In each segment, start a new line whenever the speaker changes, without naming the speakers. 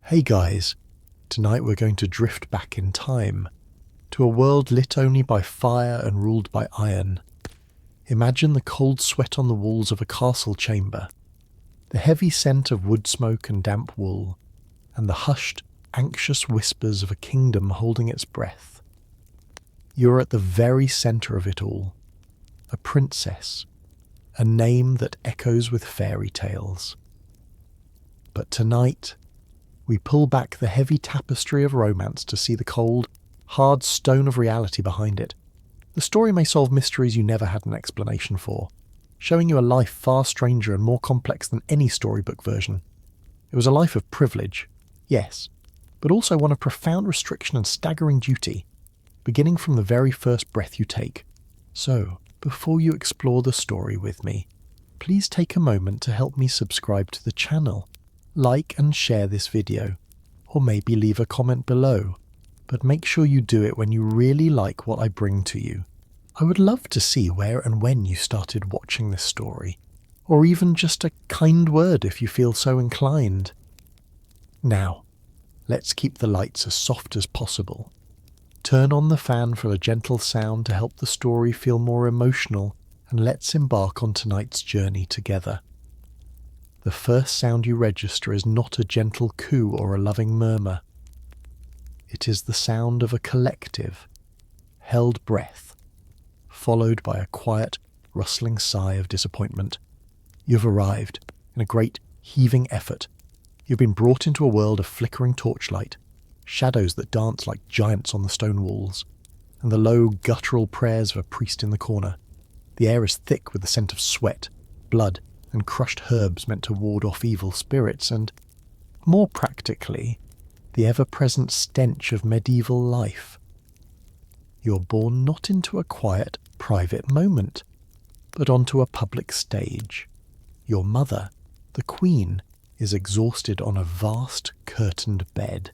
Hey guys, tonight we're going to drift back in time to a world lit only by fire and ruled by iron. Imagine the cold sweat on the walls of a castle chamber, the heavy scent of wood smoke and damp wool, and the hushed, anxious whispers of a kingdom holding its breath. You're at the very centre of it all, a princess, a name that echoes with fairy tales. But tonight, we pull back the heavy tapestry of romance to see the cold, hard stone of reality behind it. The story may solve mysteries you never had an explanation for, showing you a life far stranger and more complex than any storybook version. It was a life of privilege, yes, but also one of profound restriction and staggering duty, beginning from the very first breath you take. So, before you explore the story with me, please take a moment to help me subscribe to the channel. Like and share this video, or maybe leave a comment below, but make sure you do it when you really like what I bring to you. I would love to see where and when you started watching this story, or even just a kind word if you feel so inclined. Now, let's keep the lights as soft as possible. Turn on the fan for a gentle sound to help the story feel more emotional, and let's embark on tonight's journey together. The first sound you register is not a gentle coo or a loving murmur. It is the sound of a collective, held breath, followed by a quiet, rustling sigh of disappointment. You've arrived, in a great, heaving effort. You've been brought into a world of flickering torchlight, shadows that dance like giants on the stone walls, and the low, guttural prayers of a priest in the corner. The air is thick with the scent of sweat, blood, and crushed herbs meant to ward off evil spirits, and, more practically, the ever-present stench of medieval life. You're born not into a quiet, private moment, but onto a public stage. Your mother, the Queen, is exhausted on a vast, curtained bed,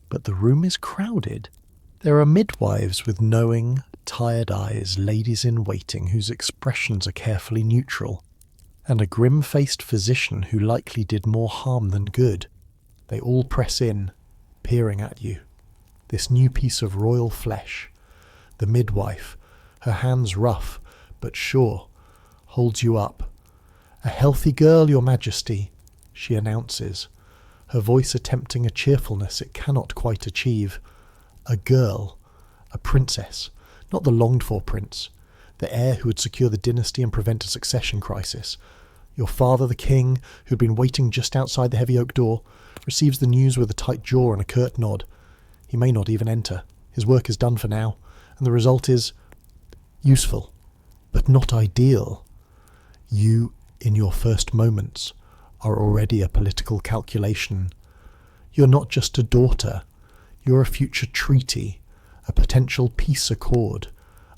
but the room is crowded. There are midwives with knowing, tired eyes, ladies-in-waiting whose expressions are carefully neutral, and a grim-faced physician who likely did more harm than good. They all press in, peering at you. This new piece of royal flesh, the midwife, her hands rough but sure, holds you up. "A healthy girl, Your Majesty," she announces, her voice attempting a cheerfulness it cannot quite achieve. A girl, a princess, not the longed-for prince, the heir who would secure the dynasty and prevent a succession crisis. Your father, the king, who'd been waiting just outside the heavy oak door, receives the news with a tight jaw and a curt nod. He may not even enter. His work is done for now, and the result is useful, but not ideal. You, in your first moments, are already a political calculation. You're not just a daughter. You're a future treaty, a potential peace accord,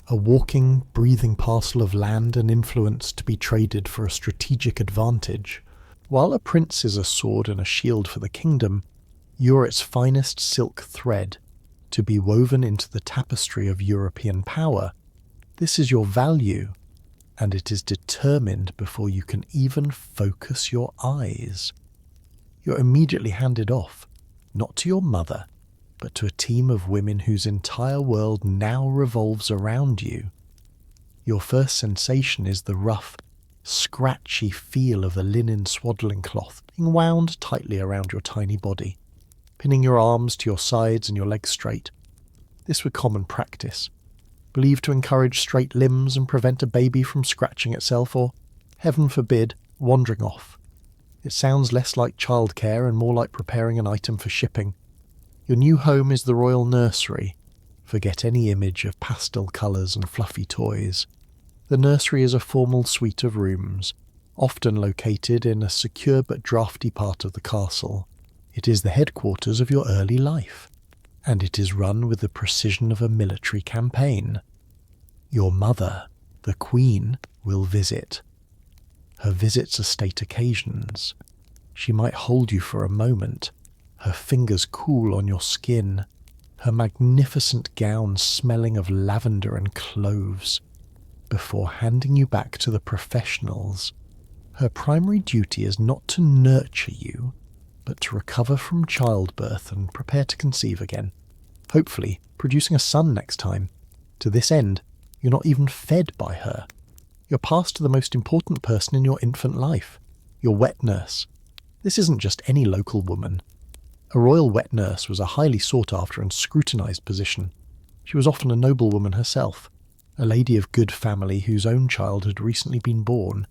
a walking, breathing parcel of land and influence to be traded for a strategic advantage. While a prince is a sword and a shield for the kingdom, you're its finest silk thread, to be woven into the tapestry of European power. This is your value, and it is determined before you can even focus your eyes. You're immediately handed off, not to your mother, but to a team of women whose entire world now revolves around you. Your first sensation is the rough, scratchy feel of the linen swaddling cloth being wound tightly around your tiny body, pinning your arms to your sides and your legs straight. This was common practice, believed to encourage straight limbs and prevent a baby from scratching itself or, heaven forbid, wandering off. It sounds less like childcare and more like preparing an item for shipping. Your new home is the royal nursery. Forget any image of pastel colours and fluffy toys. The nursery is a formal suite of rooms, often located in a secure but drafty part of the castle. It is the headquarters of your early life, and it is run with the precision of a military campaign. Your mother, the Queen, will visit. Her visits are state occasions. She might hold you for a moment, her fingers cool on your skin, her magnificent gown smelling of lavender and cloves, before handing you back to the professionals. Her primary duty is not to nurture you, but to recover from childbirth and prepare to conceive again, hopefully producing a son next time. To this end, you're not even fed by her. You're passed to the most important person in your infant life, your wet nurse. This isn't just any local woman. A royal wet nurse was a highly sought-after and scrutinised position. She was often a noblewoman herself, a lady of good family whose own child had recently been born,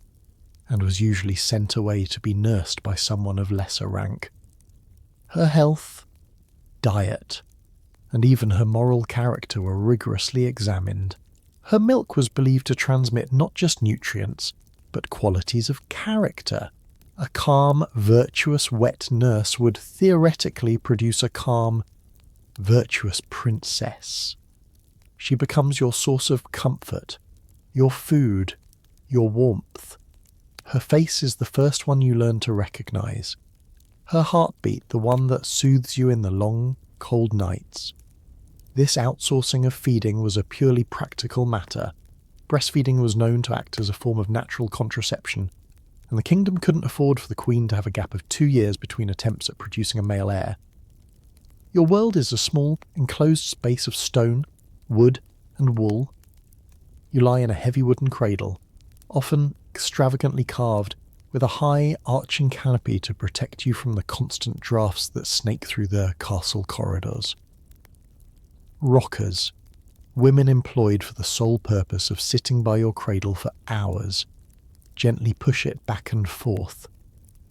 and was usually sent away to be nursed by someone of lesser rank. Her health, diet, and even her moral character were rigorously examined. Her milk was believed to transmit not just nutrients, but qualities of character. A calm, virtuous wet nurse would theoretically produce a calm, virtuous princess. She becomes your source of comfort, your food, your warmth. Her face is the first one you learn to recognise. Her heartbeat, the one that soothes you in the long, cold nights. This outsourcing of feeding was a purely practical matter. Breastfeeding was known to act as a form of natural contraception, and the kingdom couldn't afford for the queen to have a gap of 2 years between attempts at producing a male heir. Your world is a small, enclosed space of stone, wood, and wool. You lie in a heavy wooden cradle, often extravagantly carved, with a high, arching canopy to protect you from the constant drafts that snake through the castle corridors. Rockers, women employed for the sole purpose of sitting by your cradle for hours, gently push it back and forth.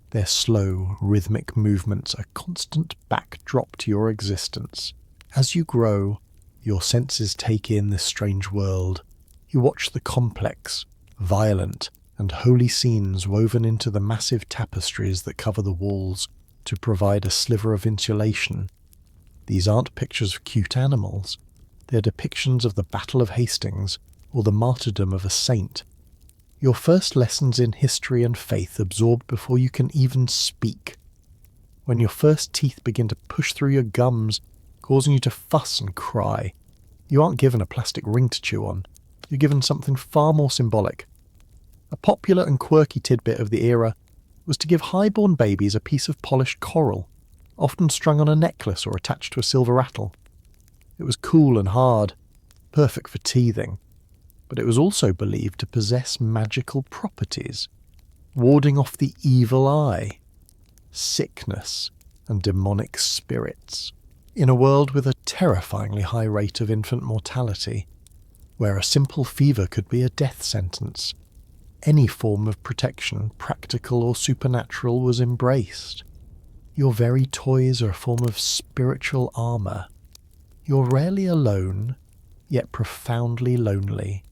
Their slow, rhythmic movements a constant backdrop to your existence. As you grow, your senses take in this strange world. You watch the complex, violent, and holy scenes woven into the massive tapestries that cover the walls to provide a sliver of insulation. These aren't pictures of cute animals. They're depictions of the Battle of Hastings or the martyrdom of a saint. Your first lessons in history and faith absorbed before you can even speak. When your first teeth begin to push through your gums, causing you to fuss and cry, you aren't given a plastic ring to chew on. You're given something far more symbolic. A popular and quirky tidbit of the era was to give highborn babies a piece of polished coral, often strung on a necklace or attached to a silver rattle. It was cool and hard, perfect for teething, but it was also believed to possess magical properties, warding off the evil eye, sickness, and demonic spirits. In a world with a terrifyingly high rate of infant mortality, where a simple fever could be a death sentence, any form of protection, practical or supernatural, was embraced. Your very toys are a form of spiritual armour. You're rarely alone, yet profoundly lonely.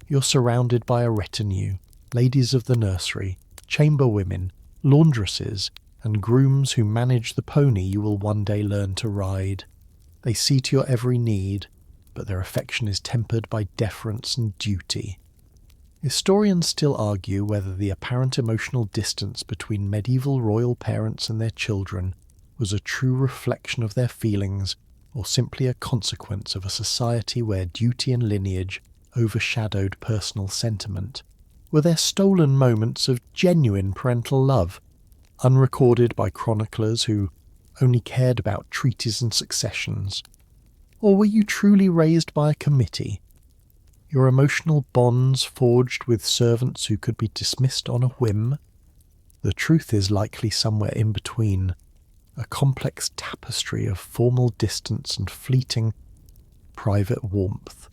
You're surrounded by a retinue, ladies of the nursery, chamber women, laundresses, and grooms who manage the pony you will one day learn to ride. They see to your every need, but their affection is tempered by deference and duty. Historians still argue whether the apparent emotional distance between medieval royal parents and their children was a true reflection of their feelings or simply a consequence of a society where duty and lineage overshadowed personal sentiment. Were there stolen moments of genuine parental love, unrecorded by chroniclers who only cared about treaties and successions? Or were you truly raised by a committee, your emotional bonds forged with servants who could be dismissed on a whim? The truth is likely somewhere in between, a complex tapestry of formal distance and fleeting, private warmth.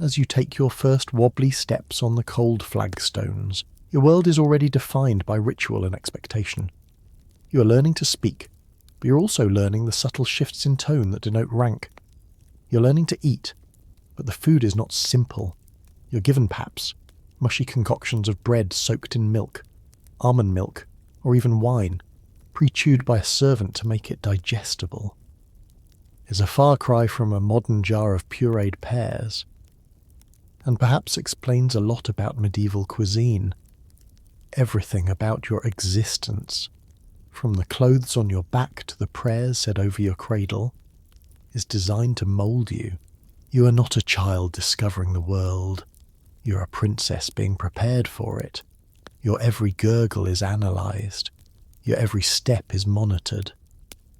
As you take your first wobbly steps on the cold flagstones, your world is already defined by ritual and expectation. You are learning to speak, but you're also learning the subtle shifts in tone that denote rank. You're learning to eat, but the food is not simple. You're given paps, mushy concoctions of bread soaked in milk, almond milk, or even wine, pre-chewed by a servant to make it digestible. Is a far cry from a modern jar of pureed pears, and perhaps explains a lot about medieval cuisine. Everything about your existence, from the clothes on your back to the prayers said over your cradle, is designed to mould you. You are not a child discovering the world. You're a princess being prepared for it. Your every gurgle is analysed. Your every step is monitored.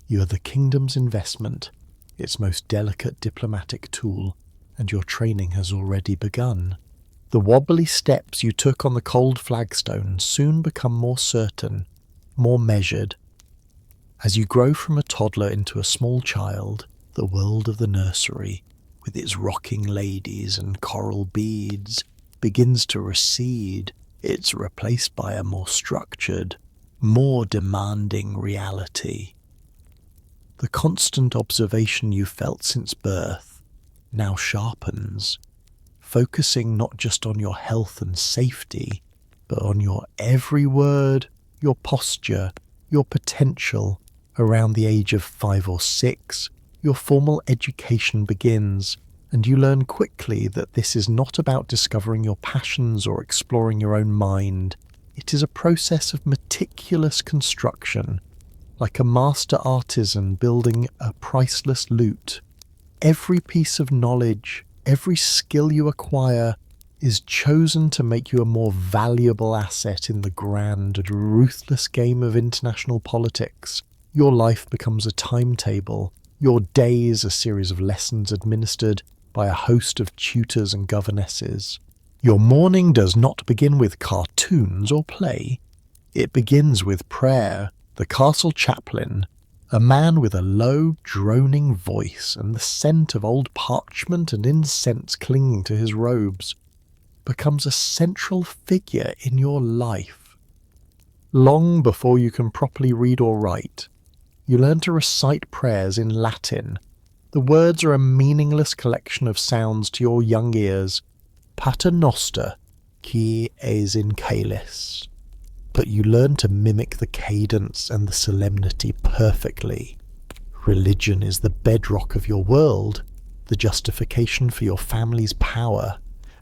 You are the kingdom's investment, its most delicate diplomatic tool, and your training has already begun. The wobbly steps you took on the cold flagstone soon become more certain, more measured. As you grow from a toddler into a small child, the world of the nursery, with its rocking ladies and coral beads, begins to recede. It's replaced by a more structured, more demanding reality. The constant observation you felt since birth now sharpens, focusing not just on your health and safety, but on your every word, your posture, your potential. Around the age of 5 or 6, your formal education begins, and you learn quickly that this is not about discovering your passions or exploring your own mind. It is a process of meticulous construction, like a master artisan building a priceless loot. Every piece of knowledge, every skill you acquire, is chosen to make you a more valuable asset in the grand and ruthless game of international politics. Your life becomes a timetable, your days a series of lessons administered by a host of tutors and governesses. Your morning does not begin with cartoons or play. It begins with prayer. The castle chaplain, a man with a low, droning voice and the scent of old parchment and incense clinging to his robes, becomes a central figure in your life. Long before you can properly read or write, you learn to recite prayers in Latin. The words are a meaningless collection of sounds to your young ears. Pater noster, qui es in caelis. But you learn to mimic the cadence and the solemnity perfectly. Religion is the bedrock of your world, the justification for your family's power,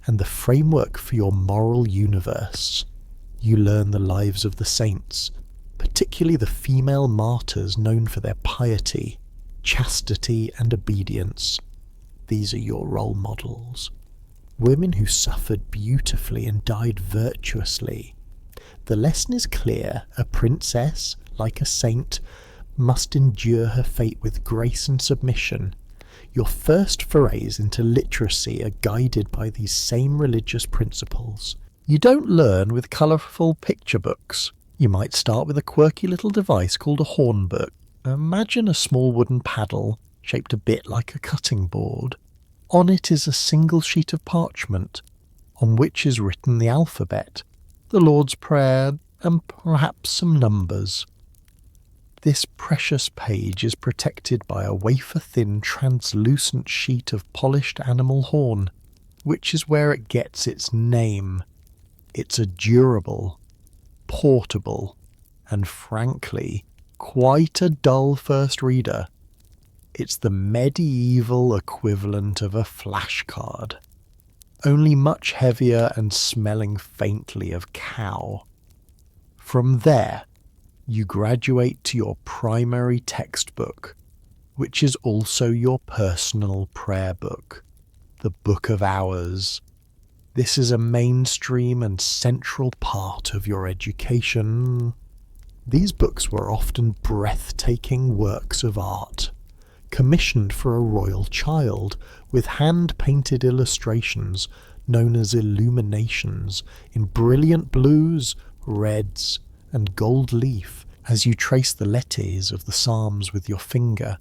and the framework for your moral universe. You learn the lives of the saints, particularly the female martyrs known for their piety, chastity, and obedience. These are your role models. Women who suffered beautifully and died virtuously. The lesson is clear. A princess, like a saint, must endure her fate with grace and submission. Your first forays into literacy are guided by these same religious principles. You don't learn with colourful picture books. You might start with a quirky little device called a horn book. Imagine a small wooden paddle, shaped a bit like a cutting board. On it is a single sheet of parchment, on which is written the alphabet, the Lord's Prayer, and perhaps some numbers. This precious page is protected by a wafer-thin translucent sheet of polished animal horn, which is where it gets its name. It's a durable, portable, and frankly, quite a dull first reader. It's the medieval equivalent of a flashcard, only much heavier and smelling faintly of cow. From there, you graduate to your primary textbook, which is also your personal prayer book, the Book of Hours. This is a mainstream and central part of your education. These books were often breathtaking works of art, commissioned for a royal child, with hand-painted illustrations known as illuminations in brilliant blues, reds, and gold leaf. As you trace the letters of the Psalms with your finger,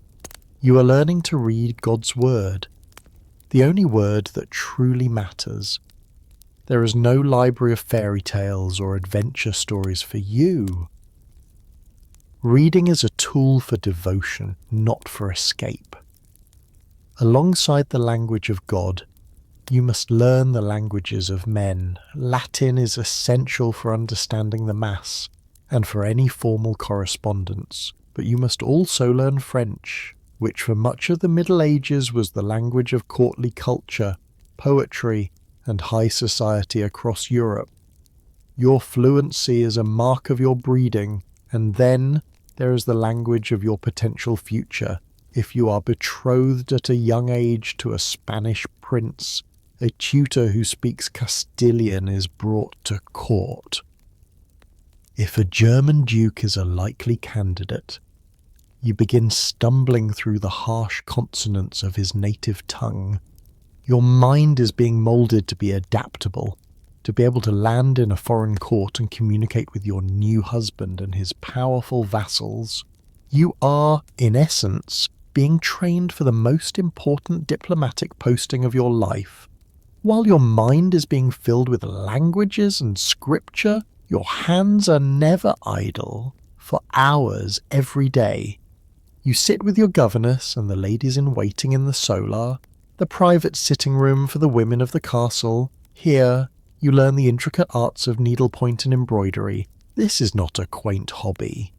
you are learning to read God's word, the only word that truly matters. There is no library of fairy tales or adventure stories for you. Reading is a tool for devotion, not for escape. Alongside the language of God, you must learn the languages of men. Latin is essential for understanding the Mass and for any formal correspondence, but you must also learn French, which for much of the Middle Ages was the language of courtly culture, poetry, and high society across Europe. Your fluency is a mark of your breeding, and then there is the language of your potential future. If you are betrothed at a young age to a Spanish prince, a tutor who speaks Castilian is brought to court. If a German duke is a likely candidate, you begin stumbling through the harsh consonants of his native tongue. Your mind is being moulded to be adaptable, to be able to land in a foreign court and communicate with your new husband and his powerful vassals. You are, in essence, being trained for the most important diplomatic posting of your life. While your mind is being filled with languages and scripture, your hands are never idle, for hours every day. You sit with your governess and the ladies-in-waiting in the solar, the private sitting room for the women of the castle. Here, you learn the intricate arts of needlepoint and embroidery. This is not a quaint hobby.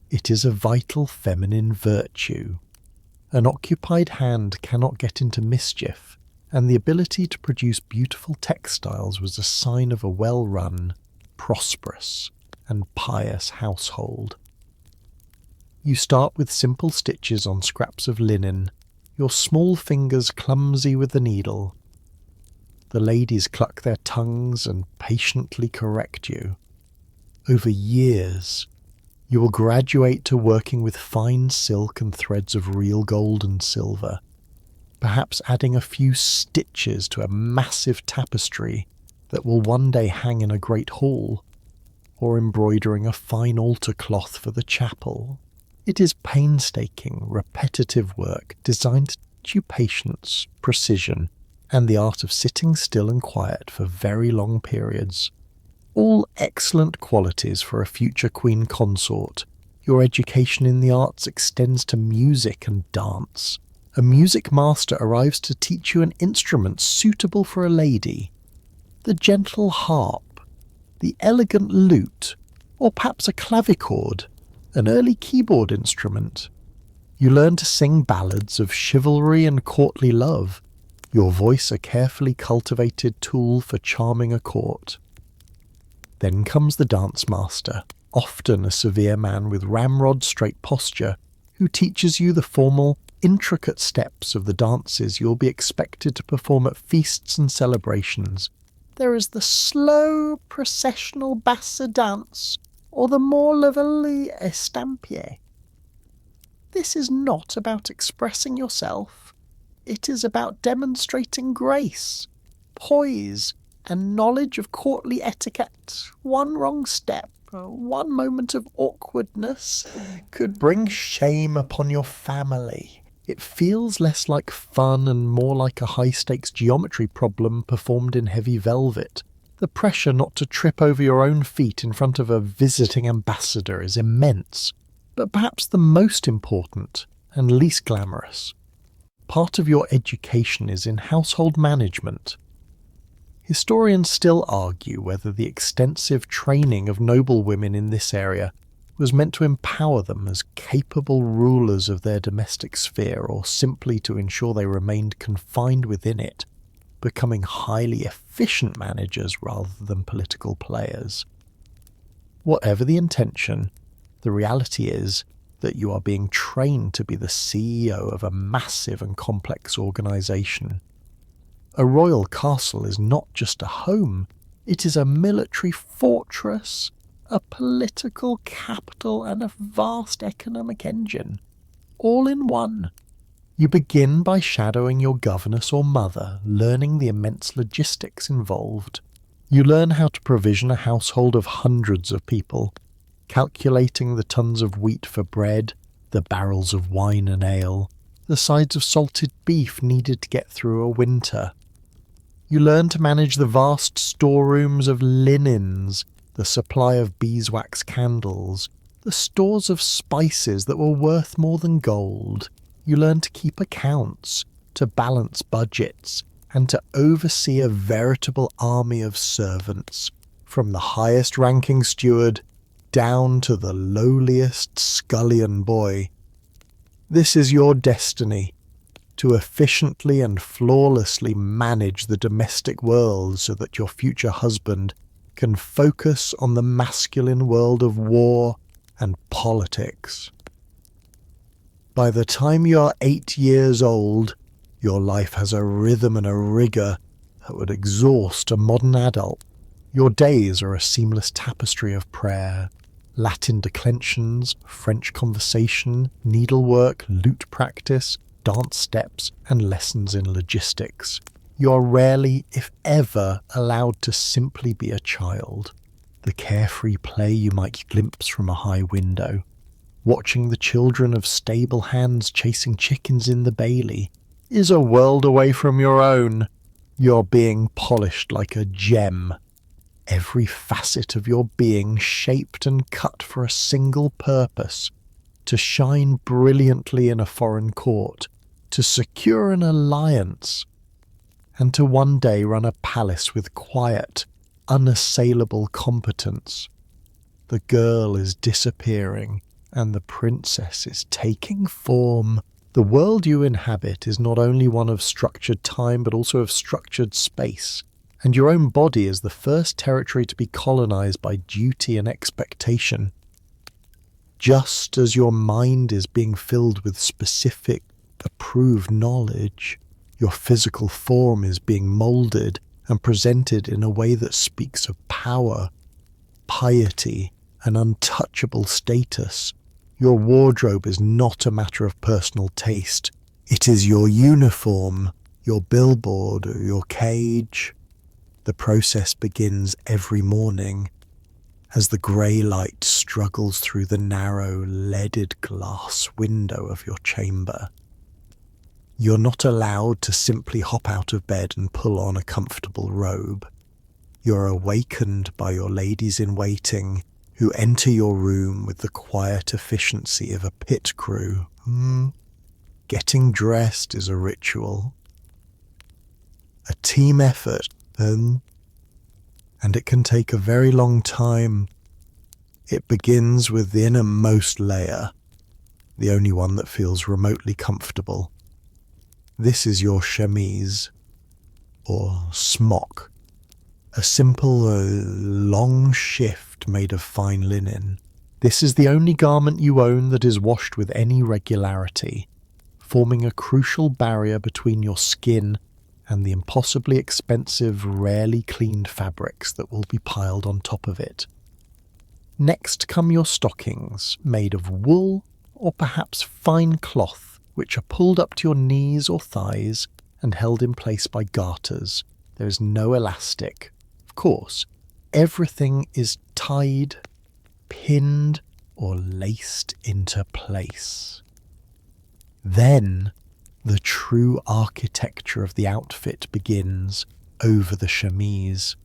It is a vital feminine virtue. An occupied hand cannot get into mischief, and the ability to produce beautiful textiles was a sign of a well-run, prosperous, and pious household. You start with simple stitches on scraps of linen, your small fingers clumsy with the needle. The ladies cluck their tongues and patiently correct you. Over years, you will graduate to working with fine silk and threads of real gold and silver, perhaps adding a few stitches to a massive tapestry that will one day hang in a great hall, or embroidering a fine altar cloth for the chapel. It is painstaking, repetitive work designed to teach you patience, precision, and the art of sitting still and quiet for very long periods. All excellent qualities for a future queen consort. Your education in the arts extends to music and dance. A music master arrives to teach you an instrument suitable for a lady. The gentle harp, the elegant lute, or perhaps a clavichord, an early keyboard instrument. You learn to sing ballads of chivalry and courtly love, your voice a carefully cultivated tool for charming a court. Then comes the dance master, often a severe man with ramrod-straight posture, who teaches you the formal, intricate steps of the dances you'll be expected to perform at feasts and celebrations. There is the slow, processional basse dance, or the more levelly estampie. This is not about expressing yourself. It is about demonstrating grace, poise, and knowledge of courtly etiquette. One wrong step, one moment of awkwardness could bring shame upon your family. It feels less like fun and more like a high-stakes geometry problem performed in heavy velvet. The pressure not to trip over your own feet in front of a visiting ambassador is immense, but perhaps the most important and least glamorous. Part of your education is in household management. Historians still argue whether the extensive training of noble women in this area was meant to empower them as capable rulers of their domestic sphere or simply to ensure they remained confined within it, becoming highly efficient managers rather than political players. Whatever the intention, the reality is that you are being trained to be the CEO of a massive and complex organization. A royal castle is not just a home, it is a military fortress, a political capital, and a vast economic engine, all in one. You begin by shadowing your governess or mother, learning the immense logistics involved. You learn how to provision a household of hundreds of people, calculating the tons of wheat for bread, the barrels of wine and ale, the sides of salted beef needed to get through a winter. You learn to manage the vast storerooms of linens, the supply of beeswax candles, the stores of spices that were worth more than gold. You learn to keep accounts, to balance budgets, and to oversee a veritable army of servants, from the highest-ranking steward down to the lowliest scullion boy. This is your destiny, to efficiently and flawlessly manage the domestic world so that your future husband can focus on the masculine world of war and politics. By the time you are 8 years old, your life has a rhythm and a rigour that would exhaust a modern adult. Your days are a seamless tapestry of prayer, Latin declensions, French conversation, needlework, lute practice, dance steps, and lessons in logistics. You are rarely, if ever, allowed to simply be a child. The carefree play you might glimpse from a high window, watching the children of stable hands chasing chickens in the bailey, is a world away from your own. You're being polished like a gem. Every facet of your being shaped and cut for a single purpose, to shine brilliantly in a foreign court, to secure an alliance, and to one day run a palace with quiet, unassailable competence. The girl is disappearing, and the princess is taking form. The world you inhabit is not only one of structured time, but also of structured space, and your own body is the first territory to be colonized by duty and expectation. Just as your mind is being filled with specific, approved knowledge, your physical form is being molded and presented in a way that speaks of power, piety, and untouchable status. Your wardrobe is not a matter of personal taste. It is your uniform, your billboard, or your cage. The process begins every morning as the grey light struggles through the narrow, leaded glass window of your chamber. You're not allowed to simply hop out of bed and pull on a comfortable robe. You're awakened by your ladies-in-waiting, who enter your room with the quiet efficiency of a pit crew. Getting dressed is a ritual, a team effort, and it can take a very long time. It begins with the innermost layer, the only one that feels remotely comfortable. This is your chemise, or smock, a simple, long shift made of fine linen. This is the only garment you own that is washed with any regularity, forming a crucial barrier between your skin and the impossibly expensive, rarely cleaned fabrics that will be piled on top of it. Next come your stockings, made of wool or perhaps fine cloth, which are pulled up to your knees or thighs and held in place by garters. There is no elastic. Of course, everything is tied, pinned, or laced into place. Then, the true architecture of the outfit begins over the chemise.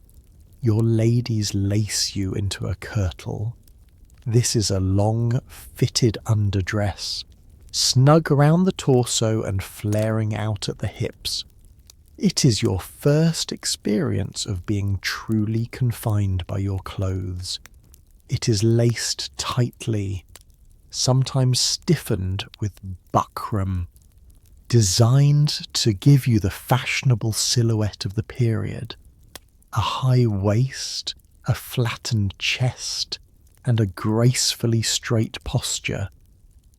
Your ladies lace you into a kirtle. This is a long, fitted underdress, snug around the torso and flaring out at the hips. It is your first experience of being truly confined by your clothes. It is laced tightly, sometimes stiffened with buckram, designed to give you the fashionable silhouette of the period. A high waist, a flattened chest, and a gracefully straight posture.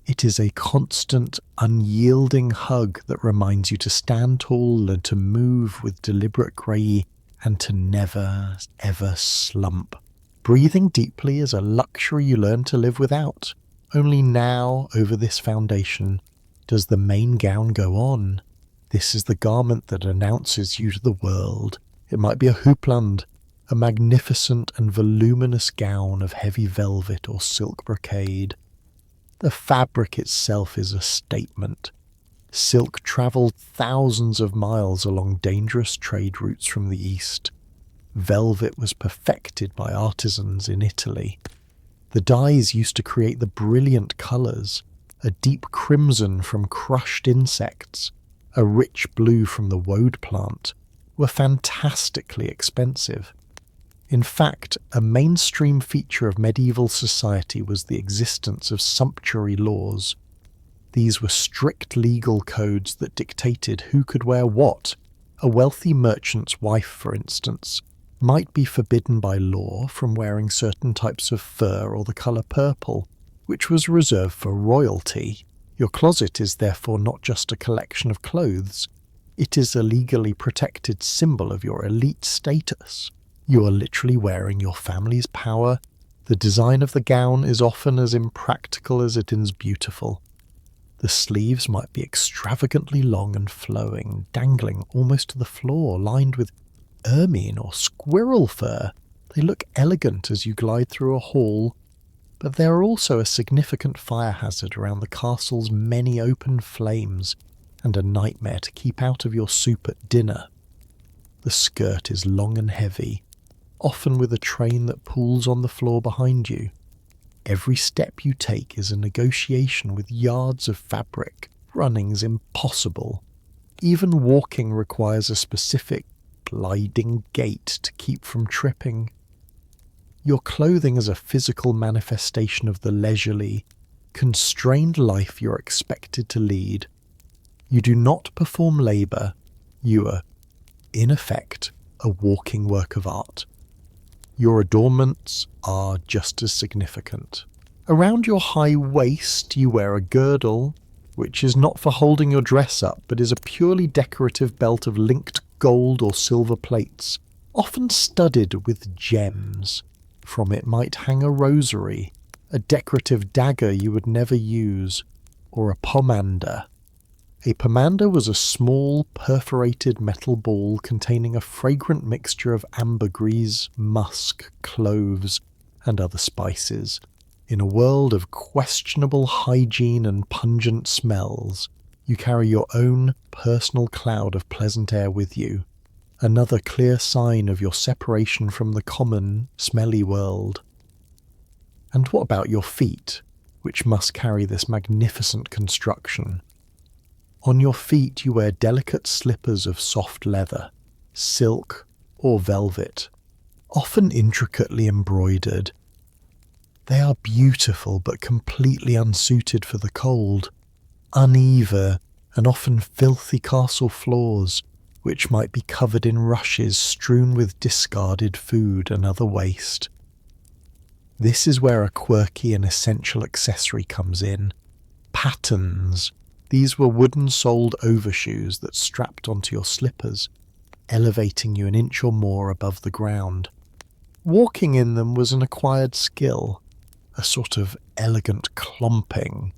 It is a constant, unyielding hug that reminds you to stand tall and to move with deliberate grace and to never, ever slump. Breathing deeply is a luxury you learn to live without. Only now, over this foundation, does the main gown go on. This is the garment that announces you to the world. It might be a houppelande, a magnificent and voluminous gown of heavy velvet or silk brocade. The fabric itself is a statement. Silk travelled thousands of miles along dangerous trade routes from the east. Velvet was perfected by artisans in Italy. The dyes used to create the brilliant colours, a deep crimson from crushed insects, a rich blue from the woad plant, were fantastically expensive. In fact, a mainstream feature of medieval society was the existence of sumptuary laws. These were strict legal codes that dictated who could wear what. A wealthy merchant's wife, for instance, might be forbidden by law from wearing certain types of fur or the colour purple, which was reserved for royalty. Your closet is therefore not just a collection of clothes. It is a legally protected symbol of your elite status. You are literally wearing your family's power, The design of the gown is often as impractical as it is beautiful. The sleeves might be extravagantly long and flowing, dangling almost to the floor, lined with ermine or squirrel fur. They look elegant as you glide through a hall, but they are also a significant fire hazard around the castle's many open flames and a nightmare to keep out of your soup at dinner. The skirt is long and heavy, often with a train that pools on the floor behind you. Every step you take is a negotiation with yards of fabric. Running's impossible. Even walking requires a specific gliding gait to keep from tripping. Your clothing is a physical manifestation of the leisurely, constrained life you're expected to lead. You do not perform labour. You are, in effect, a walking work of art. Your adornments are just as significant. Around your high waist you wear a girdle, which is not for holding your dress up, but is a purely decorative belt of linked gold or silver plates, often studded with gems. From it might hang a rosary, a decorative dagger you would never use, or a pomander. A pomander was a small, perforated metal ball containing a fragrant mixture of ambergris, musk, cloves, and other spices. In a world of questionable hygiene and pungent smells, you carry your own personal cloud of pleasant air with you, another clear sign of your separation from the common, smelly world. And what about your feet, which must carry this magnificent construction? On your feet you wear delicate slippers of soft leather, silk, or velvet, often intricately embroidered. They are beautiful but completely unsuited for the cold, uneven and often filthy castle floors, which might be covered in rushes strewn with discarded food and other waste. This is where a quirky and essential accessory comes in: pattens. These were wooden-soled overshoes that strapped onto your slippers, elevating you an inch or more above the ground. Walking in them was an acquired skill, a sort of elegant clomping,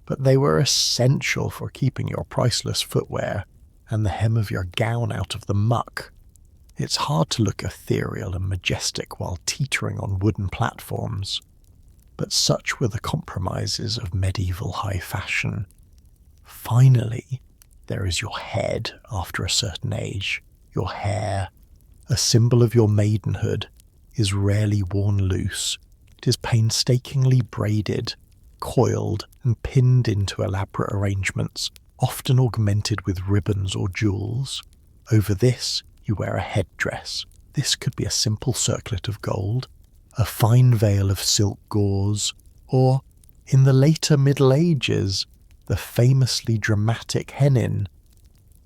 but they were essential for keeping your priceless footwear and the hem of your gown out of the muck. It's hard to look ethereal and majestic while teetering on wooden platforms, but such were the compromises of medieval high fashion. Finally, there is your head after a certain age. Your hair, a symbol of your maidenhood, is rarely worn loose. It is painstakingly braided, coiled, and pinned into elaborate arrangements, often augmented with ribbons or jewels. Over this, you wear a headdress. This could be a simple circlet of gold, a fine veil of silk gauze, or, in the later Middle Ages, the famously dramatic hennin.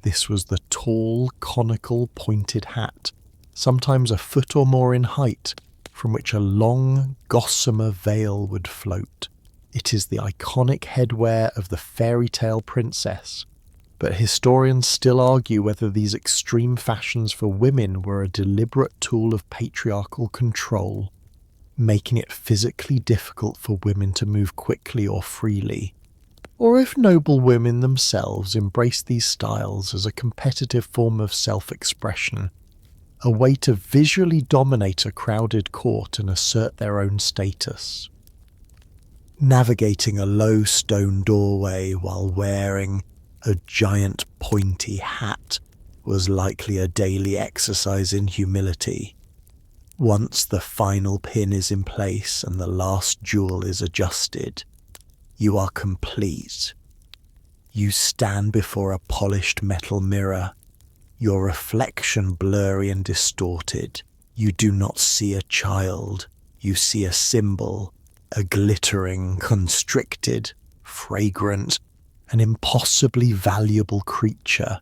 This was the tall, conical, pointed hat, sometimes a foot or more in height, from which a long, gossamer veil would float. It is the iconic headwear of the fairy tale princess, but historians still argue whether these extreme fashions for women were a deliberate tool of patriarchal control, making it physically difficult for women to move quickly or freely, or if noble women themselves embraced these styles as a competitive form of self-expression, a way to visually dominate a crowded court and assert their own status. Navigating a low stone doorway while wearing a giant pointy hat was likely a daily exercise in humility. Once the final pin is in place and the last jewel is adjusted, you are complete. You stand before a polished metal mirror, your reflection blurry and distorted. You do not see a child, you see a symbol, a glittering, constricted, fragrant, and impossibly valuable creature.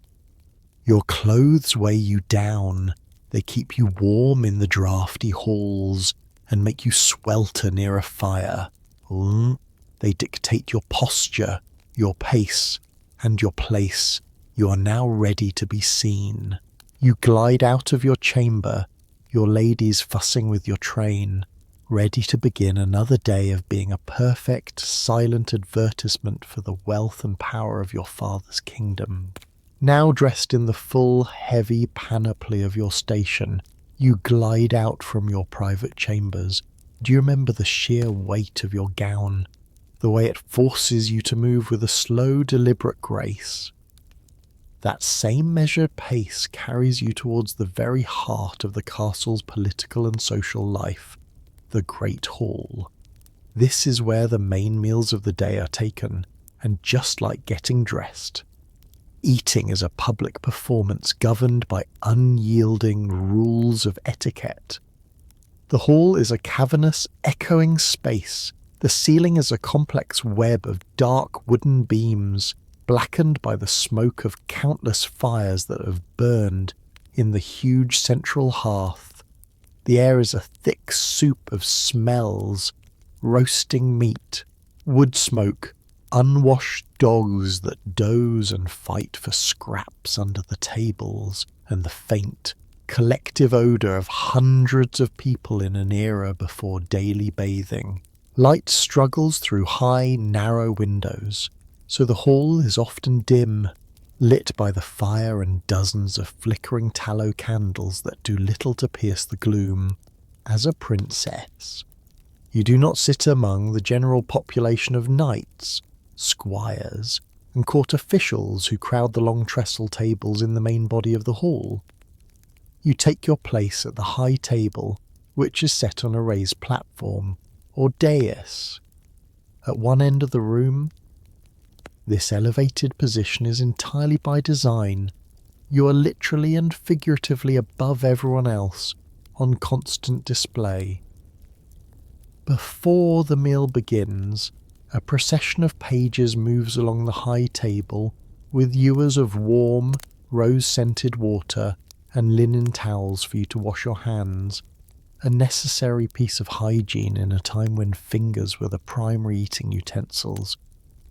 Your clothes weigh you down. They keep you warm in the drafty halls and make you swelter near a fire. They dictate your posture, your pace, and your place. You are now ready to be seen. You glide out of your chamber, your ladies fussing with your train, ready to begin another day of being a perfect, silent advertisement for the wealth and power of your father's kingdom. Now dressed in the full, heavy panoply of your station, you glide out from your private chambers. Do you remember the sheer weight of your gown? The way it forces you to move with a slow, deliberate grace? That same measured pace carries you towards the very heart of the castle's political and social life, the Great Hall. This is where the main meals of the day are taken, and just like getting dressed, eating is a public performance governed by unyielding rules of etiquette. The hall is a cavernous, echoing space. The ceiling is a complex web of dark wooden beams, blackened by the smoke of countless fires that have burned in the huge central hearth. The air is a thick soup of smells: roasting meat, wood smoke, unwashed dogs that doze and fight for scraps under the tables, and the faint, collective odour of hundreds of people in an era before daily bathing. Light struggles through high, narrow windows, so the hall is often dim, lit by the fire and dozens of flickering tallow candles that do little to pierce the gloom. As a princess, you do not sit among the general population of knights, squires, and court officials who crowd the long trestle tables in the main body of the hall. You take your place at the high table, which is set on a raised platform, or dais, at one end of the room. This elevated position is entirely by design. You are literally and figuratively above everyone else, on constant display. Before the meal begins, a procession of pages moves along the high table with ewers of warm, rose-scented water and linen towels for you to wash your hands, a necessary piece of hygiene in a time when fingers were the primary eating utensils.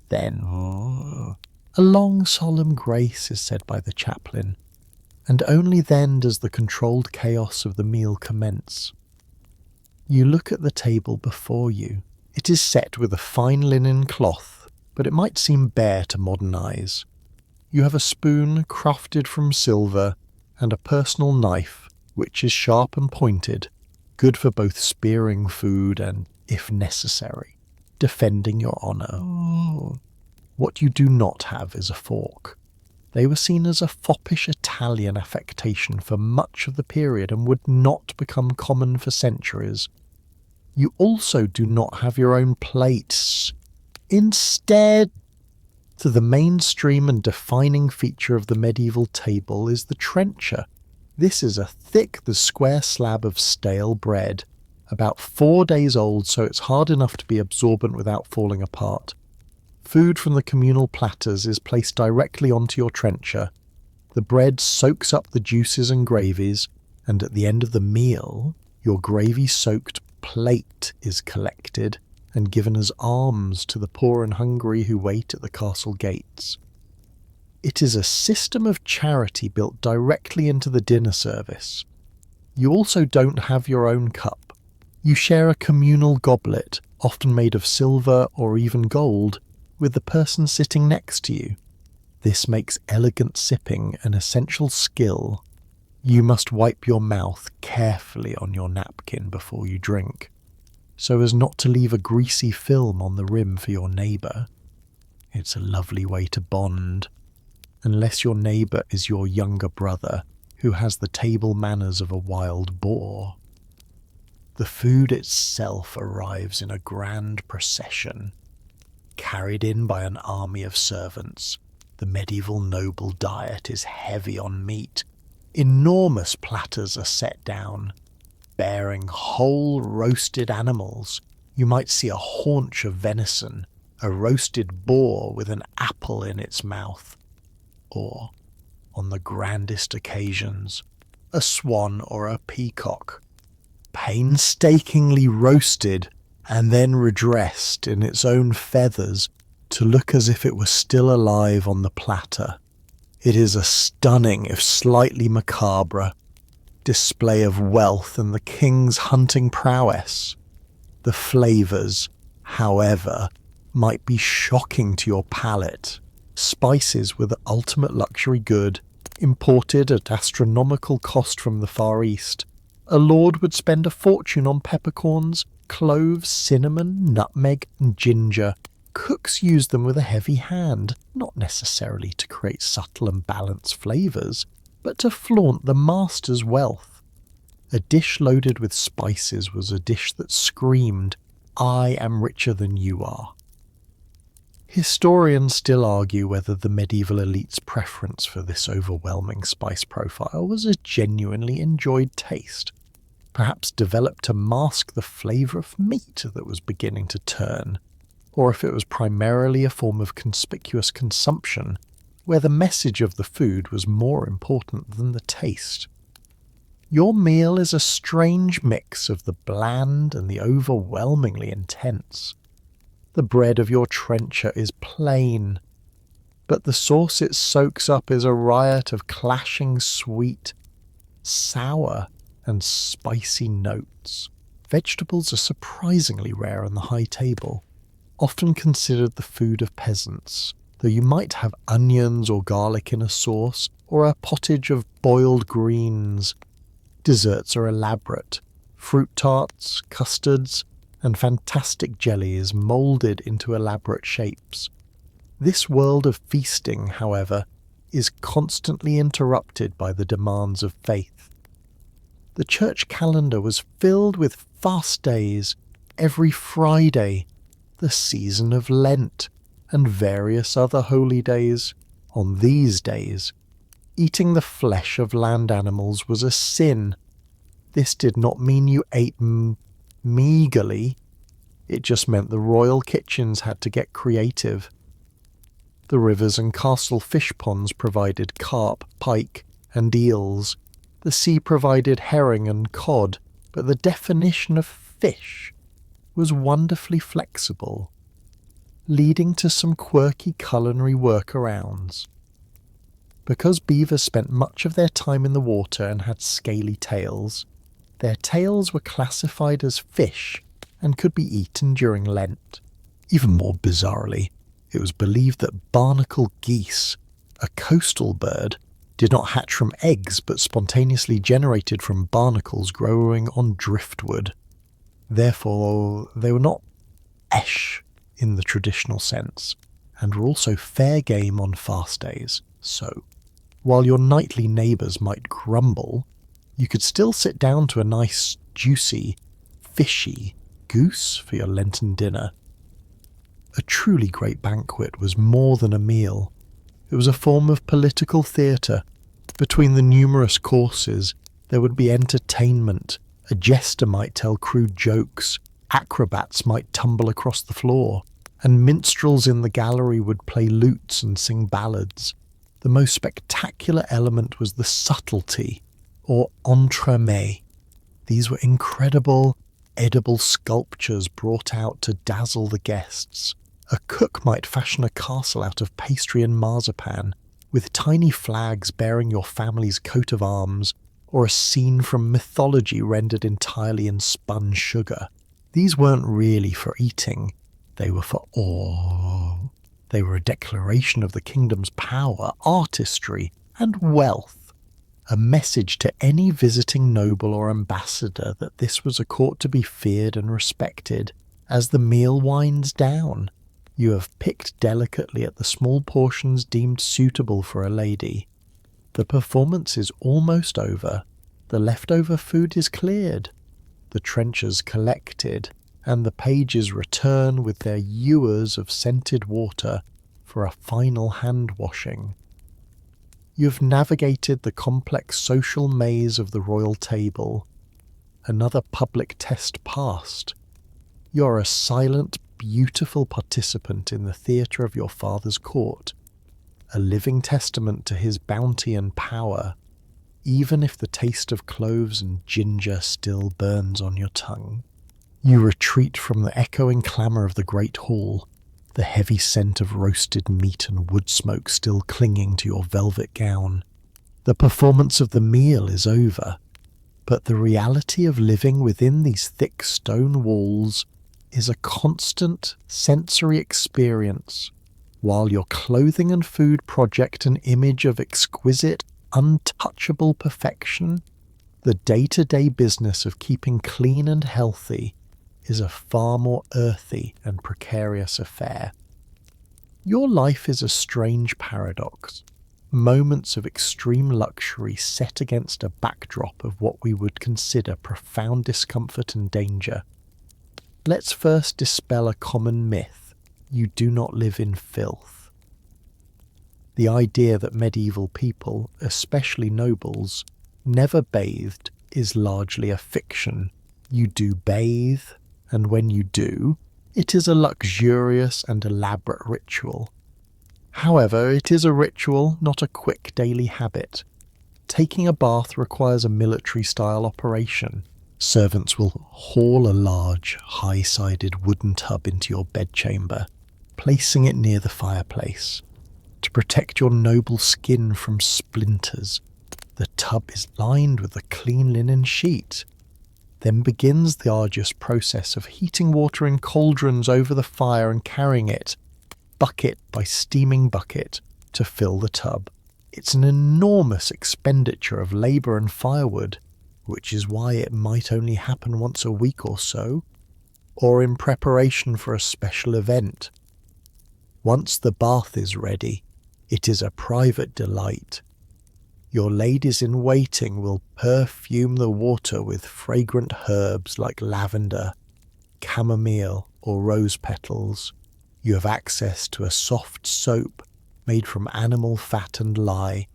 Then, a long solemn grace is said by the chaplain, and only then does the controlled chaos of the meal commence. You look at the table before you. It is set with a fine linen cloth, but it might seem bare to modern eyes. You have a spoon crafted from silver and a personal knife, which is sharp and pointed, good for both spearing food and, if necessary, defending your honour. What you do not have is a fork. They were seen as a foppish Italian affectation for much of the period and would not become common for centuries. You also do not have your own plates. Instead, the mainstream and defining feature of the medieval table is the trencher. This is a thick, square slab of stale bread, about 4 days old, so it's hard enough to be absorbent without falling apart. Food from the communal platters is placed directly onto your trencher. The bread soaks up the juices and gravies, and at the end of the meal, your gravy-soaked plate is collected and given as alms to the poor and hungry who wait at the castle gates. It is a system of charity built directly into the dinner service. You also don't have your own cup. You share a communal goblet, often made of silver or even gold, with the person sitting next to you. This makes elegant sipping an essential skill. You must wipe your mouth carefully on your napkin before you drink, so as not to leave a greasy film on the rim for your neighbour. It's a lovely way to bond, unless your neighbour is your younger brother, who has the table manners of a wild boar. The food itself arrives in a grand procession, carried in by an army of servants. The medieval noble diet is heavy on meat. Enormous platters are set down, bearing whole roasted animals. You might see a haunch of venison, a roasted boar with an apple in its mouth, or, on the grandest occasions, a swan or a peacock, painstakingly roasted and then redressed in its own feathers to look as if it were still alive on the platter. It is a stunning, if slightly macabre, display of wealth and the king's hunting prowess. The flavours, however, might be shocking to your palate. Spices were the ultimate luxury good, imported at astronomical cost from the Far East. A lord would spend a fortune on peppercorns, cloves, cinnamon, nutmeg, and ginger. Cooks used them with a heavy hand, not necessarily to create subtle and balanced flavours, but to flaunt the master's wealth. A dish loaded with spices was a dish that screamed, "I am richer than you are." Historians still argue whether the medieval elite's preference for this overwhelming spice profile was a genuinely enjoyed taste, perhaps developed to mask the flavour of meat that was beginning to turn, or if it was primarily a form of conspicuous consumption, where the message of the food was more important than the taste. Your meal is a strange mix of the bland and the overwhelmingly intense. The bread of your trencher is plain, but the sauce it soaks up is a riot of clashing sweet, sour, and spicy notes. Vegetables are surprisingly rare on the high table, often considered the food of peasants, though you might have onions or garlic in a sauce, or a pottage of boiled greens. Desserts are elaborate. Fruit tarts, custards, and fantastic jellies moulded into elaborate shapes. This world of feasting, however, is constantly interrupted by the demands of faith. The church calendar was filled with fast days every Friday, the season of Lent, and various other holy days. On these days, eating the flesh of land animals was a sin. This did not mean you ate meagerly, it just meant the royal kitchens had to get creative. The rivers and castle fish ponds provided carp, pike, and eels. The sea provided herring and cod, but the definition of fish was wonderfully flexible, leading to some quirky culinary workarounds. Because beavers spent much of their time in the water and had scaly tails, their tails were classified as fish and could be eaten during Lent. Even more bizarrely, it was believed that barnacle geese, a coastal bird, did not hatch from eggs but spontaneously generated from barnacles growing on driftwood. Therefore, they were not esh in the traditional sense, and were also fair game on fast days. So, while your nightly neighbours might grumble, you could still sit down to a nice, juicy, fishy goose for your Lenten dinner. A truly great banquet was more than a meal. It was a form of political theatre. Between the numerous courses, there would be entertainment. A jester might tell crude jokes, acrobats might tumble across the floor, and minstrels in the gallery would play lutes and sing ballads. The most spectacular element was the subtlety, or entremets. These were incredible, edible sculptures brought out to dazzle the guests. A cook might fashion a castle out of pastry and marzipan, with tiny flags bearing your family's coat of arms, or a scene from mythology rendered entirely in spun sugar. These weren't really for eating, they were for awe. They were a declaration of the kingdom's power, artistry, and wealth. A message to any visiting noble or ambassador that this was a court to be feared and respected. As the meal winds down, you have picked delicately at the small portions deemed suitable for a lady. The performance is almost over. The leftover food is cleared, the trenchers collected, and the pages return with their ewers of scented water for a final hand-washing. You've navigated the complex social maze of the royal table. Another public test passed. You're a silent, beautiful participant in the theatre of your father's court, a living testament to his bounty and power, even if the taste of cloves and ginger still burns on your tongue. You retreat from the echoing clamour of the great hall, the heavy scent of roasted meat and wood smoke still clinging to your velvet gown. The performance of the meal is over, but the reality of living within these thick stone walls is a constant sensory experience, while your clothing and food project an image of exquisite, untouchable perfection. The day-to-day business of keeping clean and healthy is a far more earthy and precarious affair. Your life is a strange paradox. Moments of extreme luxury set against a backdrop of what we would consider profound discomfort and danger. Let's first dispel a common myth: you do not live in filth. The idea that medieval people, especially nobles, never bathed is largely a fiction. You do bathe, and when you do, it is a luxurious and elaborate ritual. However, it is a ritual, not a quick daily habit. Taking a bath requires a military-style operation. Servants will haul a large, high-sided wooden tub into your bedchamber, placing it near the fireplace. To protect your noble skin from splinters, the tub is lined with a clean linen sheet. Then begins the arduous process of heating water in cauldrons over the fire and carrying it, bucket by steaming bucket, to fill the tub. It's an enormous expenditure of labour and firewood, which is why it might only happen once a week or so, or in preparation for a special event. Once the bath is ready, it is a private delight. Your ladies-in-waiting will perfume the water with fragrant herbs like lavender, chamomile, or rose petals. You have access to a soft soap made from animal fat and lye,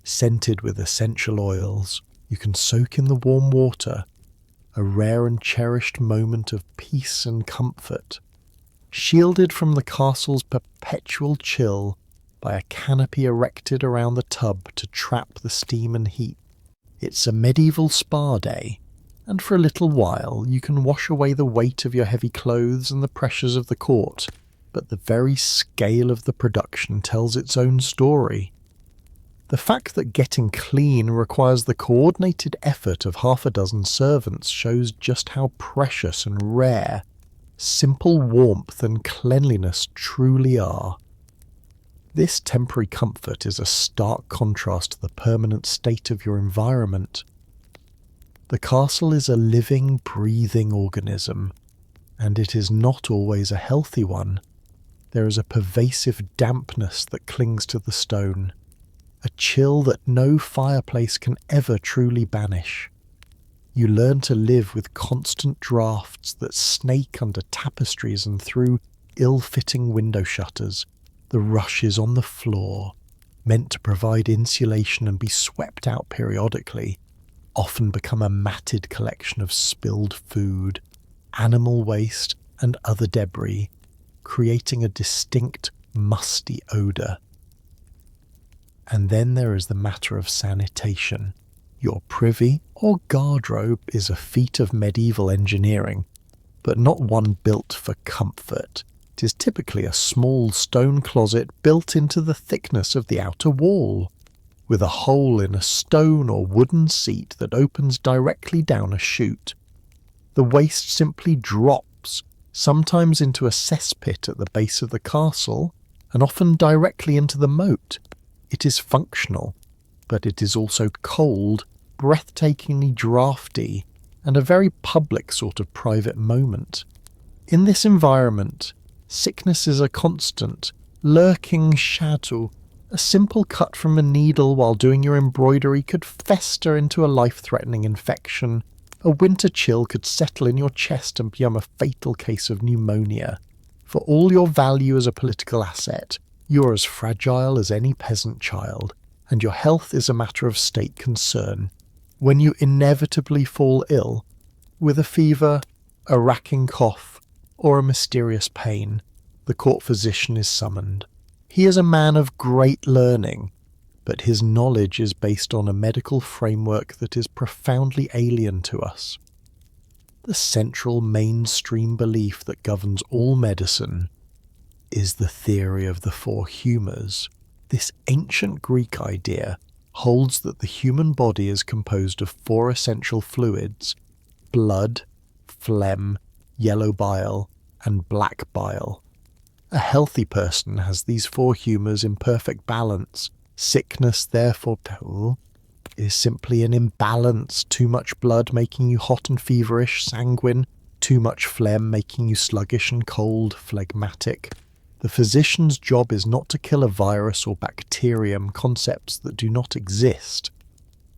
scented with essential oils. You can soak in the warm water, a rare and cherished moment of peace and comfort, shielded from the castle's perpetual chill by a canopy erected around the tub to trap the steam and heat. It's a medieval spa day, and for a little while you can wash away the weight of your heavy clothes and the pressures of the court, but the very scale of the production tells its own story. The fact that getting clean requires the coordinated effort of half a dozen servants shows just how precious and rare simple warmth and cleanliness truly are. This temporary comfort is a stark contrast to the permanent state of your environment. The castle is a living, breathing organism, and it is not always a healthy one. There is a pervasive dampness that clings to the stone, a chill that no fireplace can ever truly banish. You learn to live with constant drafts that snake under tapestries and through ill-fitting window shutters. The rushes on the floor, meant to provide insulation and be swept out periodically, often become a matted collection of spilled food, animal waste, and other debris, creating a distinct, musty odour. And then there is the matter of sanitation. Your privy or guardrobe is a feat of medieval engineering, but not one built for comfort. It is typically a small stone closet built into the thickness of the outer wall, with a hole in a stone or wooden seat that opens directly down a chute. The waste simply drops, sometimes into a cesspit at the base of the castle, and often directly into the moat. It is functional, but it is also cold, breathtakingly draughty, and a very public sort of private moment. In this environment, sickness is a constant, lurking shadow. A simple cut from a needle while doing your embroidery could fester into a life-threatening infection. A winter chill could settle in your chest and become a fatal case of pneumonia. For all your value as a political asset, you are as fragile as any peasant child, and your health is a matter of state concern. When you inevitably fall ill, with a fever, a racking cough, or a mysterious pain, the court physician is summoned. He is a man of great learning, but his knowledge is based on a medical framework that is profoundly alien to us. The central mainstream belief that governs all medicine is the theory of the four humours. This ancient Greek idea holds that the human body is composed of four essential fluids: blood, phlegm, yellow bile, and black bile. A healthy person has these four humours in perfect balance. Sickness, therefore, is simply an imbalance. Too much blood making you hot and feverish, sanguine. Too much phlegm making you sluggish and cold, phlegmatic. The physician's job is not to kill a virus or bacterium, concepts that do not exist,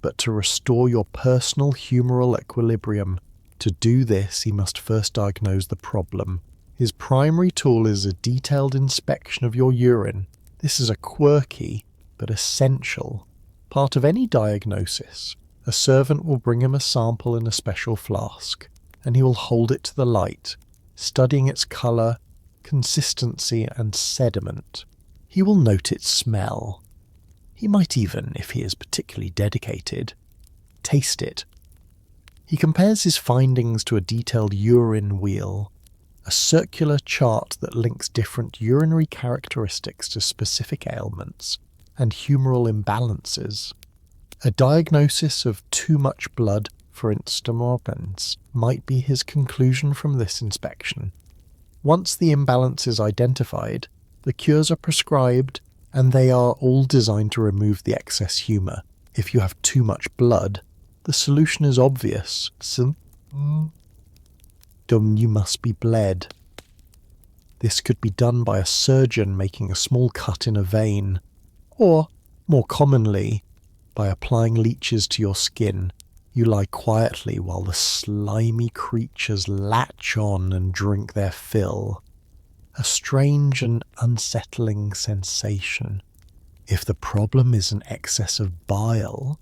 but to restore your personal humoral equilibrium. To do this, he must first diagnose the problem. His primary tool is a detailed inspection of your urine. This is a quirky, but essential, part of any diagnosis. A servant will bring him a sample in a special flask, and he will hold it to the light, studying its colour, consistency and sediment. He will note its smell. He might even, if he is particularly dedicated, taste it. He compares his findings to a detailed urine wheel, a circular chart that links different urinary characteristics to specific ailments and humoral imbalances. A diagnosis of too much blood, for instance, might be his conclusion from this inspection. Once the imbalance is identified, the cures are prescribed, and they are all designed to remove the excess humour. If you have too much blood, the solution is obvious. You must be bled. This could be done by a surgeon making a small cut in a vein, or, more commonly, by applying leeches to your skin. You lie quietly while the slimy creatures latch on and drink their fill. A strange and unsettling sensation. If the problem is an excess of bile,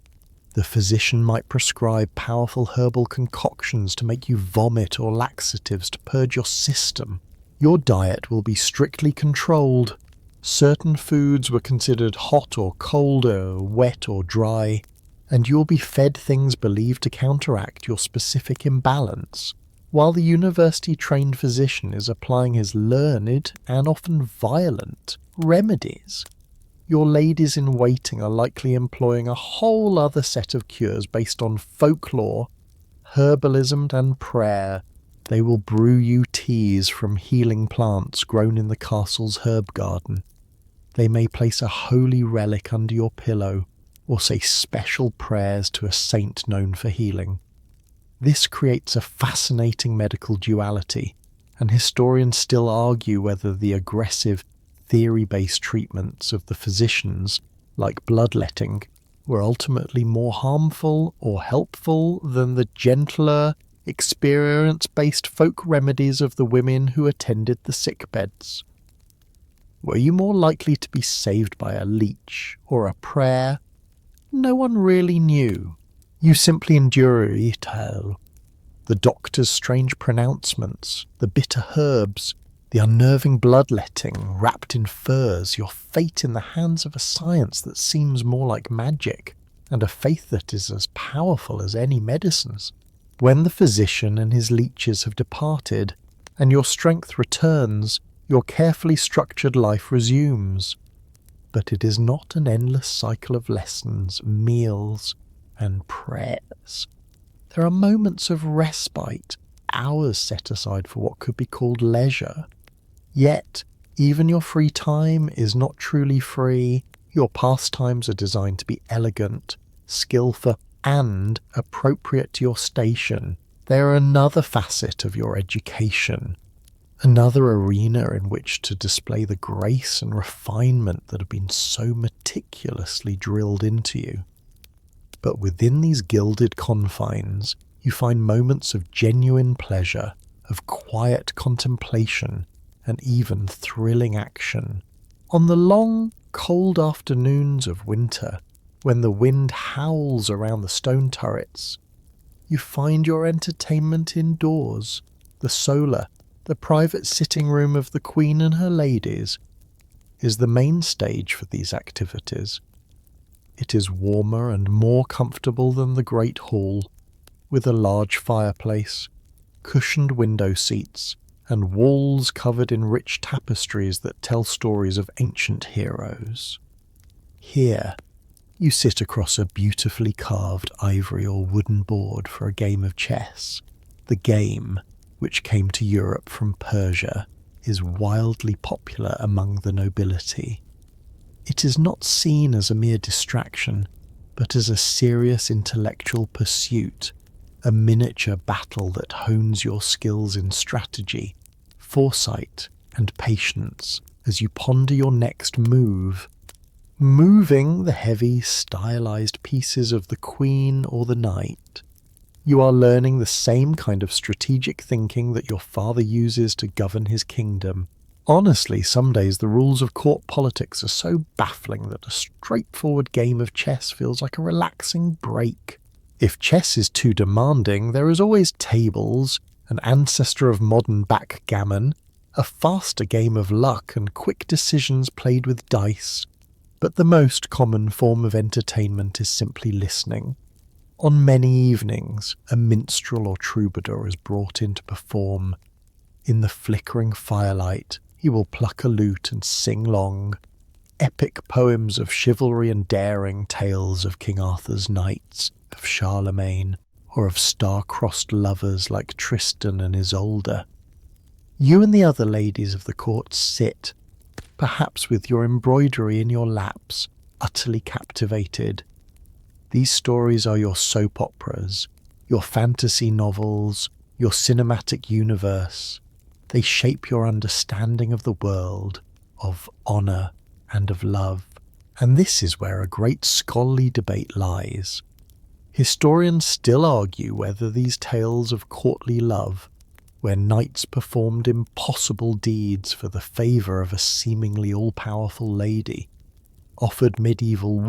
the physician might prescribe powerful herbal concoctions to make you vomit or laxatives to purge your system. Your diet will be strictly controlled. Certain foods were considered hot or cold or wet or dry, and you'll be fed things believed to counteract your specific imbalance, while the university-trained physician is applying his learned and often violent remedies. Your ladies-in-waiting are likely employing a whole other set of cures based on folklore, herbalism and prayer. They will brew you teas from healing plants grown in the castle's herb garden. They may place a holy relic under your pillow, or say special prayers to a saint known for healing. This creates a fascinating medical duality, and historians still argue whether the aggressive, theory-based treatments of the physicians, like bloodletting, were ultimately more harmful or helpful than the gentler, experience-based folk remedies of the women who attended the sickbeds. Were you more likely to be saved by a leech or a prayer? No one really knew. You simply endure it all. The doctor's strange pronouncements, the bitter herbs, the unnerving bloodletting wrapped in furs, your fate in the hands of a science that seems more like magic, and a faith that is as powerful as any medicines. When the physician and his leeches have departed, and your strength returns, your carefully structured life resumes. But it is not an endless cycle of lessons, meals, and prayers. There are moments of respite, hours set aside for what could be called leisure. Yet, even your free time is not truly free. Your pastimes are designed to be elegant, skillful, and appropriate to your station. They are another facet of your education, another arena in which to display the grace and refinement that have been so meticulously drilled into you. But within these gilded confines, you find moments of genuine pleasure, of quiet contemplation, and even thrilling action. On the long, cold afternoons of winter, when the wind howls around the stone turrets, you find your entertainment indoors. The solar, the private sitting room of the Queen and her ladies, is the main stage for these activities. It is warmer and more comfortable than the great hall, with a large fireplace, cushioned window seats, and walls covered in rich tapestries that tell stories of ancient heroes. Here, you sit across a beautifully carved ivory or wooden board for a game of chess. The game, which came to Europe from Persia, is wildly popular among the nobility. It is not seen as a mere distraction, but as a serious intellectual pursuit, a miniature battle that hones your skills in strategy, foresight, and patience as you ponder your next move, moving the heavy, stylized pieces of the queen or the knight. You are learning the same kind of strategic thinking that your father uses to govern his kingdom. Honestly, some days the rules of court politics are so baffling that a straightforward game of chess feels like a relaxing break. If chess is too demanding, there is always tables, an ancestor of modern backgammon, a faster game of luck and quick decisions played with dice. But the most common form of entertainment is simply listening. On many evenings, a minstrel or troubadour is brought in to perform. In the flickering firelight, he will pluck a lute and sing long, epic poems of chivalry and daring, tales of King Arthur's knights, of Charlemagne, or of star-crossed lovers like Tristan and Isolde. You and the other ladies of the court sit, perhaps with your embroidery in your laps, utterly captivated. These stories are your soap operas, your fantasy novels, your cinematic universe. They shape your understanding of the world, of honour, and of love. And this is where a great scholarly debate lies. Historians still argue whether these tales of courtly love, where knights performed impossible deeds for the favour of a seemingly all-powerful lady, offered medieval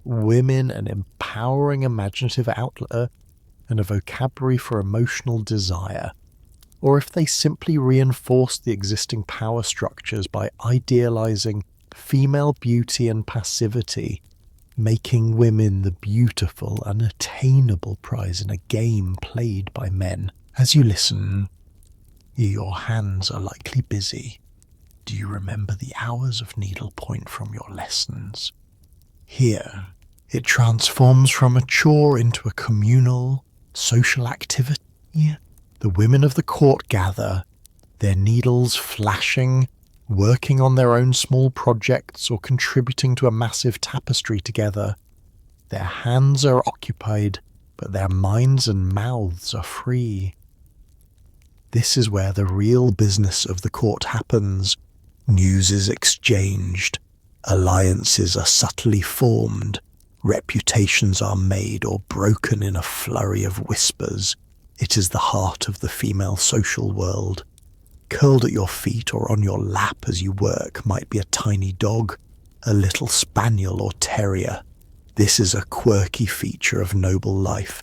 women an empowering imaginative outlet and a vocabulary for emotional desire, or if they simply reinforced the existing power structures by idealizing female beauty and passivity, making women the beautiful, unattainable prize in a game played by men. As you listen, your hands are likely busy. Do you remember the hours of needlepoint from your lessons? Here, it transforms from a chore into a communal, social activity. The women of the court gather, their needles flashing, working on their own small projects or contributing to a massive tapestry together. Their hands are occupied, but their minds and mouths are free. This is where the real business of the court happens. News is exchanged, alliances are subtly formed, reputations are made or broken in a flurry of whispers. It is the heart of the female social world. Curled at your feet or on your lap as you work might be a tiny dog, a little spaniel or terrier. This is a quirky feature of noble life.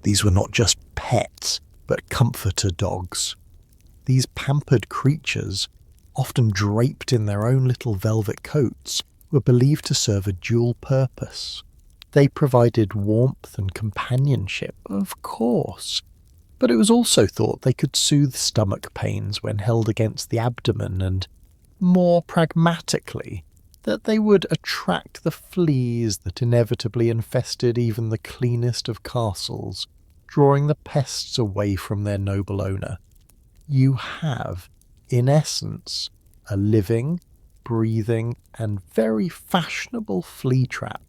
These were not just pets, but comforter dogs. These pampered creatures, often draped in their own little velvet coats, were believed to serve a dual purpose. They provided warmth and companionship, of course, but it was also thought they could soothe stomach pains when held against the abdomen and, more pragmatically, that they would attract the fleas that inevitably infested even the cleanest of castles, drawing the pests away from their noble owner. You have, in essence, a living, breathing, and very fashionable flea trap.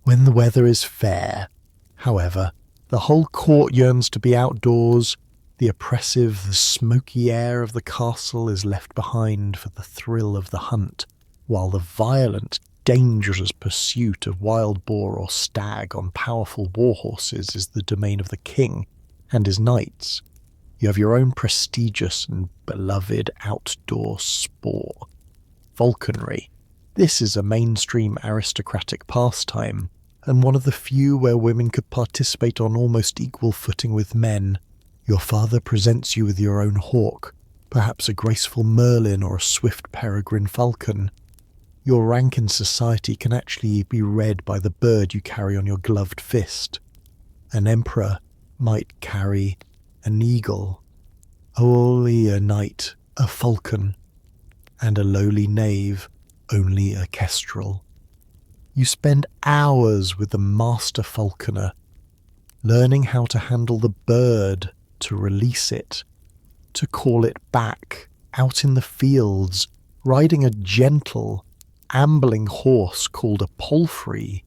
When the weather is fair, however, the whole court yearns to be outdoors. The oppressive, smoky air of the castle is left behind for the thrill of the hunt, while the violent, dangerous pursuit of wild boar or stag on powerful war horses is the domain of the king and his knights. You have your own prestigious and beloved outdoor sport. Falconry. This is a mainstream aristocratic pastime, and one of the few where women could participate on almost equal footing with men. Your father presents you with your own hawk, perhaps a graceful merlin or a swift peregrine falcon. Your rank in society can actually be read by the bird you carry on your gloved fist. An emperor might carry an eagle, only a knight a falcon, and a lowly knave only a kestrel. You spend hours with the master falconer, learning how to handle the bird, to release it, to call it back, out in the fields, riding a gentle, ambling horse called a palfrey.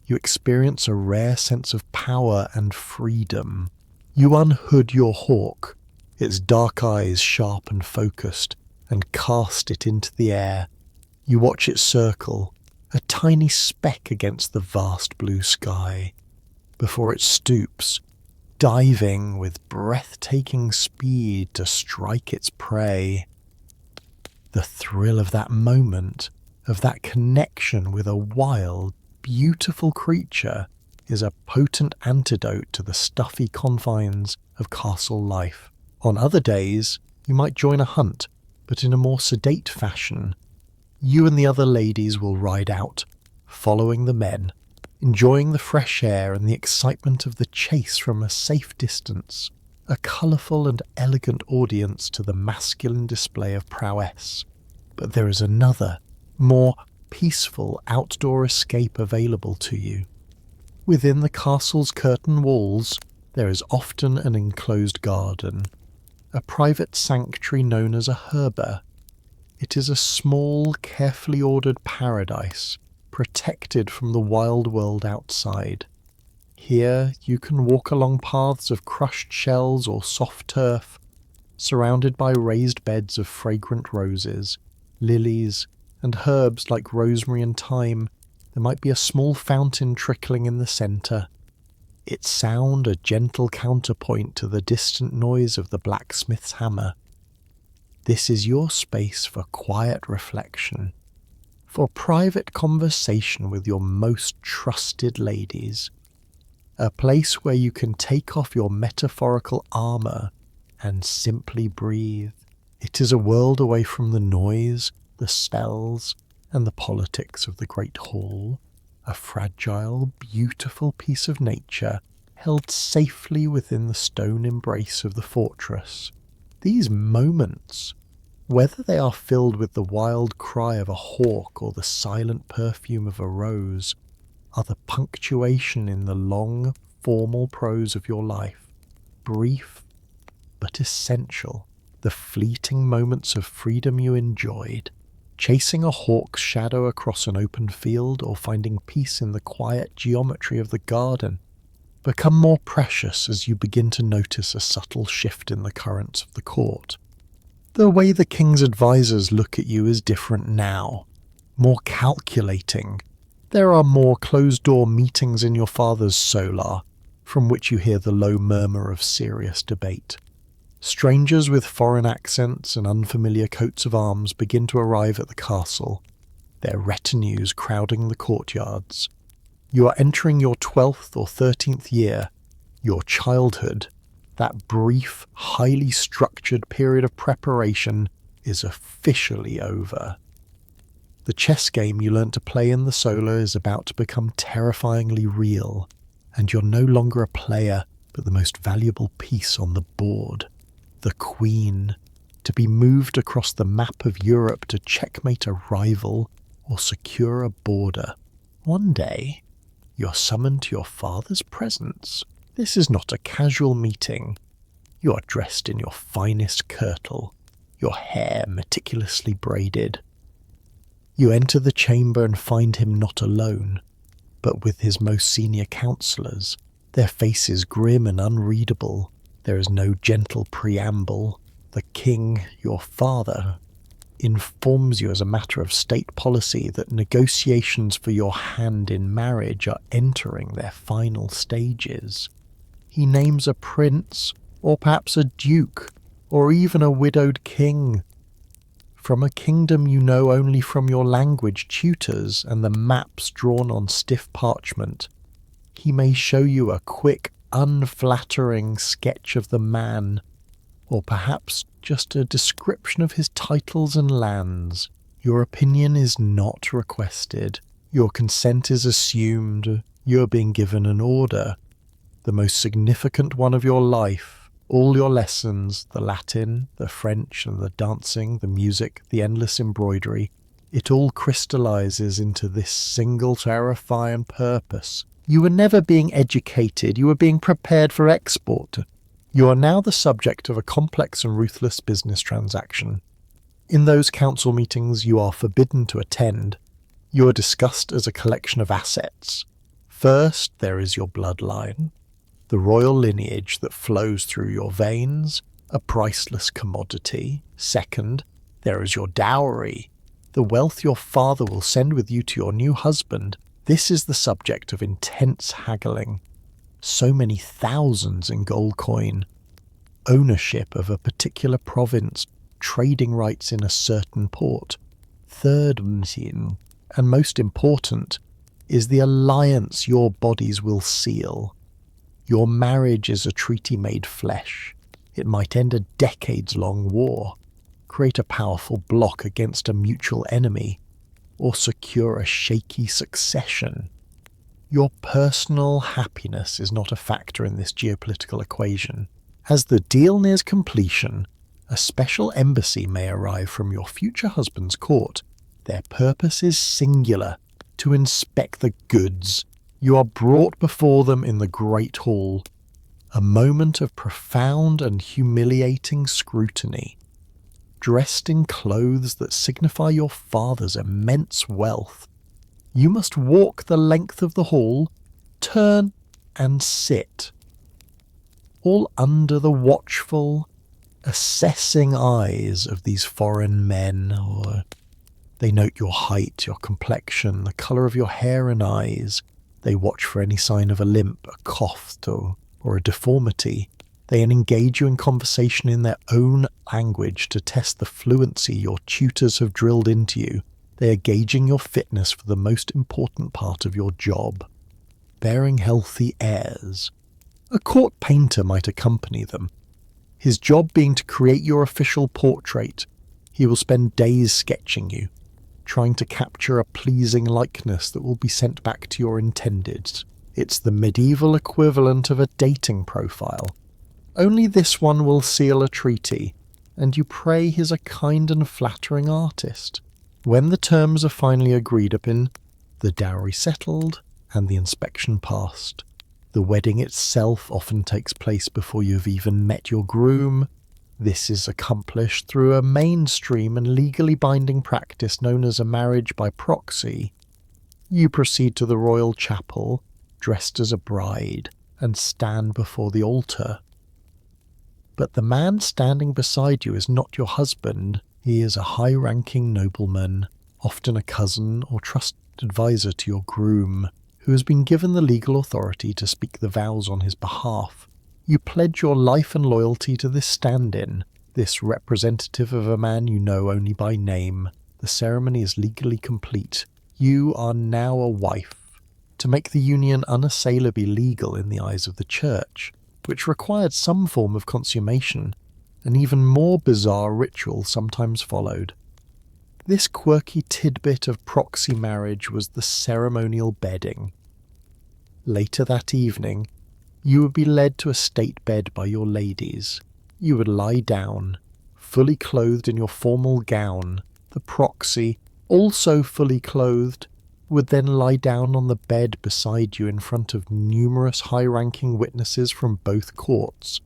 You experience a rare sense of power and freedom. You unhood your hawk, its dark eyes sharp and focused, and cast it into the air. You watch it circle, a tiny speck against the vast blue sky, before it stoops, diving with breathtaking speed to strike its prey. The thrill of that moment, of that connection with a wild, beautiful creature, is a potent antidote to the stuffy confines of castle life. On other days, you might join a hunt, but in a more sedate fashion. You and the other ladies will ride out, following the men, enjoying the fresh air and the excitement of the chase from a safe distance, a colourful and elegant audience to the masculine display of prowess. But there is another, more peaceful outdoor escape available to you. Within the castle's curtain walls, there is often an enclosed garden, a private sanctuary known as a herber. It is a small, carefully ordered paradise, protected from the wild world outside. Here you can walk along paths of crushed shells or soft turf, surrounded by raised beds of fragrant roses, lilies, and herbs like rosemary and thyme. There might be a small fountain trickling in the centre, its sound a gentle counterpoint to the distant noise of the blacksmith's hammer. This is your space for quiet reflection, for private conversation with your most trusted ladies, a place where you can take off your metaphorical armour and simply breathe. It is a world away from the noise, the spells, and the politics of the great hall, a fragile, beautiful piece of nature held safely within the stone embrace of the fortress. These moments, whether they are filled with the wild cry of a hawk or the silent perfume of a rose, are the punctuation in the long, formal prose of your life, brief but essential, the fleeting moments of freedom you enjoyed, chasing a hawk's shadow across an open field or finding peace in the quiet geometry of the garden, become more precious as you begin to notice a subtle shift in the currents of the court. The way the king's advisors look at you is different now, more calculating. There are more closed-door meetings in your father's solar, from which you hear the low murmur of serious debate. Strangers with foreign accents and unfamiliar coats of arms begin to arrive at the castle, their retinues crowding the courtyards. You are entering your 12th or 13th year, your childhood. That brief, highly structured period of preparation is officially over. The chess game you learnt to play in the solar is about to become terrifyingly real, and you're no longer a player, but the most valuable piece on the board. The queen, to be moved across the map of Europe to checkmate a rival or secure a border. One day, you're summoned to your father's presence. This is not a casual meeting. You are dressed in your finest kirtle, your hair meticulously braided. You enter the chamber and find him not alone, but with his most senior counsellors, their faces grim and unreadable. There is no gentle preamble. The king, your father, informs you as a matter of state policy that negotiations for your hand in marriage are entering their final stages. He names a prince, or perhaps a duke, or even a widowed king. From a kingdom you know only from your language tutors and the maps drawn on stiff parchment, he may show you a quick, unflattering sketch of the man, or perhaps just a description of his titles and lands. Your opinion is not requested. Your consent is assumed. You are being given an order, the most significant one of your life. All your lessons, the Latin, the French, and the dancing, the music, the endless embroidery, it all crystallizes into this single terrifying purpose. You were never being educated, you were being prepared for export. You are now the subject of a complex and ruthless business transaction. In those council meetings you are forbidden to attend, you are discussed as a collection of assets. First, there is your bloodline, the royal lineage that flows through your veins, a priceless commodity. Second, there is your dowry, the wealth your father will send with you to your new husband. This is the subject of intense haggling. So many thousands in gold coin, ownership of a particular province, trading rights in a certain port. Third, and most important, is the alliance your bodies will seal. Your marriage is a treaty made flesh. It might end a decades-long war, create a powerful bloc against a mutual enemy, or secure a shaky succession. Your personal happiness is not a factor in this geopolitical equation. As the deal nears completion, a special embassy may arrive from your future husband's court. Their purpose is singular, to inspect the goods. You are brought before them in the Great Hall, a moment of profound and humiliating scrutiny. Dressed in clothes that signify your father's immense wealth, you must walk the length of the hall, turn and sit, all under the watchful, assessing eyes of these foreign men. Or they note your height, your complexion, the colour of your hair and eyes. They watch for any sign of a limp, a cough, or a deformity. They engage you in conversation in their own language to test the fluency your tutors have drilled into you. They are gauging your fitness for the most important part of your job, bearing healthy airs. A court painter might accompany them, his job being to create your official portrait. He will spend days sketching you, trying to capture a pleasing likeness that will be sent back to your intended. It's the medieval equivalent of a dating profile. Only this one will seal a treaty, and you pray he's a kind and flattering artist. When the terms are finally agreed upon, the dowry settled, and the inspection passed, the wedding itself often takes place before you've even met your groom. This is accomplished through a mainstream and legally binding practice known as a marriage by proxy. You proceed to the royal chapel, dressed as a bride, and stand before the altar. But the man standing beside you is not your husband. He is a high-ranking nobleman, often a cousin or trusted advisor to your groom, who has been given the legal authority to speak the vows on his behalf. You pledge your life and loyalty to this stand-in, this representative of a man you know only by name. The ceremony is legally complete. You are now a wife. To make the union unassailably legal in the eyes of the church, which required some form of consummation, an even more bizarre ritual sometimes followed. This quirky tidbit of proxy marriage was the ceremonial bedding. Later that evening, you would be led to a state bed by your ladies. You would lie down, fully clothed in your formal gown. The proxy, also fully clothed, would then lie down on the bed beside you in front of numerous high-ranking witnesses from both courts.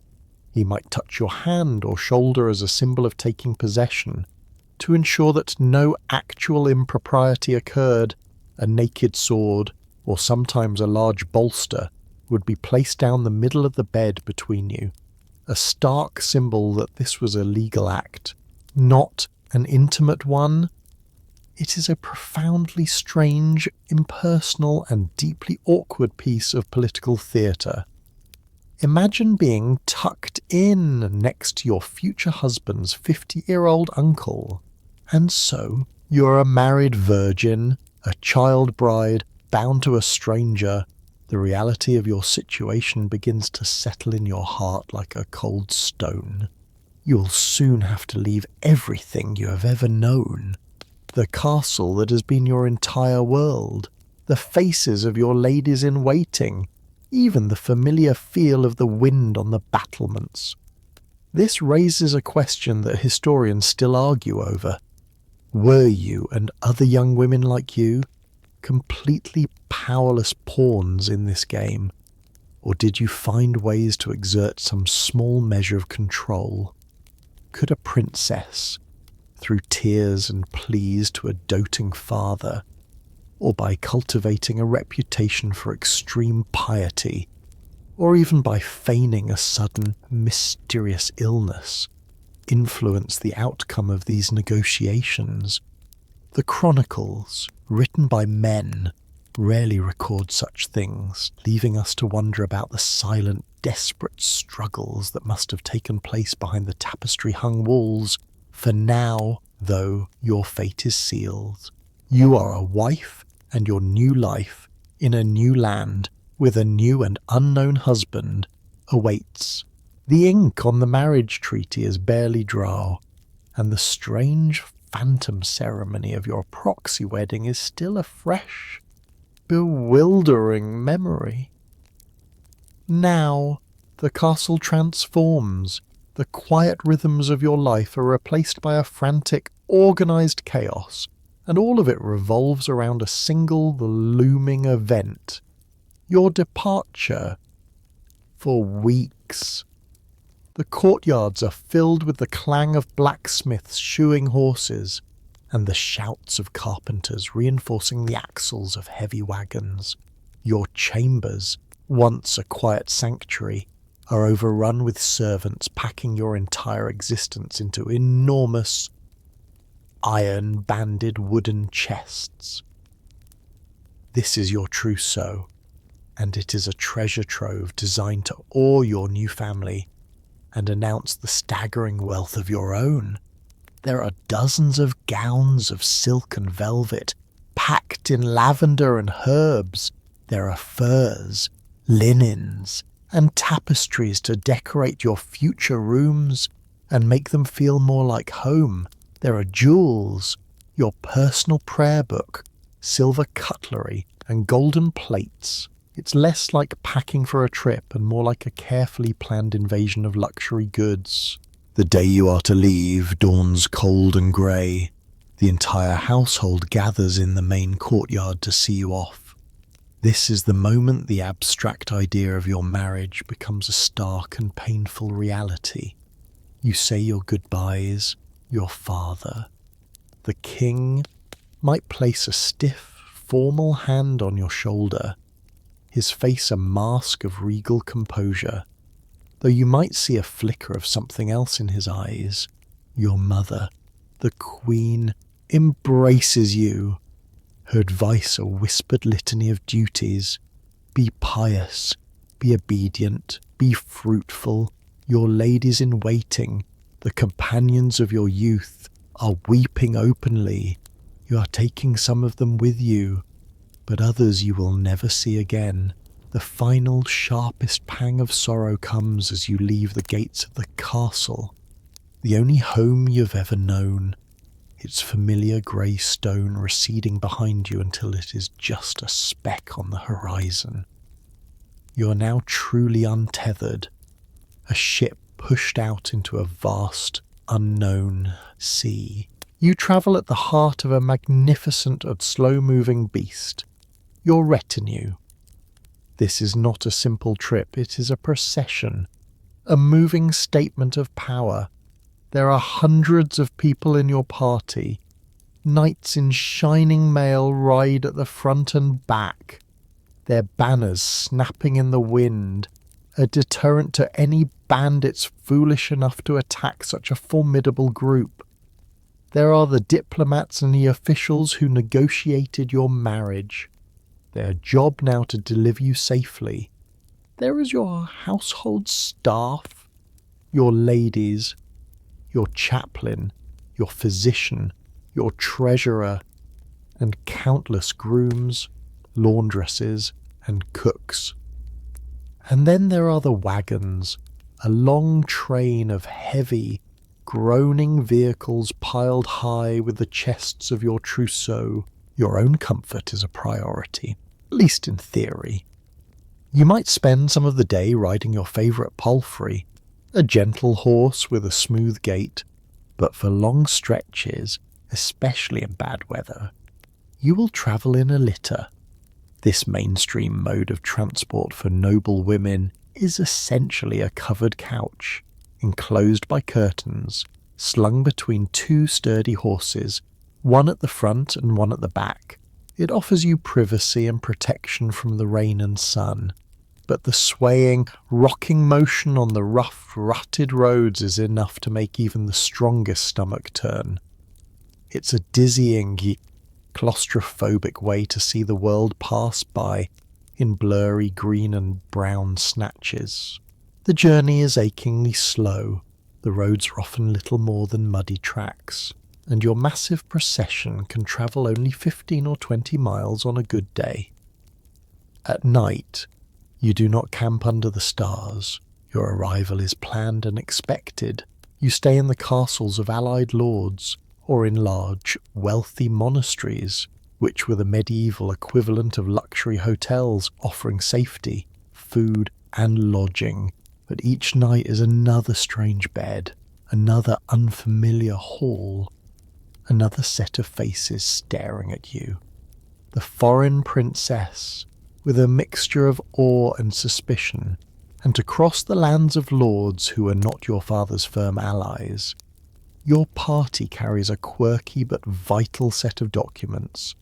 He might touch your hand or shoulder as a symbol of taking possession. To ensure that no actual impropriety occurred, a naked sword, or sometimes a large bolster, would be placed down the middle of the bed between you, a stark symbol that this was a legal act, not an intimate one. It is a profoundly strange, impersonal, and deeply awkward piece of political theatre. Imagine being tucked in next to your future husband's 50-year-old uncle. And so, you're a married virgin, a child bride, bound to a stranger. The reality of your situation begins to settle in your heart like a cold stone. You'll soon have to leave everything you have ever known. The castle that has been your entire world, the faces of your ladies-in-waiting, even the familiar feel of the wind on the battlements. This raises a question that historians still argue over. Were you, and other young women like you, completely powerless pawns in this game? Or did you find ways to exert some small measure of control? Could a princess, through tears and pleas to a doting father, or by cultivating a reputation for extreme piety, or even by feigning a sudden, mysterious illness, influence the outcome of these negotiations? The chronicles, written by men, rarely record such things, leaving us to wonder about the silent, desperate struggles that must have taken place behind the tapestry-hung walls. For now, though, your fate is sealed. You are a wife, and your new life, in a new land, with a new and unknown husband, awaits. The ink on the marriage treaty is barely dry, and the strange phantom ceremony of your proxy wedding is still a fresh, bewildering memory. Now, the castle transforms. The quiet rhythms of your life are replaced by a frantic, organized chaos, and all of it revolves around a single, looming event. Your departure. For weeks. The courtyards are filled with the clang of blacksmiths shoeing horses, and the shouts of carpenters reinforcing the axles of heavy wagons. Your chambers, once a quiet sanctuary, are overrun with servants packing your entire existence into enormous, iron-banded wooden chests. This is your trousseau, and it is a treasure trove designed to awe your new family and announce the staggering wealth of your own. There are dozens of gowns of silk and velvet, packed in lavender and herbs. There are furs, linens, and tapestries to decorate your future rooms and make them feel more like home. There are jewels, your personal prayer book, silver cutlery, and golden plates. It's less like packing for a trip and more like a carefully planned invasion of luxury goods. The day you are to leave dawns cold and grey. The entire household gathers in the main courtyard to see you off. This is the moment the abstract idea of your marriage becomes a stark and painful reality. You say your goodbyes. Your father, the king, might place a stiff, formal hand on your shoulder, his face a mask of regal composure, though you might see a flicker of something else in his eyes. Your mother, the queen, embraces you, her advice a whispered litany of duties. Be pious, be obedient, be fruitful. Your ladies in waiting, the companions of your youth, are weeping openly. You are taking some of them with you, but others you will never see again. The final, sharpest pang of sorrow comes as you leave the gates of the castle, the only home you've ever known, its familiar grey stone receding behind you until it is just a speck on the horizon. You are now truly untethered, a ship pushed out into a vast, unknown sea. You travel at the heart of a magnificent and slow-moving beast, your retinue. This is not a simple trip, it is a procession, a moving statement of power. There are hundreds of people in your party. Knights in shining mail ride at the front and back, their banners snapping in the wind, a deterrent to any bandits foolish enough to attack such a formidable group. There are the diplomats and the officials who negotiated your marriage, their job now to deliver you safely. There is your household staff, your ladies, your chaplain, your physician, your treasurer, and countless grooms, laundresses, and cooks. And then there are the wagons, a long train of heavy, groaning vehicles piled high with the chests of your trousseau. Your own comfort is a priority, at least in theory. You might spend some of the day riding your favourite palfrey, a gentle horse with a smooth gait, but for long stretches, especially in bad weather, you will travel in a litter. This mainstream mode of transport for noble women is essentially a covered couch, enclosed by curtains, slung between two sturdy horses, one at the front and one at the back. It offers you privacy and protection from the rain and sun, but the swaying, rocking motion on the rough, rutted roads is enough to make even the strongest stomach turn. It's a dizzying, claustrophobic way to see the world pass by in blurry green and brown snatches. The journey is achingly slow, the roads are often little more than muddy tracks, and your massive procession can travel only 15 or 20 miles on a good day. At night, you do not camp under the stars. Your arrival is planned and expected. You stay in the castles of allied lords, or in large, wealthy monasteries, which were the medieval equivalent of luxury hotels offering safety, food, and lodging. But each night is another strange bed, another unfamiliar hall, another set of faces staring at you. The foreign princess, with a mixture of awe and suspicion, and to cross the lands of lords who are not your father's firm allies. Your party carries a quirky but vital set of documents.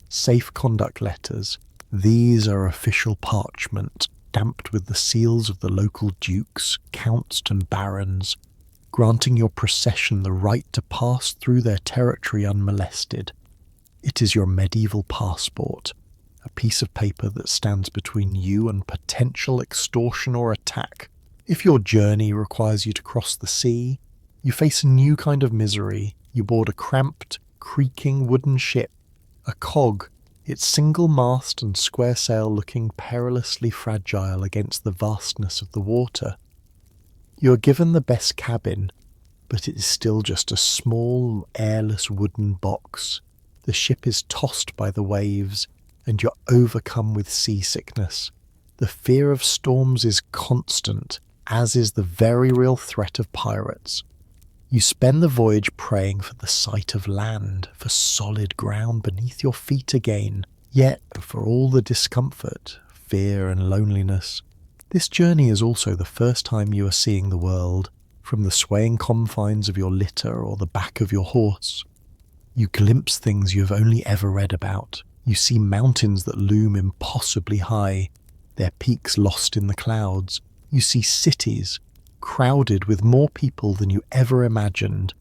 Safe conduct letters. These are official parchment, stamped with the seals of the local dukes, counts and barons, granting your procession the right to pass through their territory unmolested. It is your medieval passport, a piece of paper that stands between you and potential extortion or attack. If your journey requires you to cross the sea, you face a new kind of misery. You board a cramped, creaking wooden ship, a cog, its single mast and square sail looking perilously fragile against the vastness of the water. You are given the best cabin, but it is still just a small, airless wooden box. The ship is tossed by the waves, and you're overcome with seasickness. The fear of storms is constant, as is the very real threat of pirates. You spend the voyage praying for the sight of land, for solid ground beneath your feet again. Yet, for all the discomfort, fear and loneliness, this journey is also the first time you are seeing the world from the swaying confines of your litter or the back of your horse. You glimpse things you have only ever read about. You see mountains that loom impossibly high, their peaks lost in the clouds. You see cities crowded with more people than you ever imagined,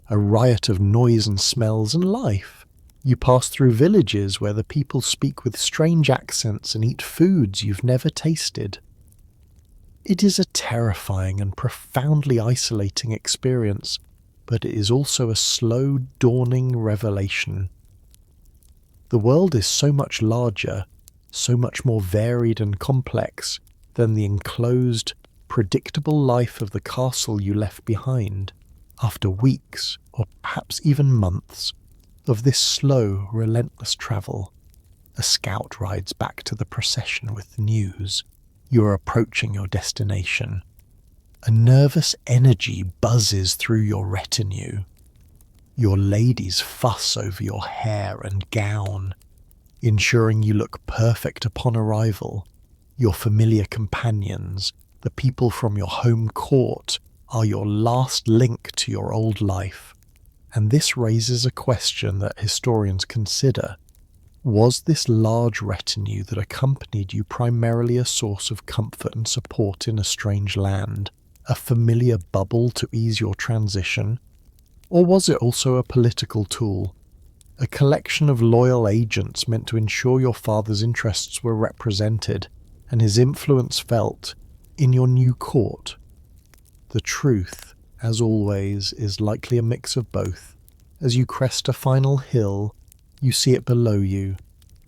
a riot of noise and smells and life. You pass through villages where the people speak with strange accents and eat foods you've never tasted. It is a terrifying and profoundly isolating experience, but it is also a slow, dawning revelation. The world is so much larger, so much more varied and complex than the enclosed, predictable life of the castle you left behind. After weeks, or perhaps even months, of this slow, relentless travel, a scout rides back to the procession with the news. You are approaching your destination. A nervous energy buzzes through your retinue. Your ladies fuss over your hair and gown, ensuring you look perfect upon arrival. Your familiar companions, the people from your home court, are your last link to your old life. And this raises a question that historians consider. Was this large retinue that accompanied you primarily a source of comfort and support in a strange land, a familiar bubble to ease your transition? Or was it also a political tool, a collection of loyal agents meant to ensure your father's interests were represented and his influence felt in your new court? The truth, as always, is likely a mix of both. As you crest a final hill, you see it below you,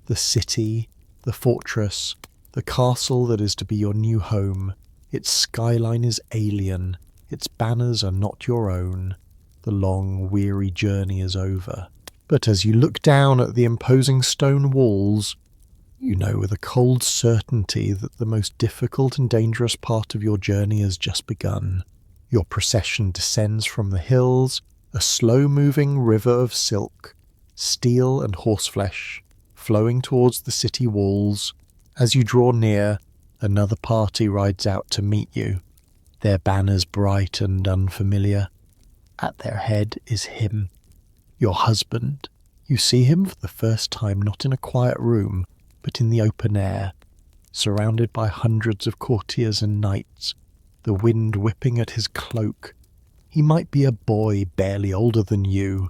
the city, the fortress, the castle that is to be your new home. Its skyline is alien, its banners are not your own. The long, weary journey is over. But as you look down at the imposing stone walls, you know with a cold certainty that the most difficult and dangerous part of your journey has just begun. Your procession descends from the hills, a slow-moving river of silk, steel and horseflesh, flowing towards the city walls. As you draw near, another party rides out to meet you, their banners bright and unfamiliar. At their head is him, your husband. You see him for the first time not in a quiet room, but in the open air, surrounded by hundreds of courtiers and knights, the wind whipping at his cloak. He might be a boy barely older than you,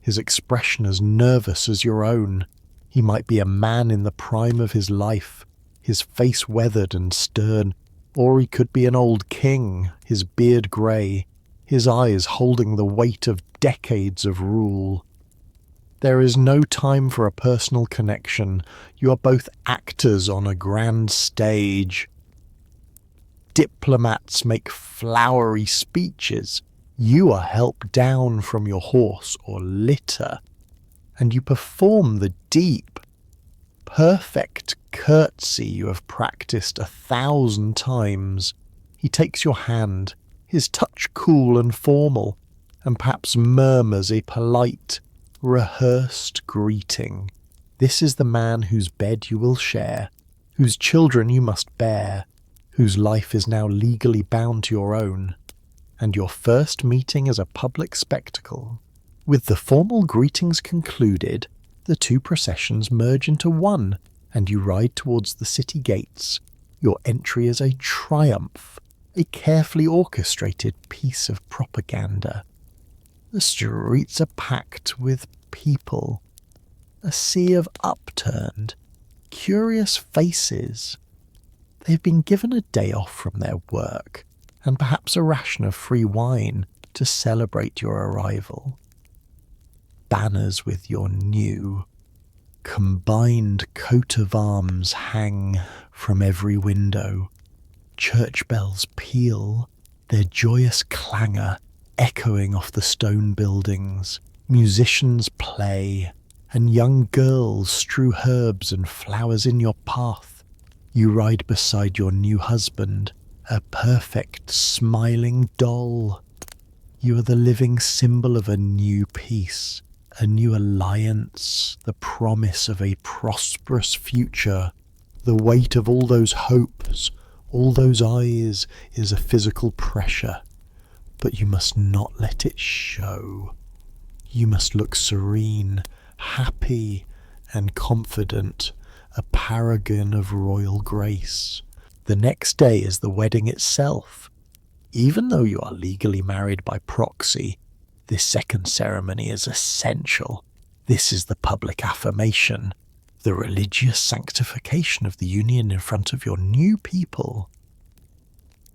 his expression as nervous as your own. He might be a man in the prime of his life, his face weathered and stern, or he could be an old king, his beard grey, his eyes holding the weight of decades of rule. There is no time for a personal connection. You are both actors on a grand stage. Diplomats make flowery speeches. You are helped down from your horse or litter, and you perform the deep, perfect curtsy you have practiced 1,000 times. He takes your hand, his touch cool and formal, and perhaps murmurs a polite, rehearsed greeting. This is the man whose bed you will share, whose children you must bear, whose life is now legally bound to your own, and your first meeting is a public spectacle. With the formal greetings concluded, the two processions merge into one, and you ride towards the city gates. Your entry is a triumph, a carefully orchestrated piece of propaganda. The streets are packed with people, a sea of upturned, curious faces. They've been given a day off from their work, and perhaps a ration of free wine to celebrate your arrival. Banners with your new, combined coat of arms hang from every window. Church bells peal, their joyous clangor echoing off the stone buildings. Musicians play, and young girls strew herbs and flowers in your path. You ride beside your new husband, a perfect, smiling doll. You are the living symbol of a new peace, a new alliance, the promise of a prosperous future. The weight of all those hopes, all those eyes, is a physical pressure, but you must not let it show. You must look serene, happy, and confident, a paragon of royal grace. The next day is the wedding itself. Even though you are legally married by proxy, this second ceremony is essential. This is the public affirmation, the religious sanctification of the union in front of your new people.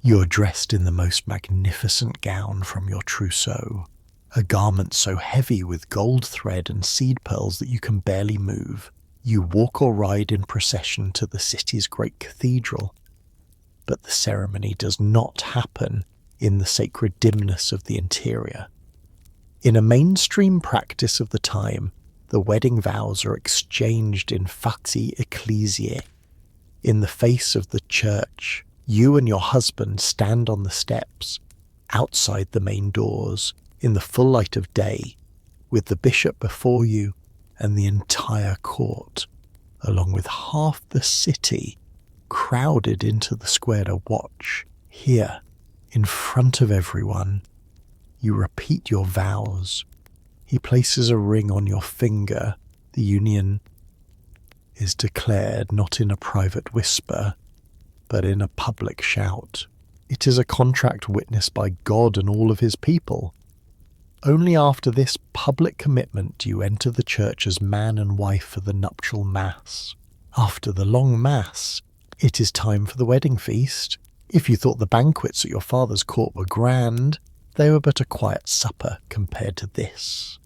You're dressed in the most magnificent gown from your trousseau, a garment so heavy with gold thread and seed pearls that you can barely move. You walk or ride in procession to the city's great cathedral, but the ceremony does not happen in the sacred dimness of the interior. In a mainstream practice of the time, the wedding vows are exchanged in facti ecclesiae. In the face of the church, you and your husband stand on the steps, outside the main doors, in the full light of day, with the bishop before you and the entire court, along with half the city, crowded into the square to watch. Here, in front of everyone, you repeat your vows. He places a ring on your finger. The union is declared not in a private whisper, but in a public shout. It is a contract witnessed by God and all of his people. Only after this public commitment do you enter the church as man and wife for the nuptial mass. After the long mass, it is time for the wedding feast. If you thought the banquets at your father's court were grand, they were but a quiet supper compared to this.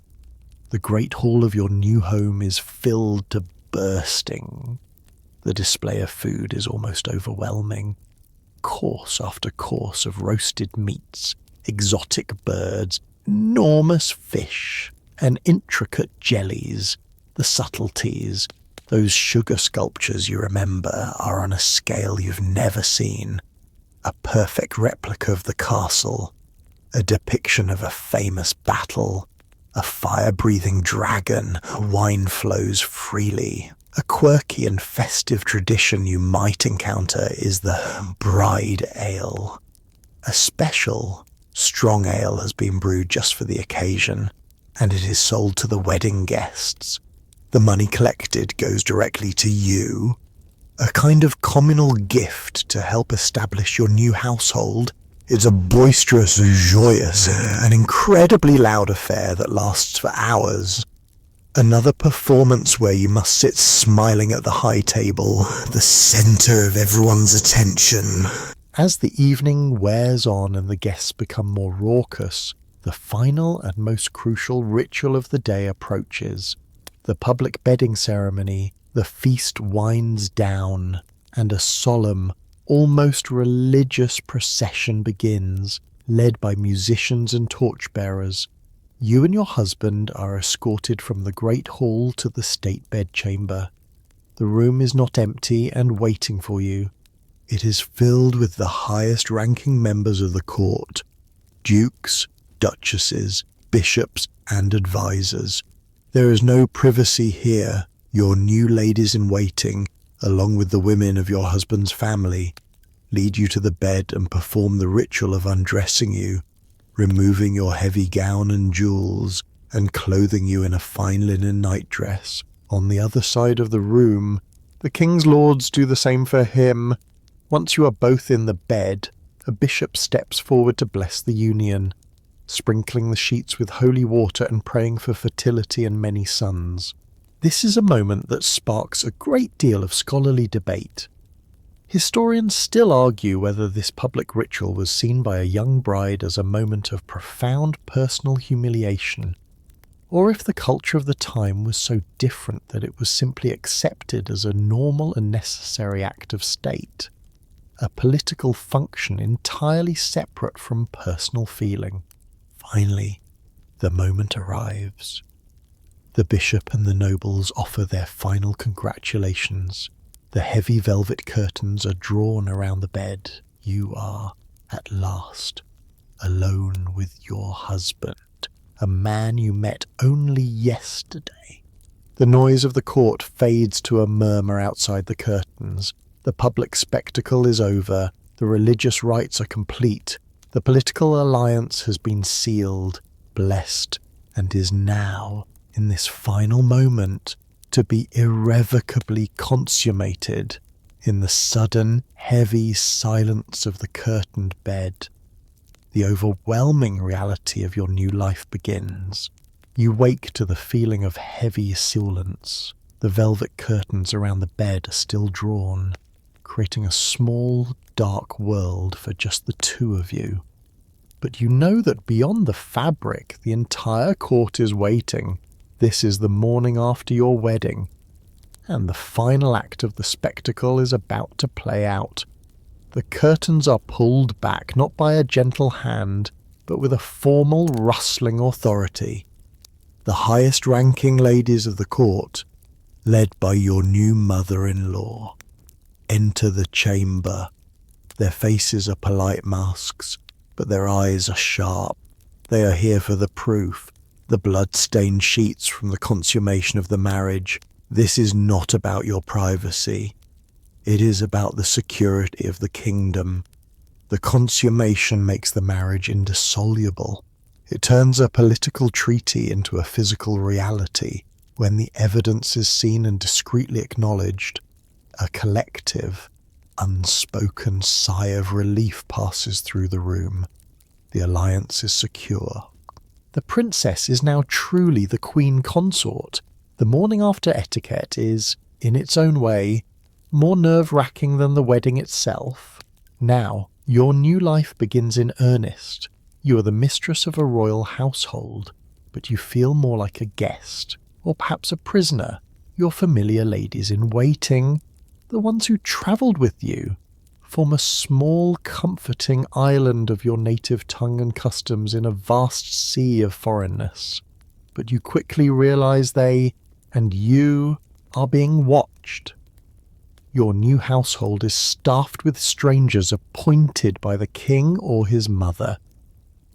The great hall of your new home is filled to bursting. The display of food is almost overwhelming. Course after course of roasted meats, exotic birds, enormous fish, and intricate jellies. The subtleties, those sugar sculptures you remember, are on a scale you've never seen. A perfect replica of the castle, a depiction of a famous battle, a fire-breathing dragon, wine flows freely, A quirky and festive tradition you might encounter is the bride ale. A special, strong ale has been brewed just for the occasion, and it is sold to the wedding guests. The money collected goes directly to you, a kind of communal gift to help establish your new household. It's a boisterous, joyous, and incredibly loud affair that lasts for hours. Another performance where you must sit smiling at the high table, the centre of everyone's attention. As the evening wears on and the guests become more raucous, the final and most crucial ritual of the day approaches. The public bedding ceremony, the feast winds down, and a solemn, almost religious procession begins, led by musicians and torchbearers. You and your husband are escorted from the great hall to the state bedchamber. The room is not empty and waiting for you. It is filled with the highest-ranking members of the court, dukes, duchesses, bishops, and advisors. There is no privacy here. Your new ladies-in-waiting, along with the women of your husband's family, lead you to the bed and perform the ritual of undressing you, removing your heavy gown and jewels, and clothing you in a fine linen nightdress. On the other side of the room, the king's lords do the same for him. Once you are both in the bed, a bishop steps forward to bless the union, sprinkling the sheets with holy water and praying for fertility and many sons. This is a moment that sparks a great deal of scholarly debate. Historians still argue whether this public ritual was seen by a young bride as a moment of profound personal humiliation, or if the culture of the time was so different that it was simply accepted as a normal and necessary act of state, a political function entirely separate from personal feeling. Finally, the moment arrives. The bishop and the nobles offer their final congratulations. The heavy velvet curtains are drawn around the bed. You are, at last, alone with your husband, a man you met only yesterday. The noise of the court fades to a murmur outside the curtains. The public spectacle is over. The religious rites are complete. The political alliance has been sealed, blessed, and is now, in this final moment, to be irrevocably consummated in the sudden, heavy silence of the curtained bed. The overwhelming reality of your new life begins. You wake to the feeling of heavy silence. The velvet curtains around the bed are still drawn, creating a small, dark world for just the two of you. But you know that beyond the fabric, the entire court is waiting. This is the morning after your wedding, and the final act of the spectacle is about to play out. The curtains are pulled back, not by a gentle hand, but with a formal rustling authority. The highest-ranking ladies of the court, led by your new mother-in-law, enter the chamber. Their faces are polite masks, but their eyes are sharp. They are here for the proof, the blood-stained sheets from the consummation of the marriage. This is not about your privacy. It is about the security of the kingdom. The consummation makes the marriage indissoluble. It turns a political treaty into a physical reality. When the evidence is seen and discreetly acknowledged, a collective, unspoken sigh of relief passes through the room. The alliance is secure. The princess is now truly the queen consort. The morning after etiquette is, in its own way, more nerve-wracking than the wedding itself. Now, your new life begins in earnest. You are the mistress of a royal household, but you feel more like a guest, or perhaps a prisoner. Your familiar ladies-in-waiting, the ones who travelled with you, form a small, comforting island of your native tongue and customs in a vast sea of foreignness. But you quickly realize they, and you, are being watched. Your new household is staffed with strangers appointed by the king or his mother.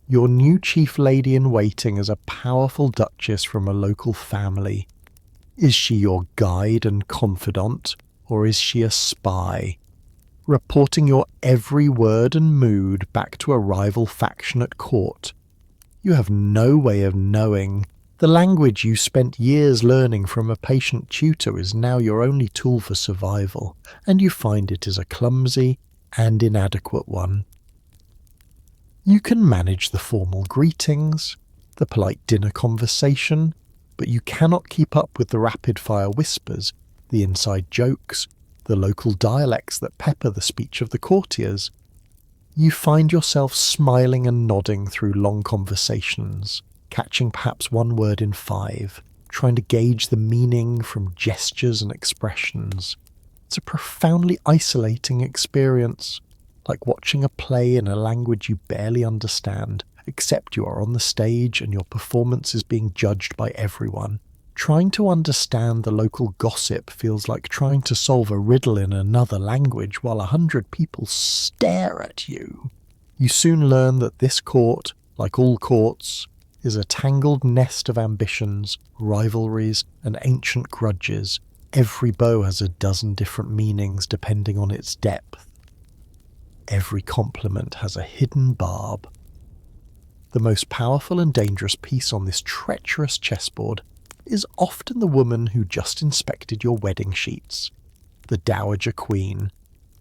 Your new chief lady-in-waiting is a powerful duchess from a local family. Is she your guide and confidant, or is she a spy, reporting your every word and mood back to a rival faction at court? You have no way of knowing. The language you spent years learning from a patient tutor is now your only tool for survival, and you find it is a clumsy and inadequate one. You can manage the formal greetings, the polite dinner conversation, but you cannot keep up with the rapid-fire whispers, the inside jokes, the local dialects that pepper the speech of the courtiers. You find yourself smiling and nodding through long conversations, catching perhaps one word in 5, trying to gauge the meaning from gestures and expressions. It's a profoundly isolating experience, like watching a play in a language you barely understand, except you are on the stage and your performance is being judged by everyone. Trying to understand the local gossip feels like trying to solve a riddle in another language while 100 people stare at you. You soon learn that this court, like all courts, is a tangled nest of ambitions, rivalries, and ancient grudges. Every bow has a dozen different meanings depending on its depth. Every compliment has a hidden barb. The most powerful and dangerous piece on this treacherous chessboard is often the woman who just inspected your wedding sheets, the dowager queen,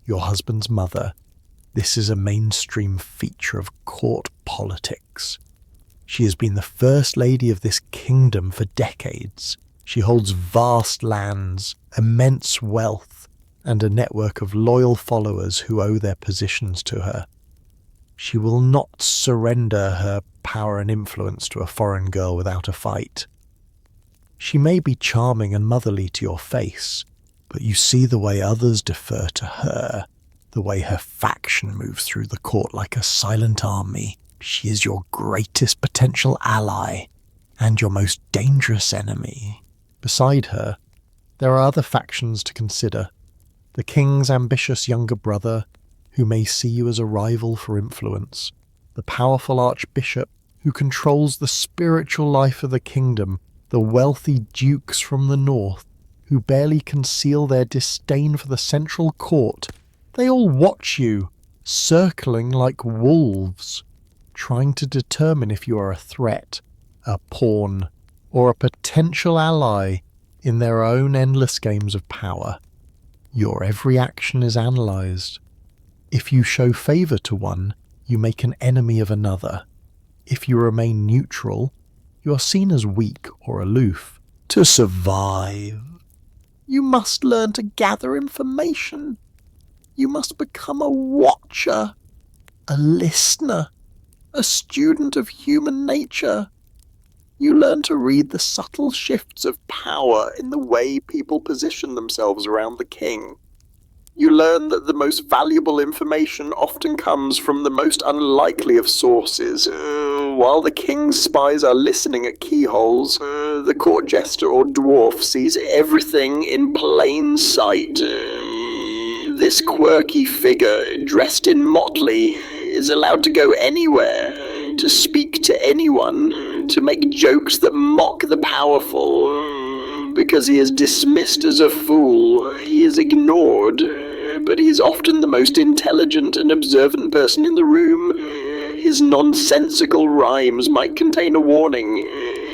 your husband's mother. This is a mainstream feature of court politics. She has been the first lady of this kingdom for decades. She holds vast lands, immense wealth, and a network of loyal followers who owe their positions to her. She will not surrender her power and influence to a foreign girl without a fight. She may be charming and motherly to your face, but you see the way others defer to her, the way her faction moves through the court like a silent army. She is your greatest potential ally and your most dangerous enemy. Beside her, there are other factions to consider. The king's ambitious younger brother, who may see you as a rival for influence. The powerful archbishop, who controls the spiritual life of the kingdom. The wealthy dukes from the north, who barely conceal their disdain for the central court. They all watch you, circling like wolves, trying to determine if you are a threat, a pawn, or a potential ally in their own endless games of power. Your every action is analysed. If you show favour to one, you make an enemy of another. If you remain neutral, you are seen as weak or aloof. To survive, you must learn to gather information. You must become a watcher, a listener, a student of human nature. You learn to read the subtle shifts of power in the way people position themselves around the king. You learn that the most valuable information often comes from the most unlikely of sources. While the king's spies are listening at keyholes, the court jester or dwarf sees everything in plain sight. This quirky figure, dressed in motley, is allowed to go anywhere, to speak to anyone, to make jokes that mock the powerful. Because he is dismissed as a fool, he is ignored, but he is often the most intelligent and observant person in the room. His nonsensical rhymes might contain a warning.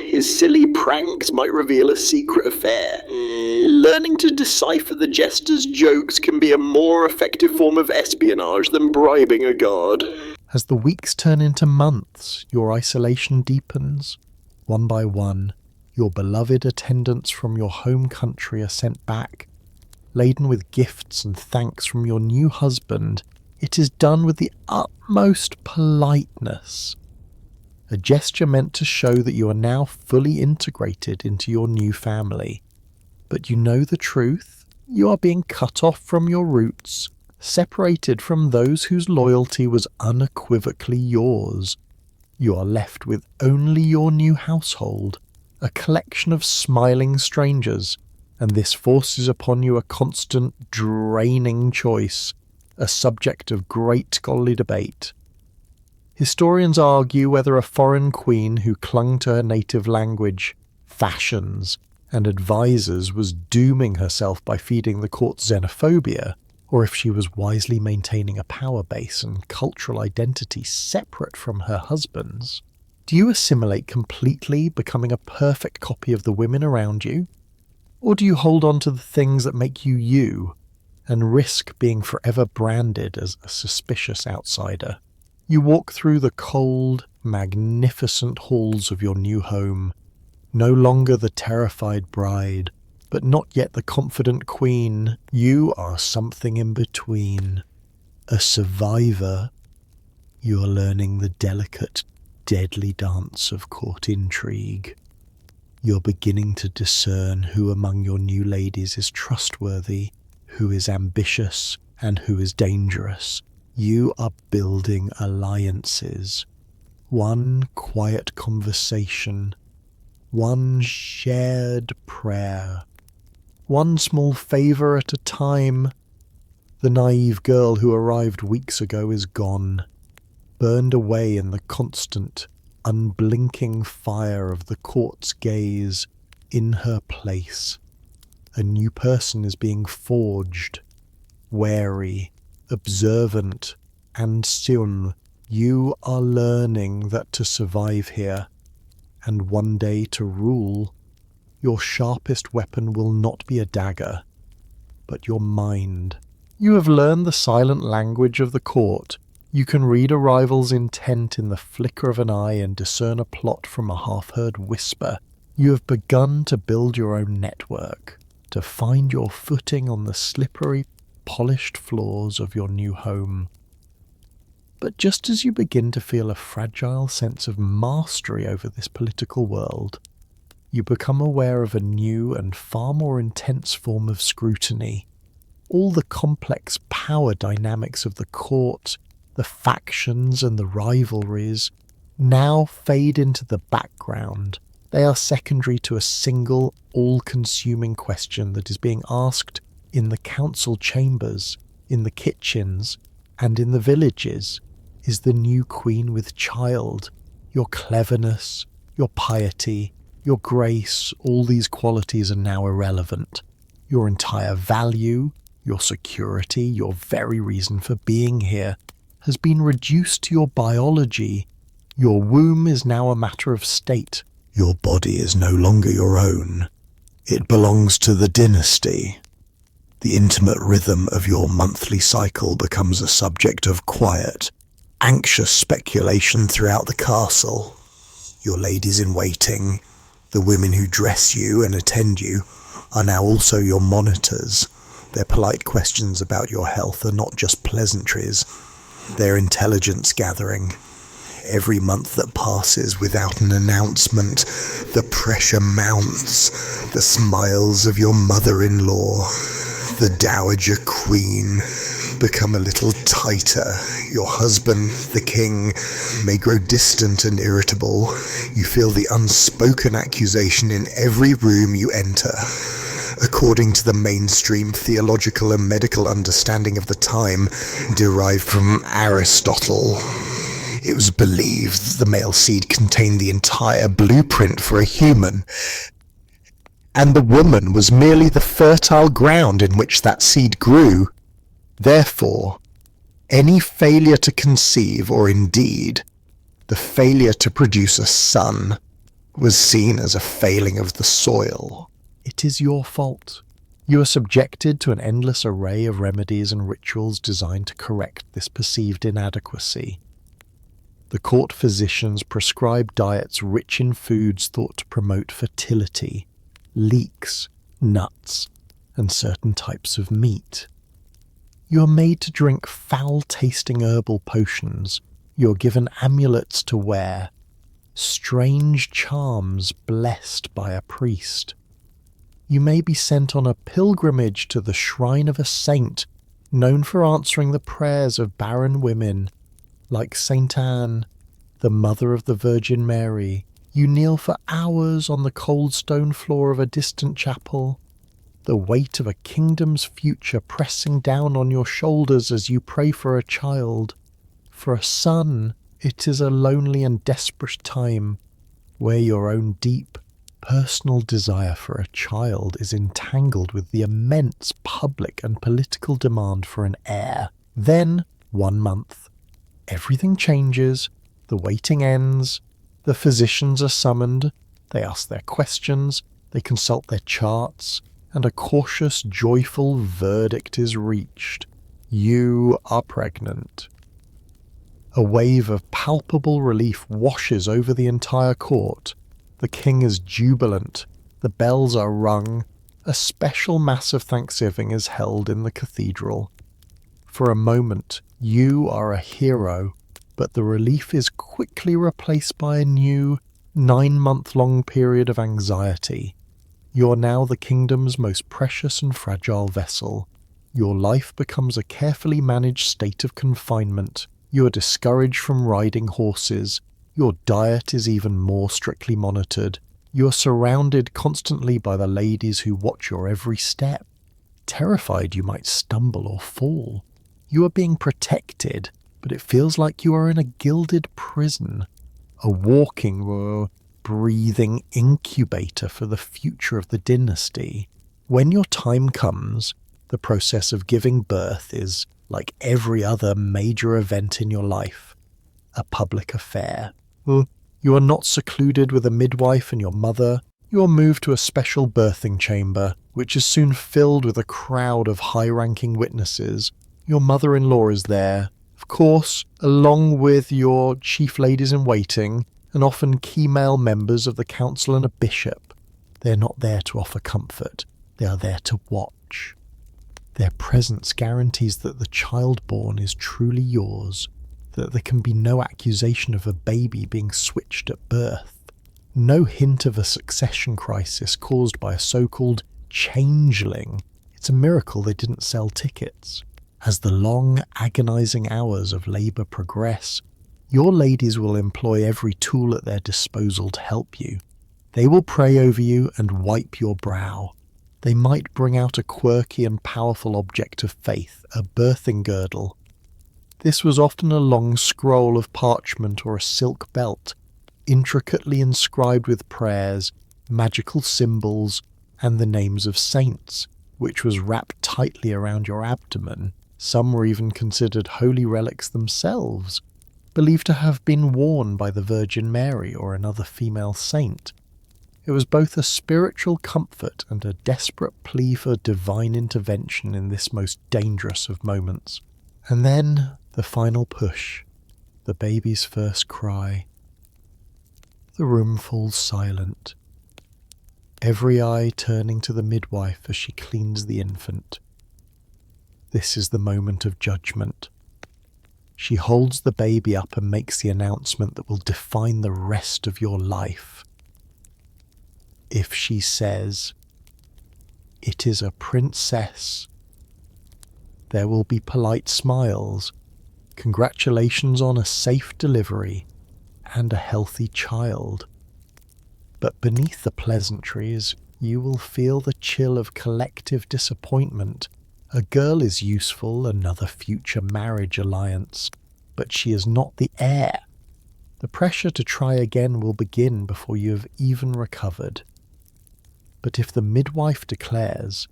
His silly pranks might reveal a secret affair. Learning to decipher the jester's jokes can be a more effective form of espionage than bribing a guard. As the weeks turn into months, your isolation deepens. One by one, your beloved attendants from your home country are sent back, laden with gifts and thanks from your new husband. It is done with the utmost politeness. A gesture meant to show that you are now fully integrated into your new family. But you know the truth. You are being cut off from your roots, separated from those whose loyalty was unequivocally yours. You are left with only your new household, a collection of smiling strangers, and this forces upon you a constant, draining choice, a subject of great scholarly debate. Historians argue whether a foreign queen who clung to her native language, fashions, and advisors was dooming herself by feeding the court's xenophobia, or if she was wisely maintaining a power base and cultural identity separate from her husband's. Do you assimilate completely, becoming a perfect copy of the women around you? Or do you hold on to the things that make you you, and risk being forever branded as a suspicious outsider? You walk through the cold, magnificent halls of your new home, no longer the terrified bride, but not yet the confident queen. You are something in between. A survivor. You are learning the delicate, deadly dance of court intrigue. You're beginning to discern who among your new ladies is trustworthy, who is ambitious, and who is dangerous. You are building alliances. One quiet conversation, one shared prayer, one small favor at a time. The naive girl who arrived weeks ago is gone, burned away in the constant, unblinking fire of the court's gaze. In her place, a new person is being forged, wary, observant, and soon you are learning that to survive here, and one day to rule, your sharpest weapon will not be a dagger, but your mind. You have learned the silent language of the court. You can read a rival's intent in the flicker of an eye and discern a plot from a half-heard whisper. You have begun to build your own network, to find your footing on the slippery, polished floors of your new home. But just as you begin to feel a fragile sense of mastery over this political world, you become aware of a new and far more intense form of scrutiny. All the complex power dynamics of the court, the factions and the rivalries, now fade into the background. They are secondary to a single, all-consuming question that is being asked in the council chambers, in the kitchens, and in the villages. Is the new queen with child? Your cleverness, your piety, your grace, all these qualities are now irrelevant. Your entire value, your security, your very reason for being here, has been reduced to your biology. Your womb is now a matter of state. Your body is no longer your own. It belongs to the dynasty. The intimate rhythm of your monthly cycle becomes a subject of quiet, anxious speculation throughout the castle. Your ladies in waiting, the women who dress you and attend you, are now also your monitors. Their polite questions about your health are not just pleasantries, they're intelligence gathering. Every month that passes without an announcement, the pressure mounts. The smiles of your mother-in-law, the dowager queen, become a little tighter. Your husband, the king, may grow distant and irritable. You feel the unspoken accusation in every room you enter. According to the mainstream theological and medical understanding of the time, derived from Aristotle, it was believed that the male seed contained the entire blueprint for a human, and the woman was merely the fertile ground in which that seed grew. Therefore, any failure to conceive, or indeed, the failure to produce a son, was seen as a failing of the soil. It is your fault. You are subjected to an endless array of remedies and rituals designed to correct this perceived inadequacy. The court physicians prescribe diets rich in foods thought to promote fertility, leeks, nuts, and certain types of meat. You are made to drink foul-tasting herbal potions. You are given amulets to wear, strange charms blessed by a priest. You may be sent on a pilgrimage to the shrine of a saint, known for answering the prayers of barren women, like Saint Anne, the mother of the Virgin Mary. You kneel for hours on the cold stone floor of a distant chapel, the weight of a kingdom's future pressing down on your shoulders as you pray for a child. For a son, it is a lonely and desperate time. Wear your own deep, personal desire for a child is entangled with the immense public and political demand for an heir. Then, 1 month. Everything changes, the waiting ends, the physicians are summoned, they ask their questions, they consult their charts, and a cautious, joyful verdict is reached. You are pregnant. A wave of palpable relief washes over the entire court. The king is jubilant, the bells are rung, a special mass of thanksgiving is held in the cathedral. For a moment, you are a hero, but the relief is quickly replaced by a new, 9-month-long period of anxiety. You are now the kingdom's most precious and fragile vessel. Your life becomes a carefully managed state of confinement. You are discouraged from riding horses. Your diet is even more strictly monitored. You are surrounded constantly by the ladies who watch your every step, terrified you might stumble or fall. You are being protected, but it feels like you are in a gilded prison, a walking or breathing incubator for the future of the dynasty. When your time comes, the process of giving birth is, like every other major event in your life, a public affair. You are not secluded with a midwife and your mother. You are moved to a special birthing chamber, which is soon filled with a crowd of high-ranking witnesses. Your mother-in-law is there, of course, along with your chief ladies-in-waiting and often key male members of the council and a bishop. They are not there to offer comfort. They are there to watch. Their presence guarantees that the child born is truly yours, that there can be no accusation of a baby being switched at birth, no hint of a succession crisis caused by a so-called changeling. It's a miracle they didn't sell tickets. As the long, agonizing hours of labor progress, your ladies will employ every tool at their disposal to help you. They will pray over you and wipe your brow. They might bring out a quirky and powerful object of faith, a birthing girdle. This was often a long scroll of parchment or a silk belt, intricately inscribed with prayers, magical symbols, and the names of saints, which was wrapped tightly around your abdomen. Some were even considered holy relics themselves, believed to have been worn by the Virgin Mary or another female saint. It was both a spiritual comfort and a desperate plea for divine intervention in this most dangerous of moments. And then the final push, the baby's first cry. The room falls silent, every eye turning to the midwife as she cleans the infant. This is the moment of judgment. She holds the baby up and makes the announcement that will define the rest of your life. If she says, "It is a princess," there will be polite smiles, congratulations on a safe delivery, and a healthy child. But beneath the pleasantries, you will feel the chill of collective disappointment. A girl is useful, another future marriage alliance, but she is not the heir. The pressure to try again will begin before you have even recovered. But if the midwife declares,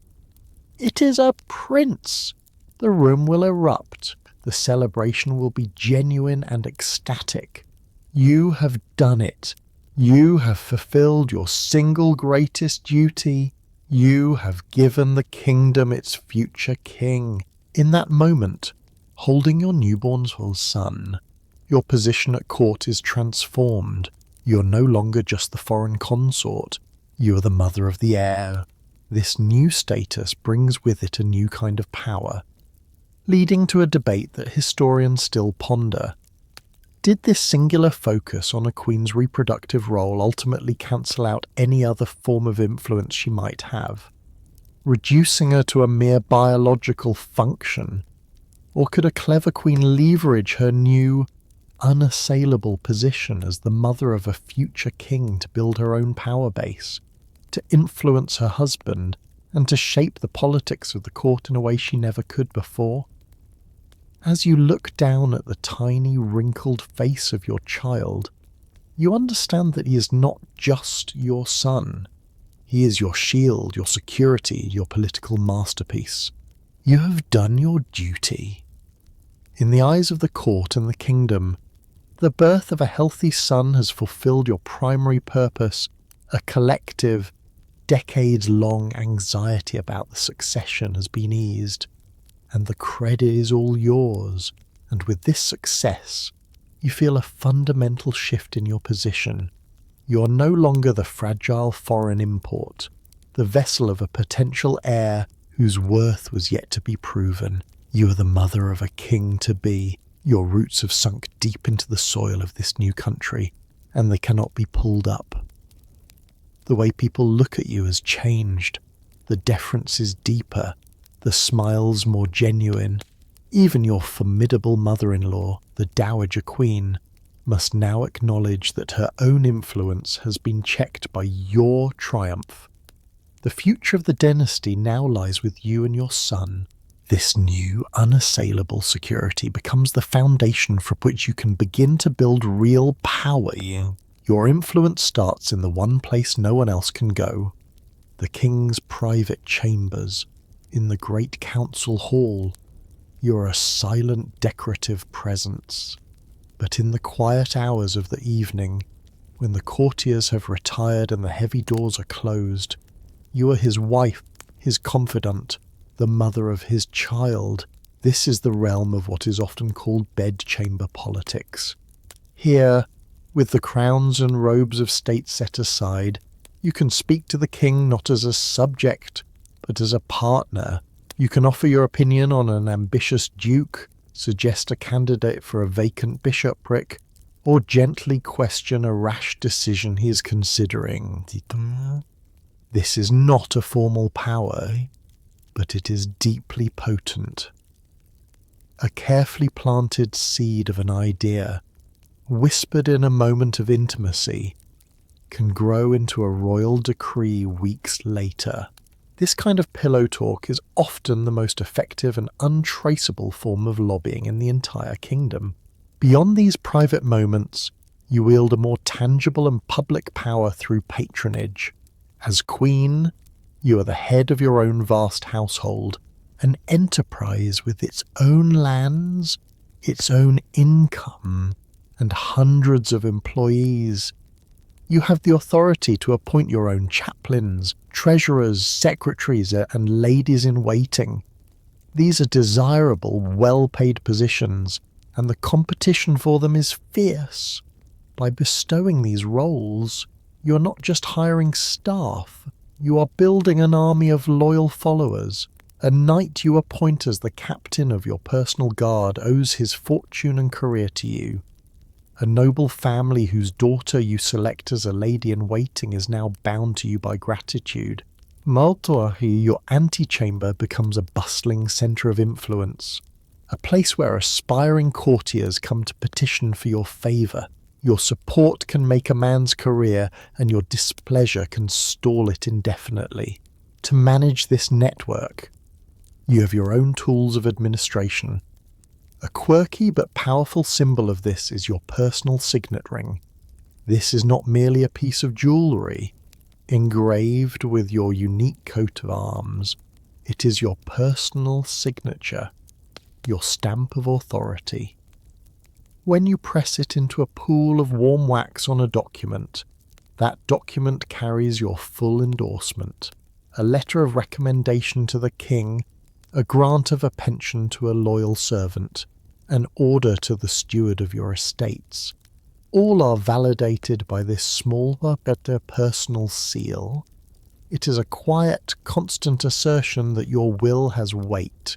"It is a prince," the room will erupt. The celebration will be genuine and ecstatic. You have done it. You have fulfilled your single greatest duty. You have given the kingdom its future king. In that moment, holding your newborn's son, your position at court is transformed. You are no longer just the foreign consort. You are the mother of the heir. This new status brings with it a new kind of power, leading to a debate that historians still ponder. Did this singular focus on a queen's reproductive role ultimately cancel out any other form of influence she might have, reducing her to a mere biological function? Or could a clever queen leverage her new, unassailable position as the mother of a future king to build her own power base, to influence her husband, and to shape the politics of the court in a way she never could before? As you look down at the tiny, wrinkled face of your child, You understand that he is not just your son. He is your shield, your security, your political masterpiece. You have done your duty. In the eyes of the court and the kingdom, the birth of a healthy son has fulfilled your primary purpose. A collective, decades-long anxiety about the succession has been eased, and the credit is all yours. And with this success, you feel a fundamental shift in your position. You are no longer the fragile foreign import, the vessel of a potential heir whose worth was yet to be proven. You are the mother of a king-to-be. Your roots have sunk deep into the soil of this new country, and they cannot be pulled up. The way people look at you has changed. The deference is deeper, the smiles more genuine. Even your formidable mother-in-law, the Dowager Queen, must now acknowledge that her own influence has been checked by your triumph. The future of the dynasty now lies with you and your son. This new, unassailable security becomes the foundation from which you can begin to build real power. Your influence starts in the one place no one else can go, the king's private chambers, in the great council hall. You are a silent, decorative presence. But in the quiet hours of the evening, when the courtiers have retired and the heavy doors are closed, you are his wife, his confidant, the mother of his child. This is the realm of what is often called bedchamber politics. Here, with the crowns and robes of state set aside, you can speak to the king not as a subject, but as a partner. You can offer your opinion on an ambitious duke, suggest a candidate for a vacant bishopric, or gently question a rash decision he is considering. This is not a formal power, but it is deeply potent. A carefully planted seed of an idea, whispered in a moment of intimacy, can grow into a royal decree weeks later. This kind of pillow talk is often the most effective and untraceable form of lobbying in the entire kingdom. Beyond these private moments, you wield a more tangible and public power through patronage. As queen, you are the head of your own vast household, an enterprise with its own lands, its own income, and hundreds of employees. You have the authority to appoint your own chaplains, treasurers, secretaries, and ladies-in-waiting. These are desirable, well-paid positions, and the competition for them is fierce. By bestowing these roles, you are not just hiring staff, you are building an army of loyal followers. A knight you appoint as the captain of your personal guard owes his fortune and career to you. A noble family whose daughter you select as a lady-in-waiting is now bound to you by gratitude. Maltoahi, your antechamber, becomes a bustling centre of influence, a place where aspiring courtiers come to petition for your favour. Your support can make a man's career, and your displeasure can stall it indefinitely. To manage this network, you have your own tools of administration. A quirky but powerful symbol of this is your personal signet ring. This is not merely a piece of jewellery, engraved with your unique coat of arms. It is your personal signature, your stamp of authority. When you press it into a pool of warm wax on a document, that document carries your full endorsement, a letter of recommendation to the king, a grant of a pension to a loyal servant, an order to the steward of your estates. All are validated by this small but personal seal. It is a quiet, constant assertion that your will has weight,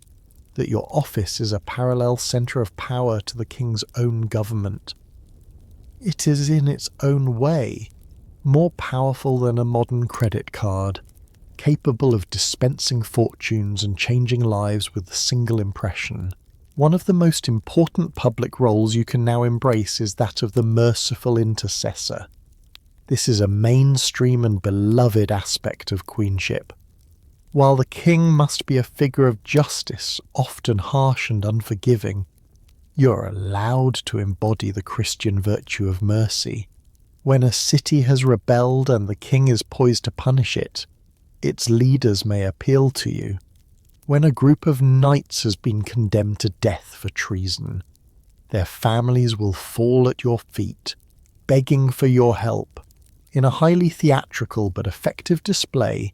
that your office is a parallel centre of power to the king's own government. It is in its own way more powerful than a modern credit card, capable of dispensing fortunes and changing lives with a single impression. One of the most important public roles you can now embrace is that of the merciful intercessor. This is a mainstream and beloved aspect of queenship. While the king must be a figure of justice, often harsh and unforgiving, you are allowed to embody the Christian virtue of mercy. When a city has rebelled and the king is poised to punish it, its leaders may appeal to you. When a group of knights has been condemned to death for treason, their families will fall at your feet, begging for your help. In a highly theatrical but effective display,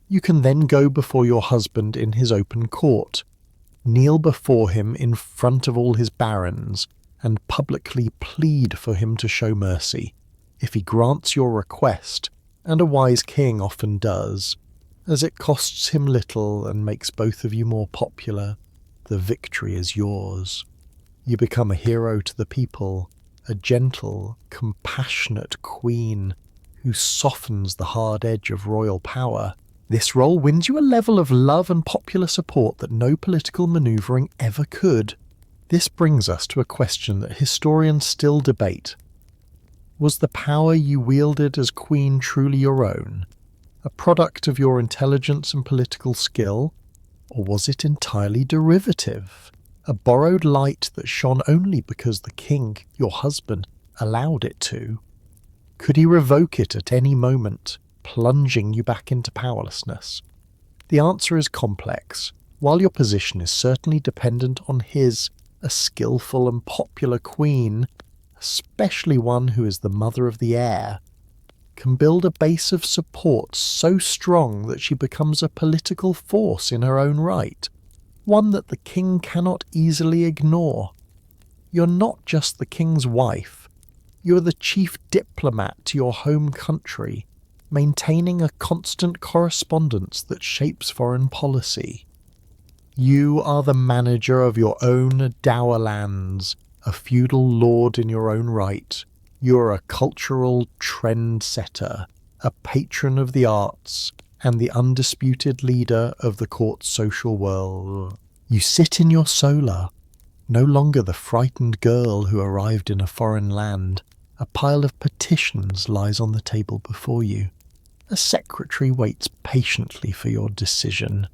you can then go before your husband in his open court, kneel before him in front of all his barons, and publicly plead for him to show mercy. If he grants your request, and a wise king often does, as it costs him little and makes both of you more popular, the victory is yours. You become a hero to the people, a gentle, compassionate queen who softens the hard edge of royal power. This role wins you a level of love and popular support that no political manoeuvring ever could. This brings us to a question that historians still debate. Was the power you wielded as queen truly your own, a product of your intelligence and political skill, or was it entirely derivative, a borrowed light that shone only because the king, your husband, allowed it to? Could he revoke it at any moment, plunging you back into powerlessness? The answer is complex. While your position is certainly dependent on his, a skillful and popular queen, especially one who is the mother of the heir, can build a base of support so strong that she becomes a political force in her own right, one that the king cannot easily ignore. You're not just the king's wife, you're the chief diplomat to your home country, maintaining a constant correspondence that shapes foreign policy. You are the manager of your own dower lands, a feudal lord in your own right. You're a cultural trend-setter, a patron of the arts, and the undisputed leader of the court's social world. You sit in your solar, no longer the frightened girl who arrived in a foreign land. A pile of petitions lies on the table before you. A secretary waits patiently for your decision.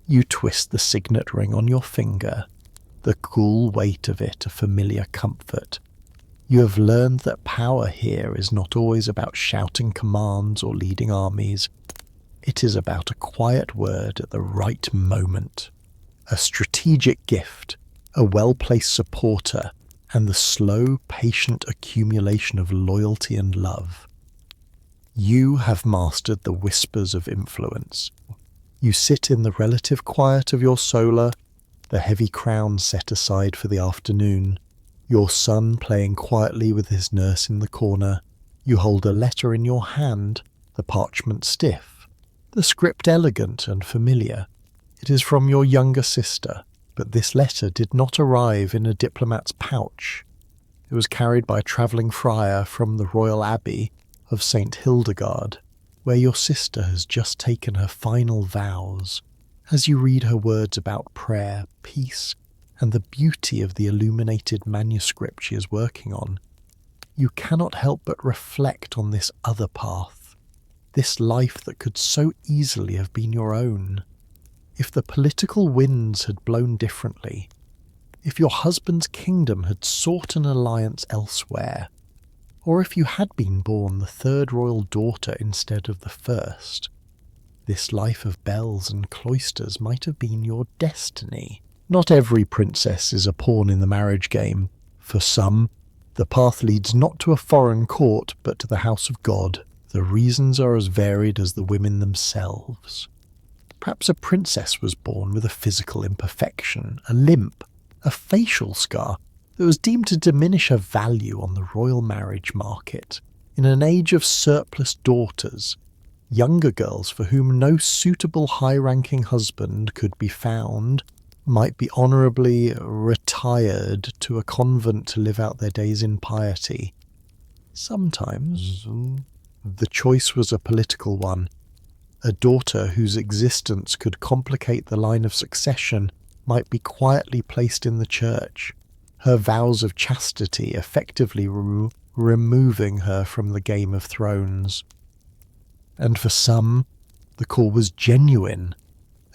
You twist the signet ring on your finger, the cool weight of it a familiar comfort. You have learned that power here is not always about shouting commands or leading armies. It is about a quiet word at the right moment, a strategic gift, a well-placed supporter, and the slow, patient accumulation of loyalty and love. You have mastered the whispers of influence. You sit in the relative quiet of your solar, the heavy crown set aside for the afternoon, your son playing quietly with his nurse in the corner. You hold a letter in your hand, the parchment stiff, the script elegant and familiar. It is from your younger sister, but this letter did not arrive in a diplomat's pouch. It was carried by a travelling friar from the royal abbey of St. Hildegard, where your sister has just taken her final vows. As you read her words about prayer, peace, and the beauty of the illuminated manuscript she is working on, you cannot help but reflect on this other path, this life that could so easily have been your own. If the political winds had blown differently, if your husband's kingdom had sought an alliance elsewhere, or if you had been born the third royal daughter instead of the first, this life of bells and cloisters might have been your destiny. Not every princess is a pawn in the marriage game. For some, the path leads not to a foreign court, but to the house of God. The reasons are as varied as the women themselves. Perhaps a princess was born with a physical imperfection, a limp, a facial scar that was deemed to diminish her value on the royal marriage market. In an age of surplus daughters, younger girls for whom no suitable high-ranking husband could be found might be honourably retired to a convent to live out their days in piety. Sometimes the choice was a political one. A daughter whose existence could complicate the line of succession might be quietly placed in the church, her vows of chastity effectively removing her from the Game of Thrones. And for some, the call was genuine,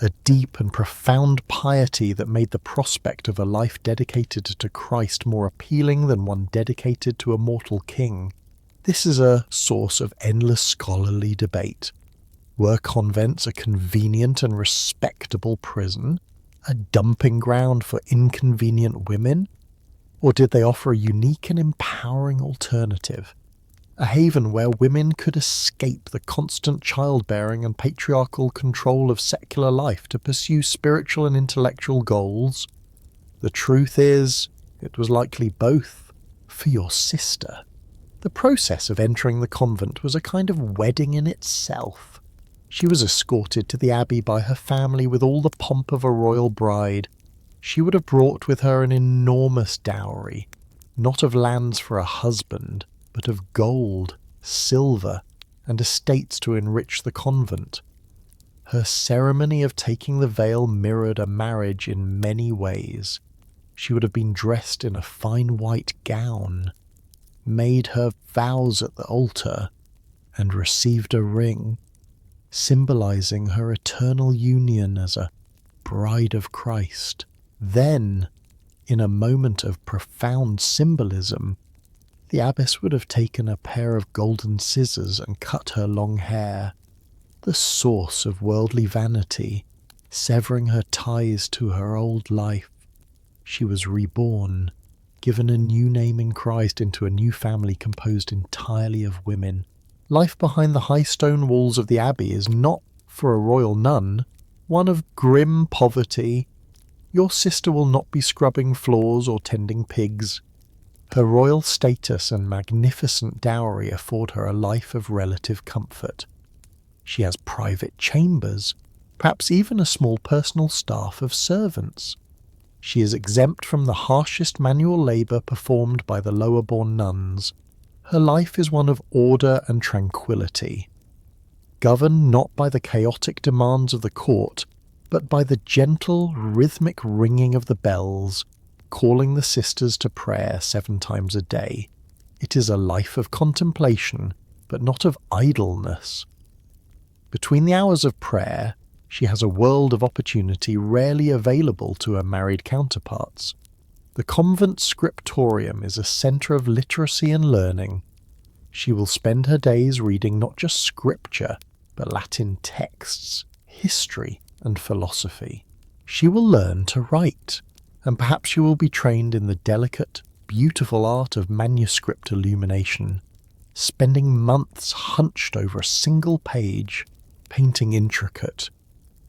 a deep and profound piety that made the prospect of a life dedicated to Christ more appealing than one dedicated to a mortal king. This is a source of endless scholarly debate. Were convents a convenient and respectable prison, a dumping ground for inconvenient women? Or did they offer a unique and empowering alternative? A haven where women could escape the constant childbearing and patriarchal control of secular life to pursue spiritual and intellectual goals? The truth is, it was likely both, for your sister. The process of entering the convent was a kind of wedding in itself. She was escorted to the abbey by her family with all the pomp of a royal bride. She would have brought with her an enormous dowry, not of lands for a husband, but of gold, silver, and estates to enrich the convent. Her ceremony of taking the veil mirrored a marriage in many ways. She would have been dressed in a fine white gown, made her vows at the altar, and received a ring, symbolizing her eternal union as a bride of Christ. Then, in a moment of profound symbolism, the abbess would have taken a pair of golden scissors and cut her long hair, the source of worldly vanity, severing her ties to her old life. She was reborn, given a new name in Christ, into a new family composed entirely of women. Life behind the high stone walls of the abbey is not, for a royal nun, one of grim poverty. Your sister will not be scrubbing floors or tending pigs. Her royal status and magnificent dowry afford her a life of relative comfort. She has private chambers, perhaps even a small personal staff of servants. She is exempt from the harshest manual labour performed by the lower-born nuns. Her life is one of order and tranquillity, governed not by the chaotic demands of the court, but by the gentle, rhythmic ringing of the bells, calling the sisters to prayer 7 times a day. It is a life of contemplation, but not of idleness. Between the hours of prayer, she has a world of opportunity rarely available to her married counterparts. The convent scriptorium is a centre of literacy and learning. She will spend her days reading not just scripture, but Latin texts, history, and philosophy. She will learn to write, and perhaps she will be trained in the delicate, beautiful art of manuscript illumination, spending months hunched over a single page, painting intricate,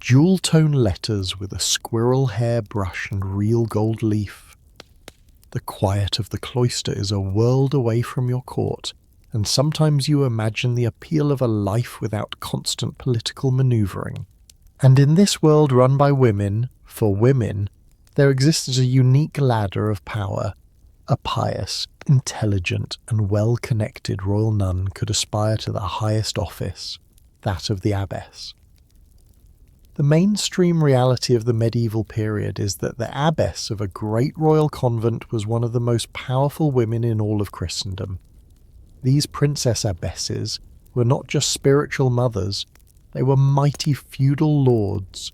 jewel-tone letters with a squirrel hair brush and real gold leaf. The quiet of the cloister is a world away from your court, and sometimes you imagine the appeal of a life without constant political manoeuvring. And in this world run by women, for women, there exists a unique ladder of power. A pious, intelligent, and well-connected royal nun could aspire to the highest office, that of the abbess. The mainstream reality of the medieval period is that the abbess of a great royal convent was one of the most powerful women in all of Christendom. These princess abbesses were not just spiritual mothers, they were mighty feudal lords.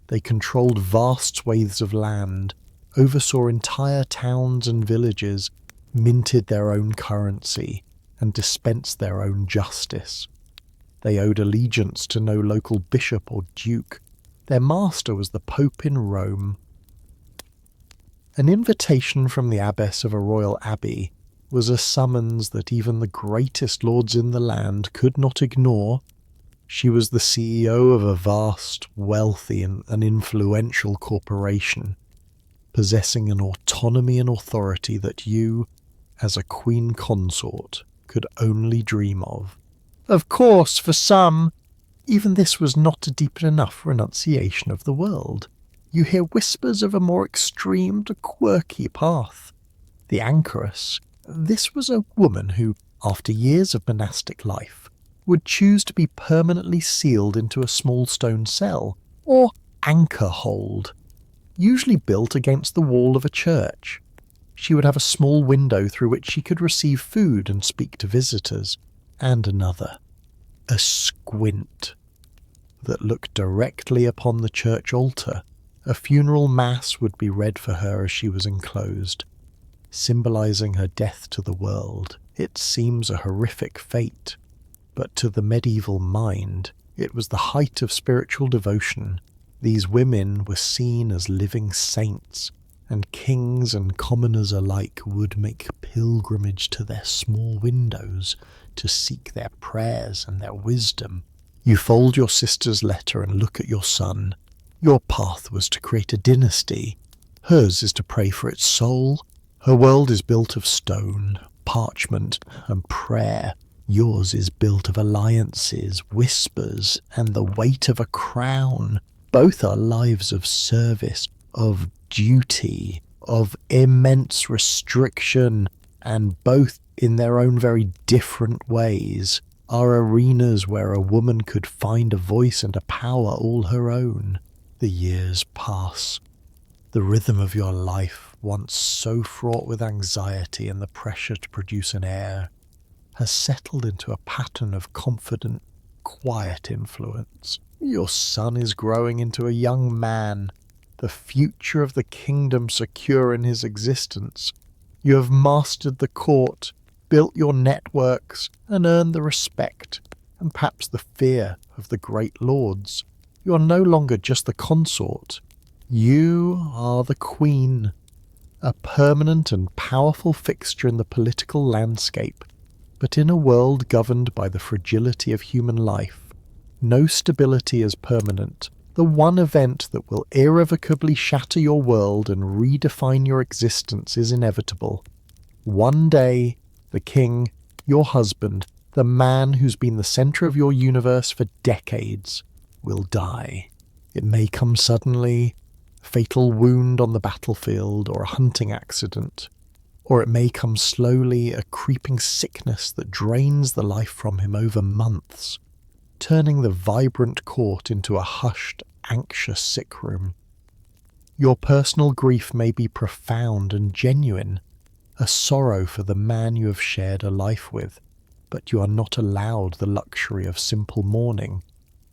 They controlled vast swathes of land, oversaw entire towns and villages, minted their own currency, and dispensed their own justice. They owed allegiance to no local bishop or duke. Their master was the Pope in Rome. An invitation from the abbess of a royal abbey was a summons that even the greatest lords in the land could not ignore. She was the CEO of a vast, wealthy, and influential corporation, possessing an autonomy and authority that you, as a queen consort, could only dream of. Of course, for some, even this was not a deep enough renunciation of the world. You hear whispers of a more extreme and quirky path. The anchoress, this was a woman who, after years of monastic life, would choose to be permanently sealed into a small stone cell, or anchor hold, usually built against the wall of a church. She would have a small window through which she could receive food and speak to visitors, and another, a squint, that looked directly upon the church altar. A funeral mass would be read for her as she was enclosed, symbolizing her death to the world. It seems a horrific fate, but to the medieval mind, it was the height of spiritual devotion. These women were seen as living saints, and kings and commoners alike would make pilgrimage to their small windows to seek their prayers and their wisdom. You fold your sister's letter and look at your son. Your path was to create a dynasty. Hers is to pray for its soul. Her world is built of stone, parchment, and prayer. Yours is built of alliances, whispers, and the weight of a crown. Both are lives of service, of duty, of immense restriction, and both, in their own very different ways, are arenas where a woman could find a voice and a power all her own. The years pass. The rhythm of your life, once so fraught with anxiety and the pressure to produce an heir, has settled into a pattern of confident, quiet influence. Your son is growing into a young man, the future of the kingdom secure in his existence. You have mastered the court, built your networks, and earned the respect, and perhaps the fear of the great lords. You are no longer just the consort. You are the queen, a permanent and powerful fixture in the political landscape. But in a world governed by the fragility of human life, no stability is permanent. The one event that will irrevocably shatter your world and redefine your existence is inevitable. One day, the king, your husband, the man who's been the center of your universe for decades, will die. It may come suddenly, a fatal wound on the battlefield or a hunting accident, or it may come slowly, a creeping sickness that drains the life from him over months, turning the vibrant court into a hushed, anxious sick room. Your personal grief may be profound and genuine, a sorrow for the man you have shared a life with, but you are not allowed the luxury of simple mourning.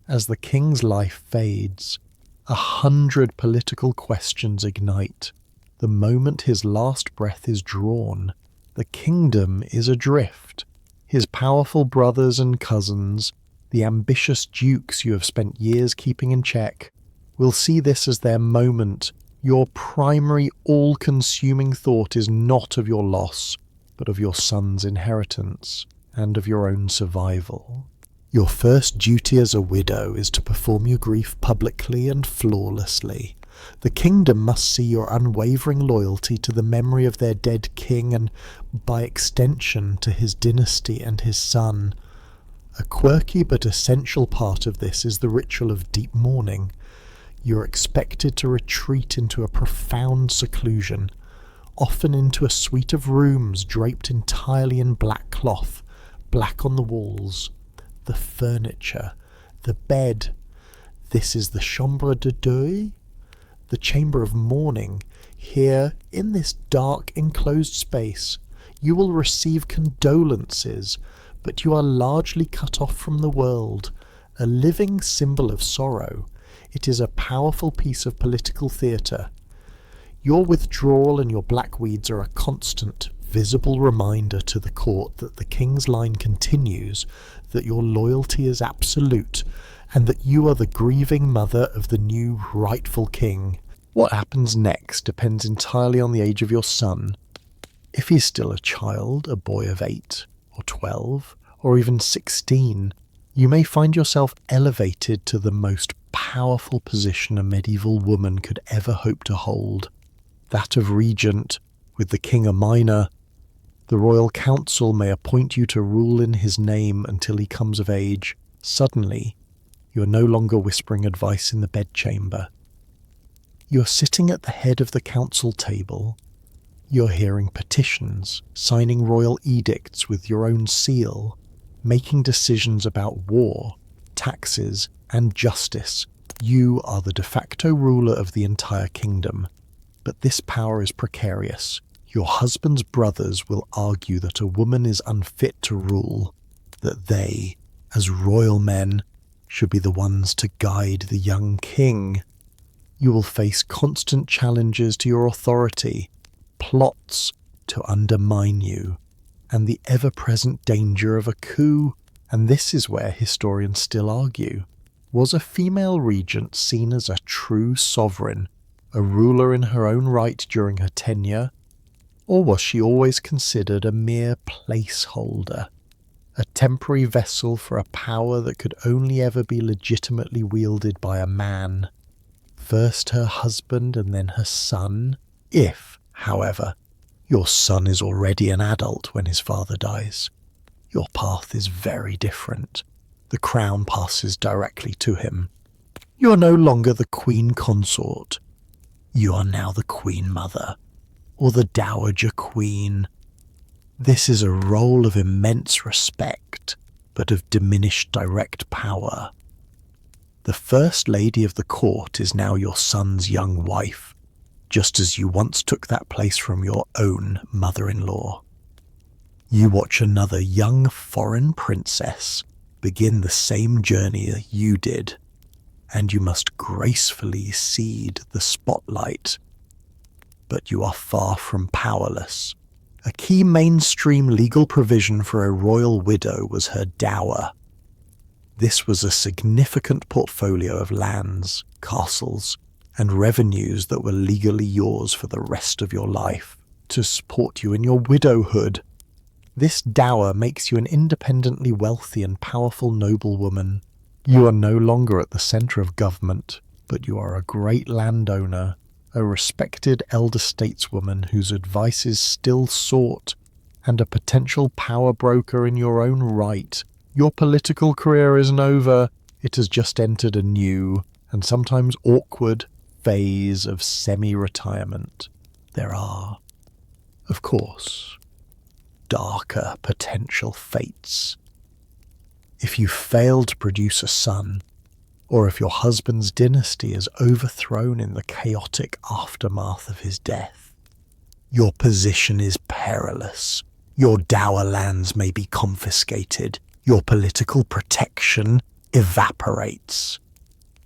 As the king's life fades, 100 political questions ignite. The moment his last breath is drawn, the kingdom is adrift. His powerful brothers and cousins, the ambitious dukes you have spent years keeping in check, will see this as their moment. Your primary, all-consuming thought is not of your loss, but of your son's inheritance and of your own survival. Your first duty as a widow is to perform your grief publicly and flawlessly. The kingdom must see your unwavering loyalty to the memory of their dead king and, by extension, to his dynasty and his son. A quirky but essential part of this is the ritual of deep mourning. You're expected to retreat into a profound seclusion, often into a suite of rooms draped entirely in black cloth, black on the walls, the furniture, the bed. This is the chambre de deuil, the chamber of mourning. Here, in this dark enclosed space, you will receive condolences, but you are largely cut off from the world, a living symbol of sorrow. It is a powerful piece of political theatre. Your withdrawal and your black weeds are a constant, visible reminder to the court that the king's line continues, that your loyalty is absolute, and that you are the grieving mother of the new rightful king. What happens next depends entirely on the age of your son. If he's still a child, a boy of 8 or 12 or even 16, you may find yourself elevated to the most powerful position a medieval woman could ever hope to hold, that of regent, with the king a minor. The royal council may appoint you to rule in his name until he comes of age. Suddenly, you are no longer whispering advice in the bedchamber. You're sitting at the head of the council table. You're hearing petitions, signing royal edicts with your own seal, making decisions about war, taxes, and justice. You are the de facto ruler of the entire kingdom. But this power is precarious. Your husband's brothers will argue that a woman is unfit to rule, that they, as royal men, should be the ones to guide the young king. You will face constant challenges to your authority, plots to undermine you, and the ever-present danger of a coup. And this is where historians still argue. Was a female regent seen as a true sovereign, a ruler in her own right during her tenure, or was she always considered a mere placeholder, a temporary vessel for a power that could only ever be legitimately wielded by a man? First her husband and then her son, if, however, your son is already an adult when his father dies. Your path is very different. The crown passes directly to him. You are no longer the queen consort. You are now the queen mother, or the dowager queen. This is a role of immense respect, but of diminished direct power. The first lady of the court is now your son's young wife, just as you once took that place from your own mother-in-law. You watch another young foreign princess begin the same journey that you did, and you must gracefully cede the spotlight. But you are far from powerless. A key mainstream legal provision for a royal widow was her dower. This was a significant portfolio of lands, castles, and revenues that were legally yours for the rest of your life, to support you in your widowhood. This dower makes you an independently wealthy and powerful noblewoman. You are no longer at the centre of government, but you are a great landowner, a respected elder stateswoman whose advice is still sought, and a potential power broker in your own right. Your political career isn't over, it has just entered a new, and sometimes awkward, phase of semi-retirement. There are, of course, darker potential fates. If you fail to produce a son, or if your husband's dynasty is overthrown in the chaotic aftermath of his death, your position is perilous. Your dower lands may be confiscated. Your political protection evaporates.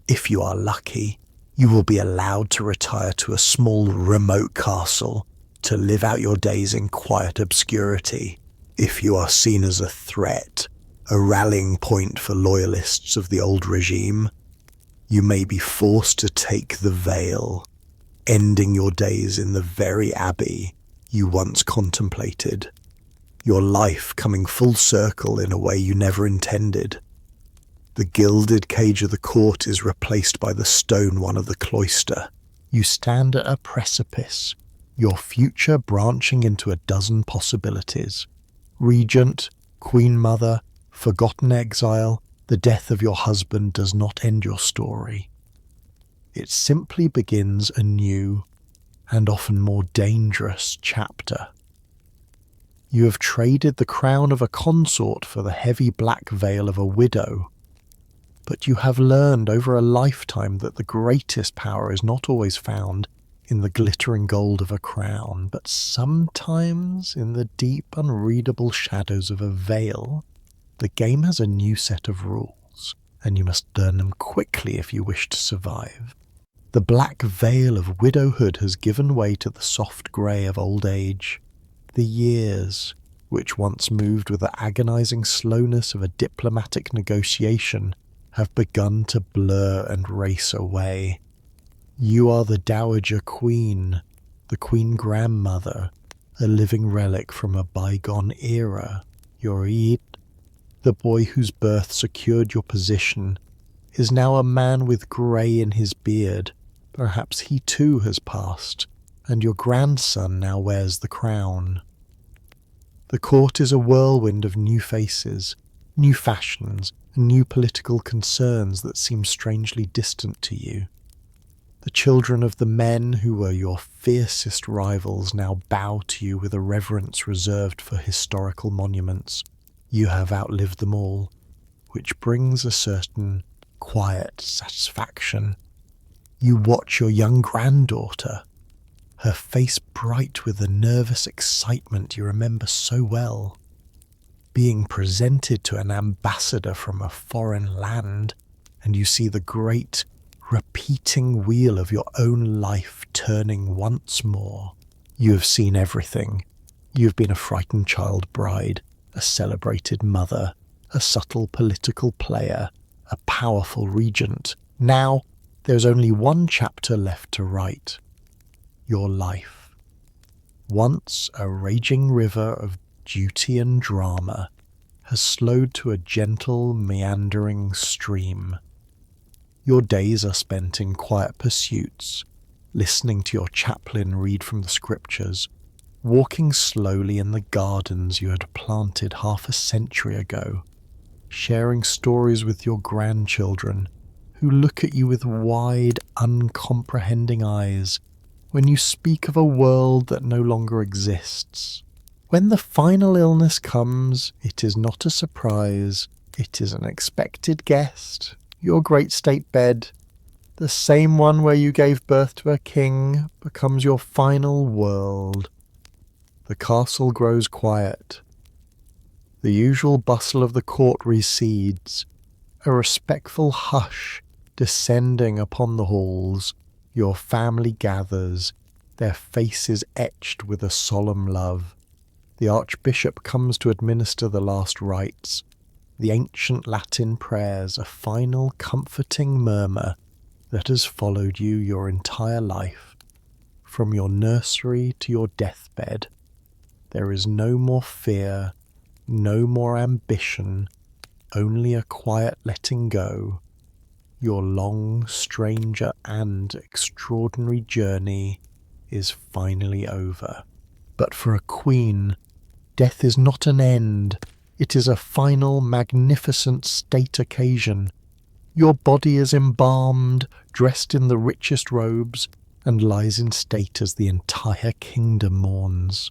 If you are lucky, you will be allowed to retire to a small remote castle to live out your days in quiet obscurity. If you are seen as a threat, a rallying point for loyalists of the old regime, you may be forced to take the veil, ending your days in the very abbey you once contemplated, your life coming full circle in a way you never intended. The gilded cage of the court is replaced by the stone one of the cloister. You stand at a precipice, your future branching into a dozen possibilities. Regent, queen mother, forgotten exile, the death of your husband does not end your story. It simply begins a new, and often more dangerous, chapter. You have traded the crown of a consort for the heavy black veil of a widow, but you have learned over a lifetime that the greatest power is not always found in the glittering gold of a crown, but sometimes in the deep, unreadable shadows of a veil. The game has a new set of rules, and you must learn them quickly if you wish to survive. The black veil of widowhood has given way to the soft grey of old age. The years, which once moved with the agonizing slowness of a diplomatic negotiation, have begun to blur and race away. You are the dowager queen, the queen grandmother, a living relic from a bygone era. Your Eid, the boy whose birth secured your position, is now a man with grey in his beard. Perhaps he too has passed, and your grandson now wears the crown. The court is a whirlwind of new faces, new fashions, and new political concerns that seem strangely distant to you. The children of the men who were your fiercest rivals now bow to you with a reverence reserved for historical monuments. You have outlived them all, which brings a certain quiet satisfaction. You watch your young granddaughter, her face bright with the nervous excitement you remember so well, being presented to an ambassador from a foreign land, and you see the great repeating wheel of your own life turning once more. You have seen everything. You've been a frightened child bride, a celebrated mother, a subtle political player, a powerful regent. Now, there's only one chapter left to write. Your life. Once a raging river of duty and drama has slowed to a gentle, meandering stream. Your days are spent in quiet pursuits, listening to your chaplain read from the scriptures, walking slowly in the gardens you had planted half a century ago, sharing stories with your grandchildren who look at you with wide, uncomprehending eyes when you speak of a world that no longer exists. When the final illness comes, it is not a surprise, it is an expected guest. Your great state bed, the same one where you gave birth to a king, becomes your final world. The castle grows quiet. The usual bustle of the court recedes, a respectful hush descending upon the halls. Your family gathers, their faces etched with a solemn love. The archbishop comes to administer the last rites, the ancient Latin prayers, a final comforting murmur that has followed you your entire life, from your nursery to your deathbed. There is no more fear, no more ambition, only a quiet letting go. Your long, stranger, and extraordinary journey is finally over. But for a queen, death is not an end. It is a final, magnificent state occasion. Your body is embalmed, dressed in the richest robes, and lies in state as the entire kingdom mourns.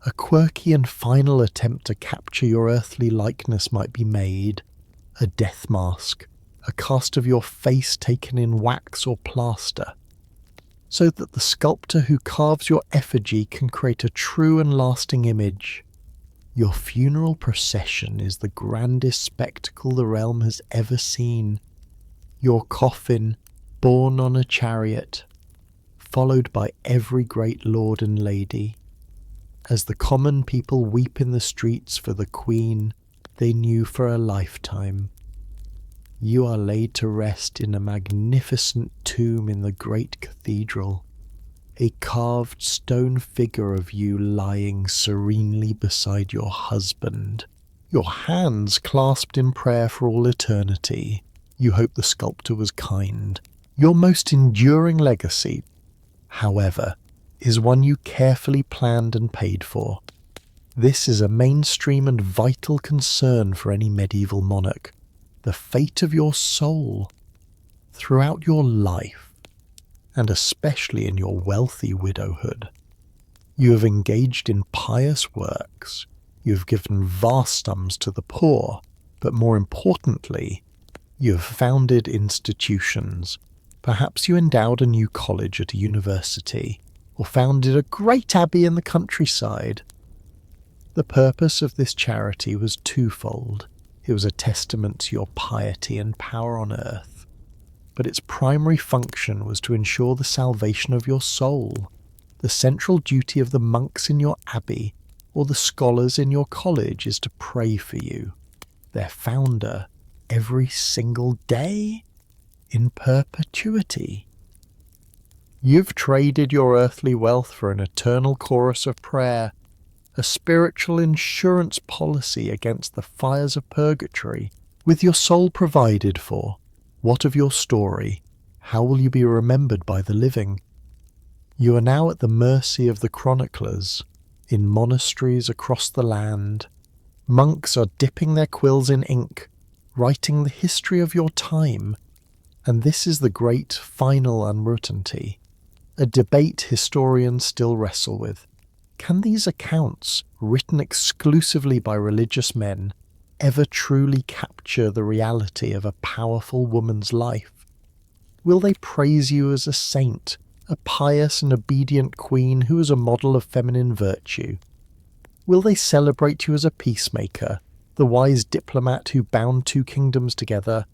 A quirky and final attempt to capture your earthly likeness might be made. A death mask, a cast of your face taken in wax or plaster, so that the sculptor who carves your effigy can create a true and lasting image. Your funeral procession is the grandest spectacle the realm has ever seen. Your coffin, borne on a chariot, followed by every great lord and lady. As the common people weep in the streets for the queen they knew for a lifetime, you are laid to rest in a magnificent tomb in the great cathedral, a carved stone figure of you lying serenely beside your husband, your hands clasped in prayer for all eternity. You hope the sculptor was kind. Your most enduring legacy, however, is one you carefully planned and paid for. This is a mainstream and vital concern for any medieval monarch. The fate of your soul. Throughout your life, and especially in your wealthy widowhood, you have engaged in pious works, you have given vast sums to the poor, but more importantly, you have founded institutions. Perhaps you endowed a new college at a university, or founded a great abbey in the countryside. The purpose of this charity was twofold. It was a testament to your piety and power on earth, but its primary function was to ensure the salvation of your soul. The central duty of the monks in your abbey or the scholars in your college is to pray for you, their founder, every single day, in perpetuity. You've traded your earthly wealth for an eternal chorus of prayer, a spiritual insurance policy against the fires of purgatory. With your soul provided for, what of your story? How will you be remembered by the living? You are now at the mercy of the chroniclers. In monasteries across the land, monks are dipping their quills in ink, writing the history of your time. And this is the great final uncertainty, a debate historians still wrestle with. Can these accounts, written exclusively by religious men, ever truly capture the reality of a powerful woman's life? Will they praise you as a saint, a pious and obedient queen who is a model of feminine virtue? Will they celebrate you as a peacemaker, the wise diplomat who bound two kingdoms together?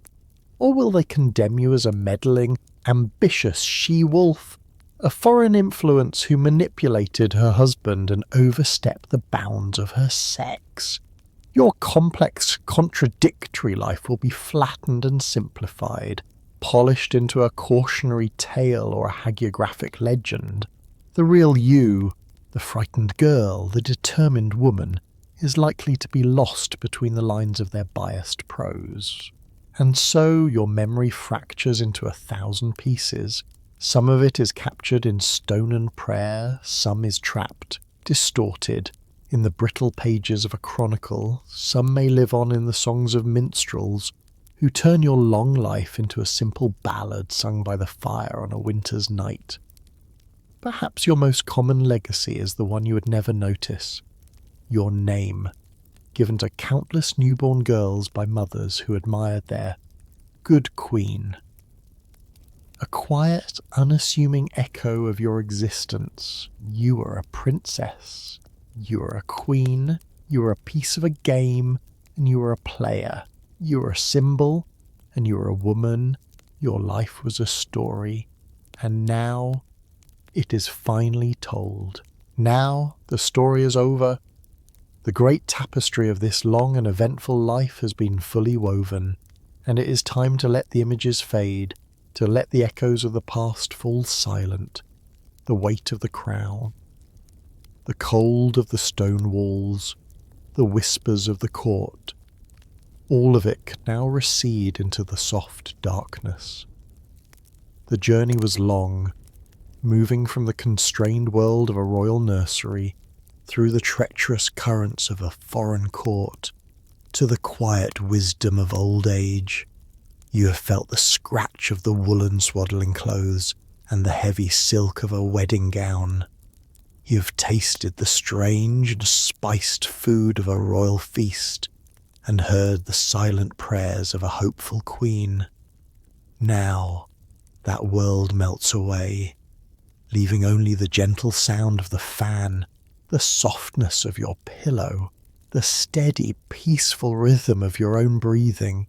Or will they condemn you as a meddling, ambitious she-wolf, a foreign influence who manipulated her husband and overstepped the bounds of her sex. Your complex, contradictory life will be flattened and simplified, polished into a cautionary tale or a hagiographic legend. The real you, the frightened girl, the determined woman, is likely to be lost between the lines of their biased prose. And so your memory fractures into 1,000 pieces. Some of it is captured in stone and prayer, some is trapped, distorted, in the brittle pages of a chronicle, some may live on in the songs of minstrels, who turn your long life into a simple ballad sung by the fire on a winter's night. Perhaps your most common legacy is the one you would never notice. Your name, given to countless newborn girls by mothers who admired their good queen. A quiet, unassuming echo of your existence. You are a princess, you are a queen, you are a piece of a game, and you are a player. You are a symbol, and you are a woman. Your life was a story, and now it is finally told. Now the story is over. The great tapestry of this long and eventful life has been fully woven, and it is time to let the images fade, to let the echoes of the past fall silent, the weight of the crown, the cold of the stone walls, the whispers of the court. All of it can now recede into the soft darkness. The journey was long, moving from the constrained world of a royal nursery through the treacherous currents of a foreign court to the quiet wisdom of old age. You have felt the scratch of the woolen swaddling clothes and the heavy silk of a wedding gown. You have tasted the strange and spiced food of a royal feast and heard the silent prayers of a hopeful queen. Now that world melts away, leaving only the gentle sound of the fan, the softness of your pillow, the steady, peaceful rhythm of your own breathing.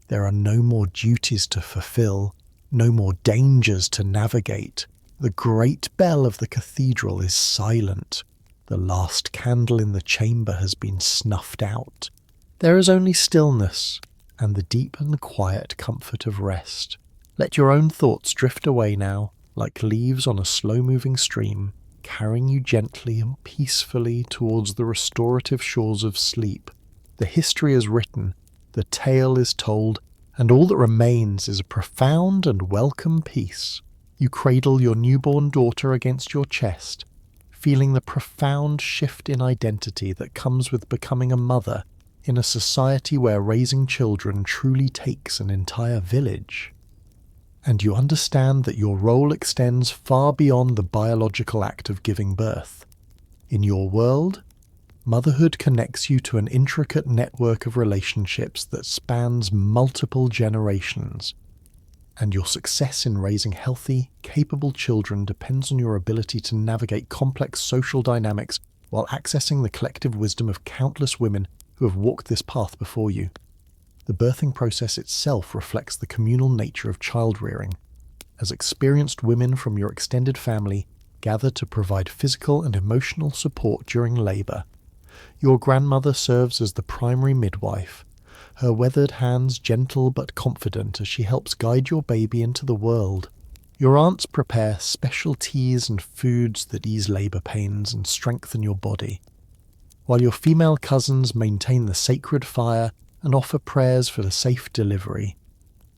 There are no more duties to fulfill, no more dangers to navigate. The great bell of the cathedral is silent. The last candle in the chamber has been snuffed out. There is only stillness and the deep and quiet comfort of rest. Let your own thoughts drift away now, like leaves on a slow-moving stream, carrying you gently and peacefully towards the restorative shores of sleep. The history is written, the tale is told, and all that remains is a profound and welcome peace. You cradle your newborn daughter against your chest, feeling the profound shift in identity that comes with becoming a mother in a society where raising children truly takes an entire village. And you understand that your role extends far beyond the biological act of giving birth. In your world, motherhood connects you to an intricate network of relationships that spans multiple generations. And your success in raising healthy, capable children depends on your ability to navigate complex social dynamics while accessing the collective wisdom of countless women who have walked this path before you. The birthing process itself reflects the communal nature of child-rearing, as experienced women from your extended family gather to provide physical and emotional support during labour. Your grandmother serves as the primary midwife, her weathered hands gentle but confident as she helps guide your baby into the world. Your aunts prepare special teas and foods that ease labour pains and strengthen your body, while your female cousins maintain the sacred fire and offer prayers for the safe delivery.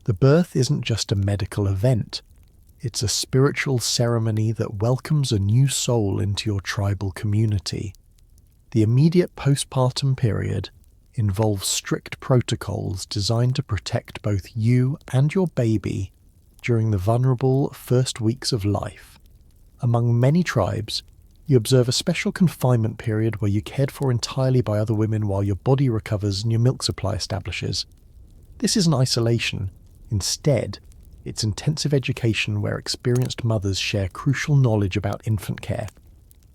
The birth isn't just a medical event, it's a spiritual ceremony that welcomes a new soul into your tribal community. The immediate postpartum period involves strict protocols designed to protect both you and your baby during the vulnerable first weeks of life. Among many tribes, you observe a special confinement period where you're cared for entirely by other women while your body recovers and your milk supply establishes. This isn't isolation. Instead, it's intensive education where experienced mothers share crucial knowledge about infant care,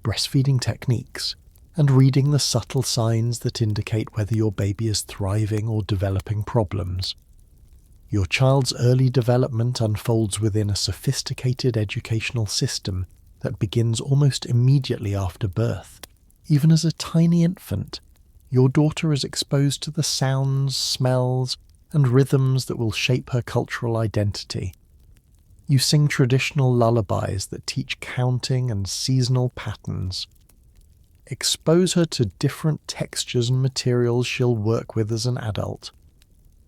breastfeeding techniques, and reading the subtle signs that indicate whether your baby is thriving or developing problems. Your child's early development unfolds within a sophisticated educational system that begins almost immediately after birth. Even as a tiny infant, your daughter is exposed to the sounds, smells, and rhythms that will shape her cultural identity. You sing traditional lullabies that teach counting and seasonal patterns. Expose her to different textures and materials she'll work with as an adult,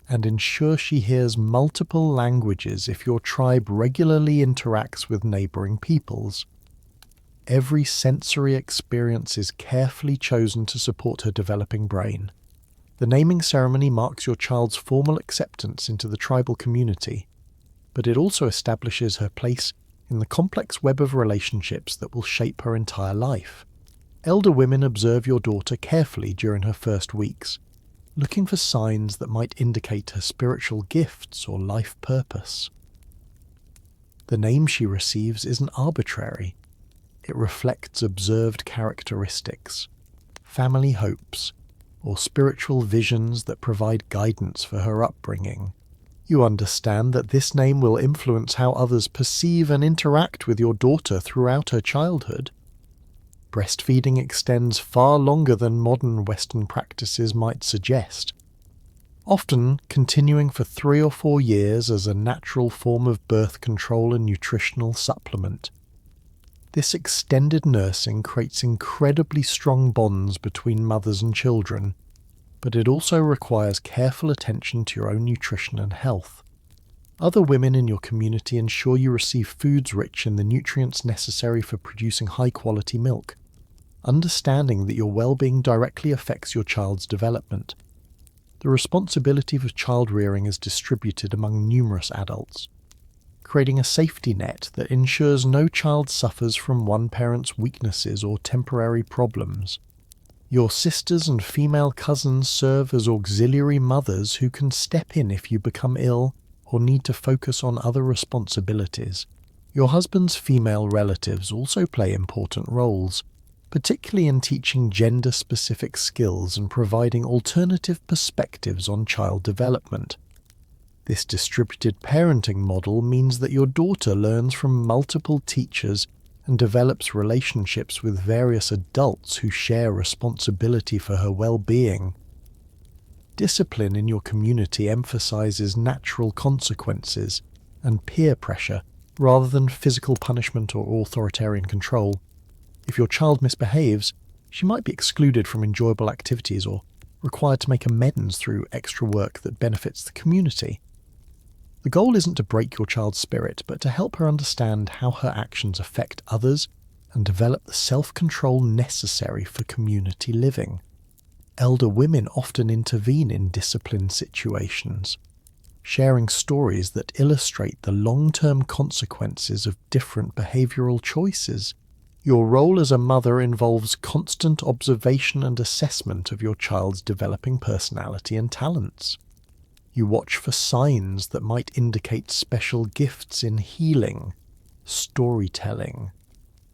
and ensure she hears multiple languages if your tribe regularly interacts with neighbouring peoples. Every sensory experience is carefully chosen to support her developing brain. The naming ceremony marks your child's formal acceptance into the tribal community, but it also establishes her place in the complex web of relationships that will shape her entire life. Elder women observe your daughter carefully during her first weeks, looking for signs that might indicate her spiritual gifts or life purpose. The name she receives isn't arbitrary. It reflects observed characteristics, family hopes, or spiritual visions that provide guidance for her upbringing. You understand that this name will influence how others perceive and interact with your daughter throughout her childhood. Breastfeeding extends far longer than modern Western practices might suggest, often continuing for 3 or 4 years as a natural form of birth control and nutritional supplement. This extended nursing creates incredibly strong bonds between mothers and children, but it also requires careful attention to your own nutrition and health. Other women in your community ensure you receive foods rich in the nutrients necessary for producing high-quality milk, understanding that your well-being directly affects your child's development. The responsibility for child rearing is distributed among numerous adults, creating a safety net that ensures no child suffers from one parent's weaknesses or temporary problems. Your sisters and female cousins serve as auxiliary mothers who can step in if you become ill or need to focus on other responsibilities. Your husband's female relatives also play important roles, particularly in teaching gender-specific skills and providing alternative perspectives on child development. This distributed parenting model means that your daughter learns from multiple teachers and develops relationships with various adults who share responsibility for her well-being. Discipline in your community emphasizes natural consequences and peer pressure rather than physical punishment or authoritarian control. If your child misbehaves, she might be excluded from enjoyable activities or required to make amends through extra work that benefits the community. The goal isn't to break your child's spirit, but to help her understand how her actions affect others and develop the self-control necessary for community living. Elder women often intervene in discipline situations, sharing stories that illustrate the long-term consequences of different behavioral choices. Your role as a mother involves constant observation and assessment of your child's developing personality and talents. You watch for signs that might indicate special gifts in healing, storytelling,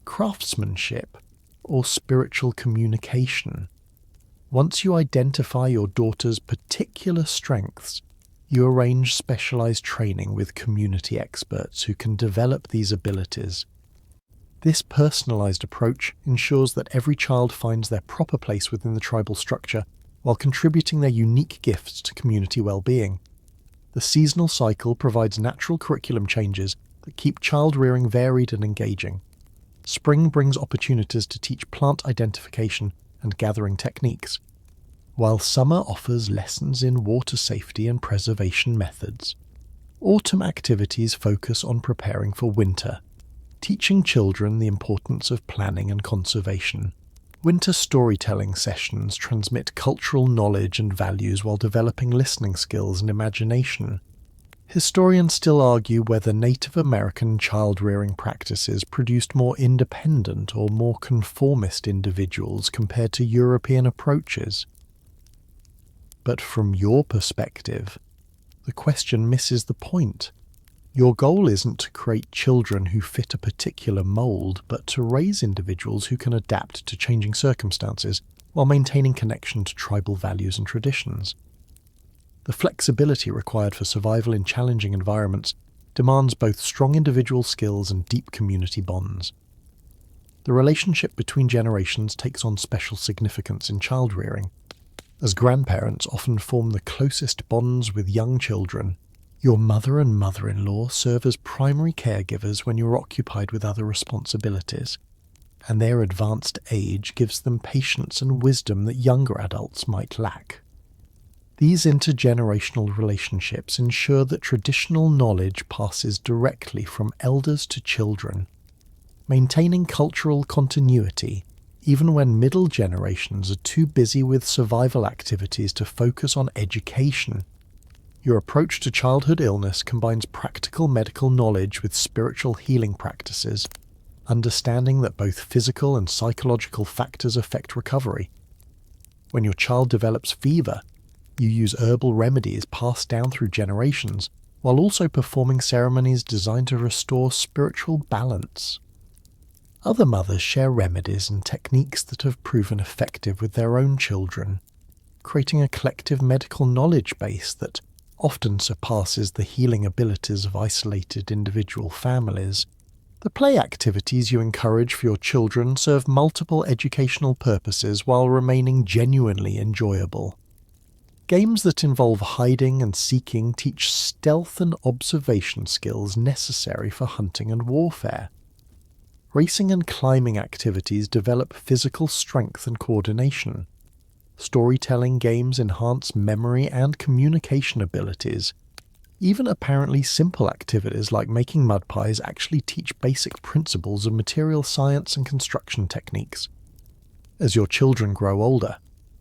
craftsmanship, or spiritual communication. Once you identify your daughter's particular strengths, you arrange specialized training with community experts who can develop these abilities. This personalized approach ensures that every child finds their proper place within the tribal structure while contributing their unique gifts to community well-being. The seasonal cycle provides natural curriculum changes that keep child rearing varied and engaging. Spring brings opportunities to teach plant identification and gathering techniques, while summer offers lessons in water safety and preservation methods. Autumn activities focus on preparing for winter, teaching children the importance of planning and conservation. Winter storytelling sessions transmit cultural knowledge and values while developing listening skills and imagination. Historians still argue whether Native American child-rearing practices produced more independent or more conformist individuals compared to European approaches. But from your perspective, the question misses the point. Your goal isn't to create children who fit a particular mold, but to raise individuals who can adapt to changing circumstances while maintaining connection to tribal values and traditions. The flexibility required for survival in challenging environments demands both strong individual skills and deep community bonds. The relationship between generations takes on special significance in child rearing. As grandparents often form the closest bonds with young children, your mother and mother-in-law serve as primary caregivers when you're occupied with other responsibilities, and their advanced age gives them patience and wisdom that younger adults might lack. These intergenerational relationships ensure that traditional knowledge passes directly from elders to children, maintaining cultural continuity even when middle generations are too busy with survival activities to focus on education. Your approach to childhood illness combines practical medical knowledge with spiritual healing practices, understanding that both physical and psychological factors affect recovery. When your child develops fever, you use herbal remedies passed down through generations, while also performing ceremonies designed to restore spiritual balance. Other mothers share remedies and techniques that have proven effective with their own children, creating a collective medical knowledge base that often surpasses the healing abilities of isolated individual families. The play activities you encourage for your children serve multiple educational purposes while remaining genuinely enjoyable. Games that involve hiding and seeking teach stealth and observation skills necessary for hunting and warfare. Racing and climbing activities develop physical strength and coordination. Storytelling games enhance memory and communication abilities. Even apparently simple activities like making mud pies actually teach basic principles of material science and construction techniques. As your children grow older,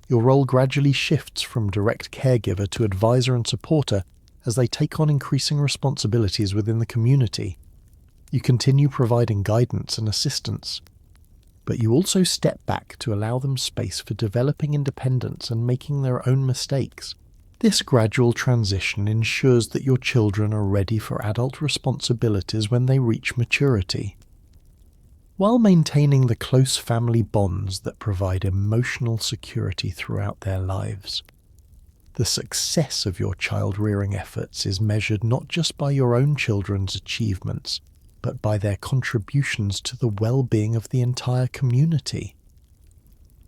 your role gradually shifts from direct caregiver to advisor and supporter as they take on increasing responsibilities within the community. You continue providing guidance and assistance, but you also step back to allow them space for developing independence and making their own mistakes. This gradual transition ensures that your children are ready for adult responsibilities when they reach maturity, while maintaining the close family bonds that provide emotional security throughout their lives. The success of your child-rearing efforts is measured not just by your own children's achievements, but by their contributions to the well-being of the entire community.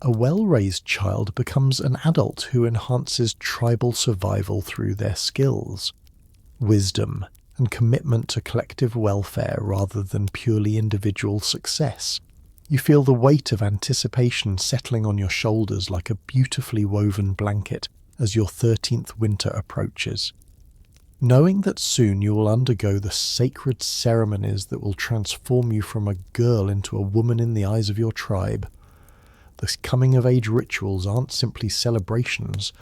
A well-raised child becomes an adult who enhances tribal survival through their skills, wisdom, and commitment to collective welfare rather than purely individual success. You feel the weight of anticipation settling on your shoulders like a beautifully woven blanket as your 13th winter approaches. Knowing that soon you will undergo the sacred ceremonies that will transform you from a girl into a woman in the eyes of your tribe. The coming-of-age rituals aren't simply celebrations,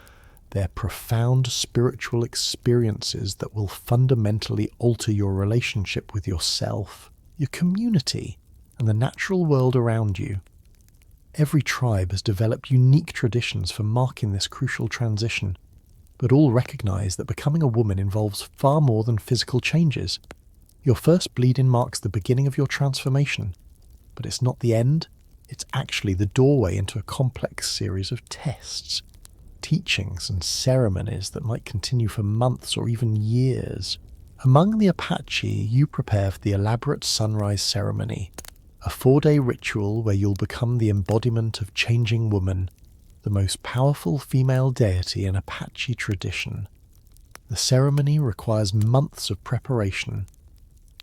they're profound spiritual experiences that will fundamentally alter your relationship with yourself, your community, and the natural world around you. Every tribe has developed unique traditions for marking this crucial transition, but all recognize that becoming a woman involves far more than physical changes. Your first bleed-in marks the beginning of your transformation, but it's not the end, it's actually the doorway into a complex series of tests, teachings and ceremonies that might continue for months or even years. Among the Apache, you prepare for the elaborate sunrise ceremony, a 4-day ritual where you'll become the embodiment of changing woman, the most powerful female deity in Apache tradition. The ceremony requires months of preparation,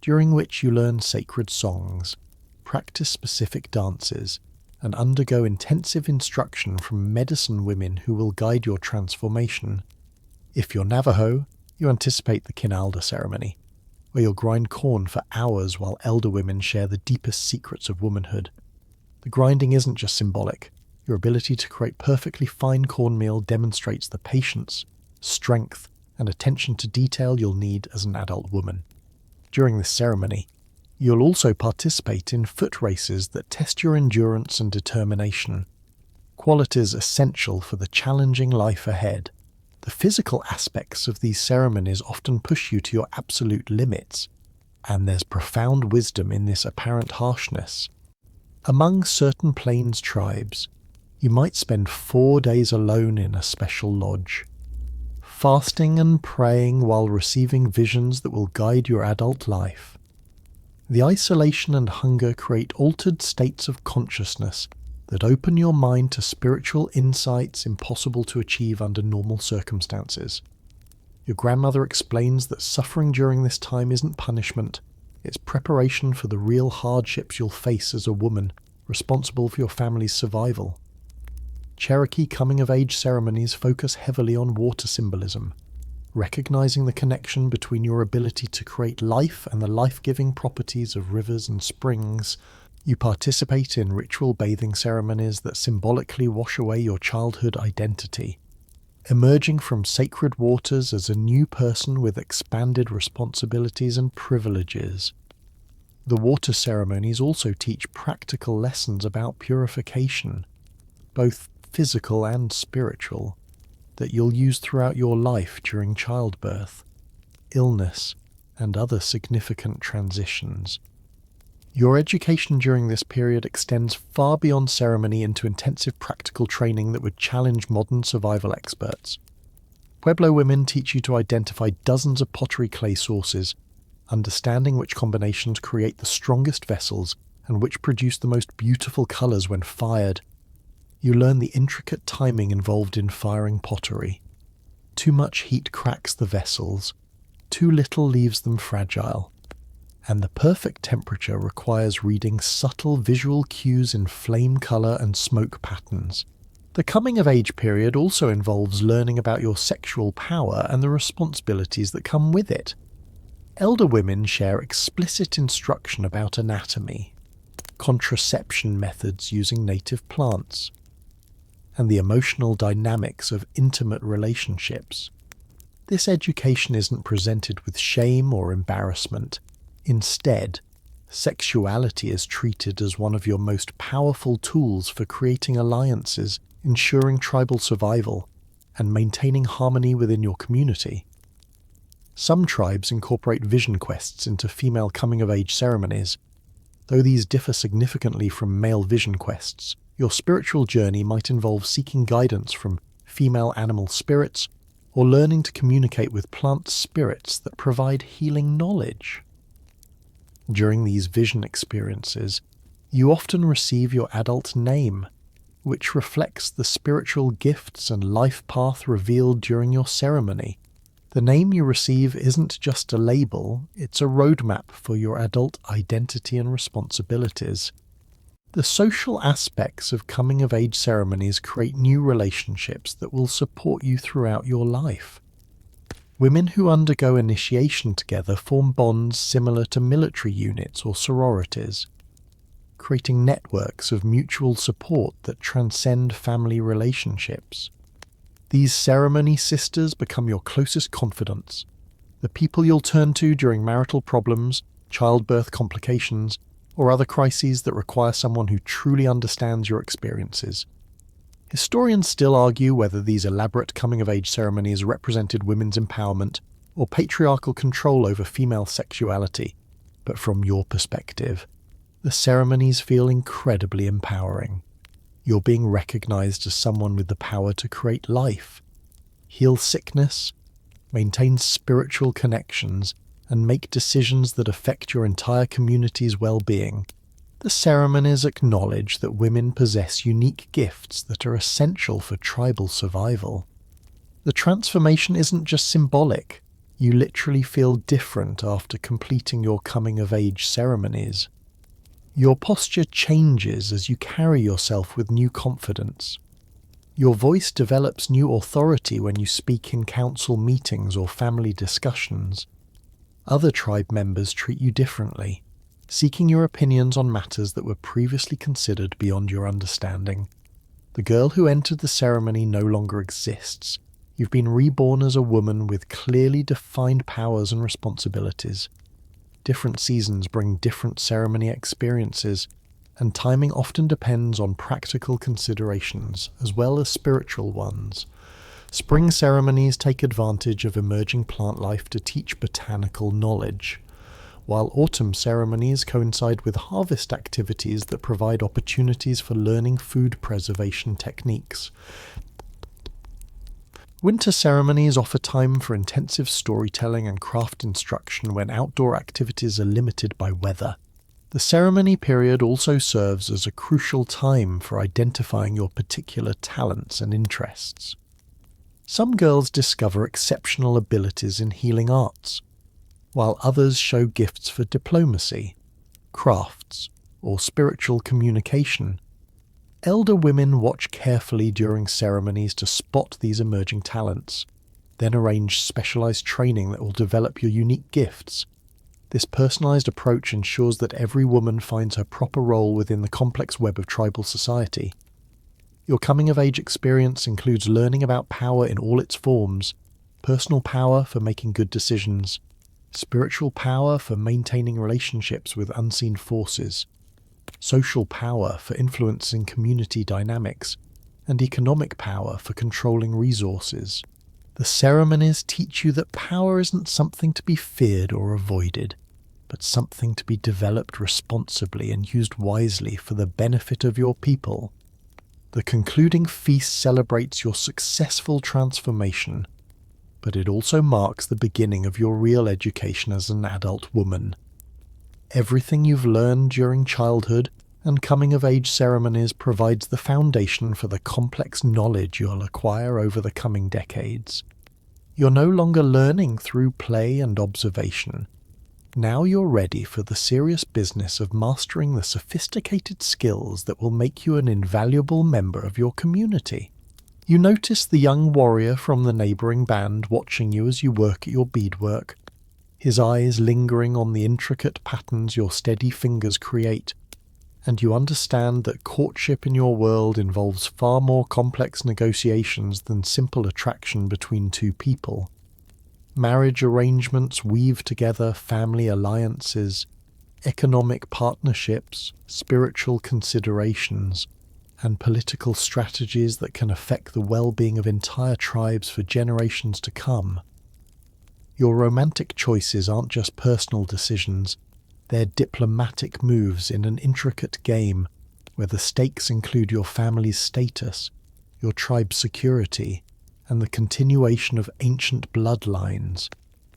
during which you learn sacred songs, practice specific dances, and undergo intensive instruction from medicine women who will guide your transformation. If you're Navajo, you anticipate the Kinalda ceremony, where you'll grind corn for hours while elder women share the deepest secrets of womanhood. The grinding isn't just symbolic. Your ability to create perfectly fine cornmeal demonstrates the patience, strength, and attention to detail you'll need as an adult woman. During this ceremony, you'll also participate in foot races that test your endurance and determination, qualities essential for the challenging life ahead. The physical aspects of these ceremonies often push you to your absolute limits, and there's profound wisdom in this apparent harshness. Among certain Plains tribes, you might spend 4 days alone in a special lodge. fasting and praying while receiving visions that will guide your adult life. The isolation and hunger create altered states of consciousness that open your mind to spiritual insights impossible to achieve under normal circumstances. Your grandmother explains that suffering during this time isn't punishment, it's preparation for the real hardships you'll face as a woman responsible for your family's survival. Cherokee coming-of-age ceremonies focus heavily on water symbolism, recognizing the connection between your ability to create life and the life-giving properties of rivers and springs. You participate in ritual bathing ceremonies that symbolically wash away your childhood identity, emerging from sacred waters as a new person with expanded responsibilities and privileges. The water ceremonies also teach practical lessons about purification, both physical and spiritual, that you'll use throughout your life during childbirth, illness, and other significant transitions. Your education during this period extends far beyond ceremony into intensive practical training that would challenge modern survival experts. Pueblo women teach you to identify dozens of pottery clay sources, understanding which combinations create the strongest vessels and which produce the most beautiful colours when fired. You learn the intricate timing involved in firing pottery. Too much heat cracks the vessels, too little leaves them fragile, and the perfect temperature requires reading subtle visual cues in flame colour and smoke patterns. The coming-of-age period also involves learning about your sexual power and the responsibilities that come with it. Elder women share explicit instruction about anatomy, contraception methods using native plants, and the emotional dynamics of intimate relationships. This education isn't presented with shame or embarrassment. Instead, sexuality is treated as one of your most powerful tools for creating alliances, ensuring tribal survival, and maintaining harmony within your community. Some tribes incorporate vision quests into female coming-of-age ceremonies. Though these differ significantly from male vision quests, your spiritual journey might involve seeking guidance from female animal spirits or learning to communicate with plant spirits that provide healing knowledge. During these vision experiences, you often receive your adult name, which reflects the spiritual gifts and life path revealed during your ceremony. The name you receive isn't just a label, it's a roadmap for your adult identity and responsibilities. The social aspects of coming-of-age ceremonies create new relationships that will support you throughout your life. Women who undergo initiation together form bonds similar to military units or sororities, creating networks of mutual support that transcend family relationships. These ceremony sisters become your closest confidants, the people you'll turn to during marital problems, childbirth complications, or other crises that require someone who truly understands your experiences. Historians still argue whether these elaborate coming-of-age ceremonies represented women's empowerment or patriarchal control over female sexuality, but from your perspective, the ceremonies feel incredibly empowering. You're being recognized as someone with the power to create life, heal sickness, maintain spiritual connections, and make decisions that affect your entire community's well-being. The ceremonies acknowledge that women possess unique gifts that are essential for tribal survival. The transformation isn't just symbolic. You literally feel different after completing your coming-of-age ceremonies. Your posture changes as you carry yourself with new confidence. Your voice develops new authority when you speak in council meetings or family discussions. Other tribe members treat you differently, seeking your opinions on matters that were previously considered beyond your understanding. The girl who entered the ceremony no longer exists. You've been reborn as a woman with clearly defined powers and responsibilities. Different seasons bring different ceremony experiences, and timing often depends on practical considerations as well as spiritual ones. Spring ceremonies take advantage of emerging plant life to teach botanical knowledge, while autumn ceremonies coincide with harvest activities that provide opportunities for learning food preservation techniques. Winter ceremonies offer time for intensive storytelling and craft instruction when outdoor activities are limited by weather. The ceremony period also serves as a crucial time for identifying your particular talents and interests. Some girls discover exceptional abilities in healing arts, while others show gifts for diplomacy, crafts, or spiritual communication. Elder women watch carefully during ceremonies to spot these emerging talents, then arrange specialized training that will develop your unique gifts. This personalized approach ensures that every woman finds her proper role within the complex web of tribal society. Your coming-of-age experience includes learning about power in all its forms: personal power for making good decisions, spiritual power for maintaining relationships with unseen forces, social power for influencing community dynamics, and economic power for controlling resources. The ceremonies teach you that power isn't something to be feared or avoided, but something to be developed responsibly and used wisely for the benefit of your people. The concluding feast celebrates your successful transformation, but it also marks the beginning of your real education as an adult woman. Everything you've learned during childhood and coming-of-age ceremonies provides the foundation for the complex knowledge you'll acquire over the coming decades. You're no longer learning through play and observation. Now you're ready for the serious business of mastering the sophisticated skills that will make you an invaluable member of your community. You notice the young warrior from the neighbouring band watching you as you work at your beadwork, his eyes lingering on the intricate patterns your steady fingers create, and you understand that courtship in your world involves far more complex negotiations than simple attraction between two people. Marriage arrangements weave together family alliances, economic partnerships, spiritual considerations, and political strategies that can affect the well-being of entire tribes for generations to come. Your romantic choices aren't just personal decisions, they're diplomatic moves in an intricate game where the stakes include your family's status, your tribe's security, and the continuation of ancient bloodlines.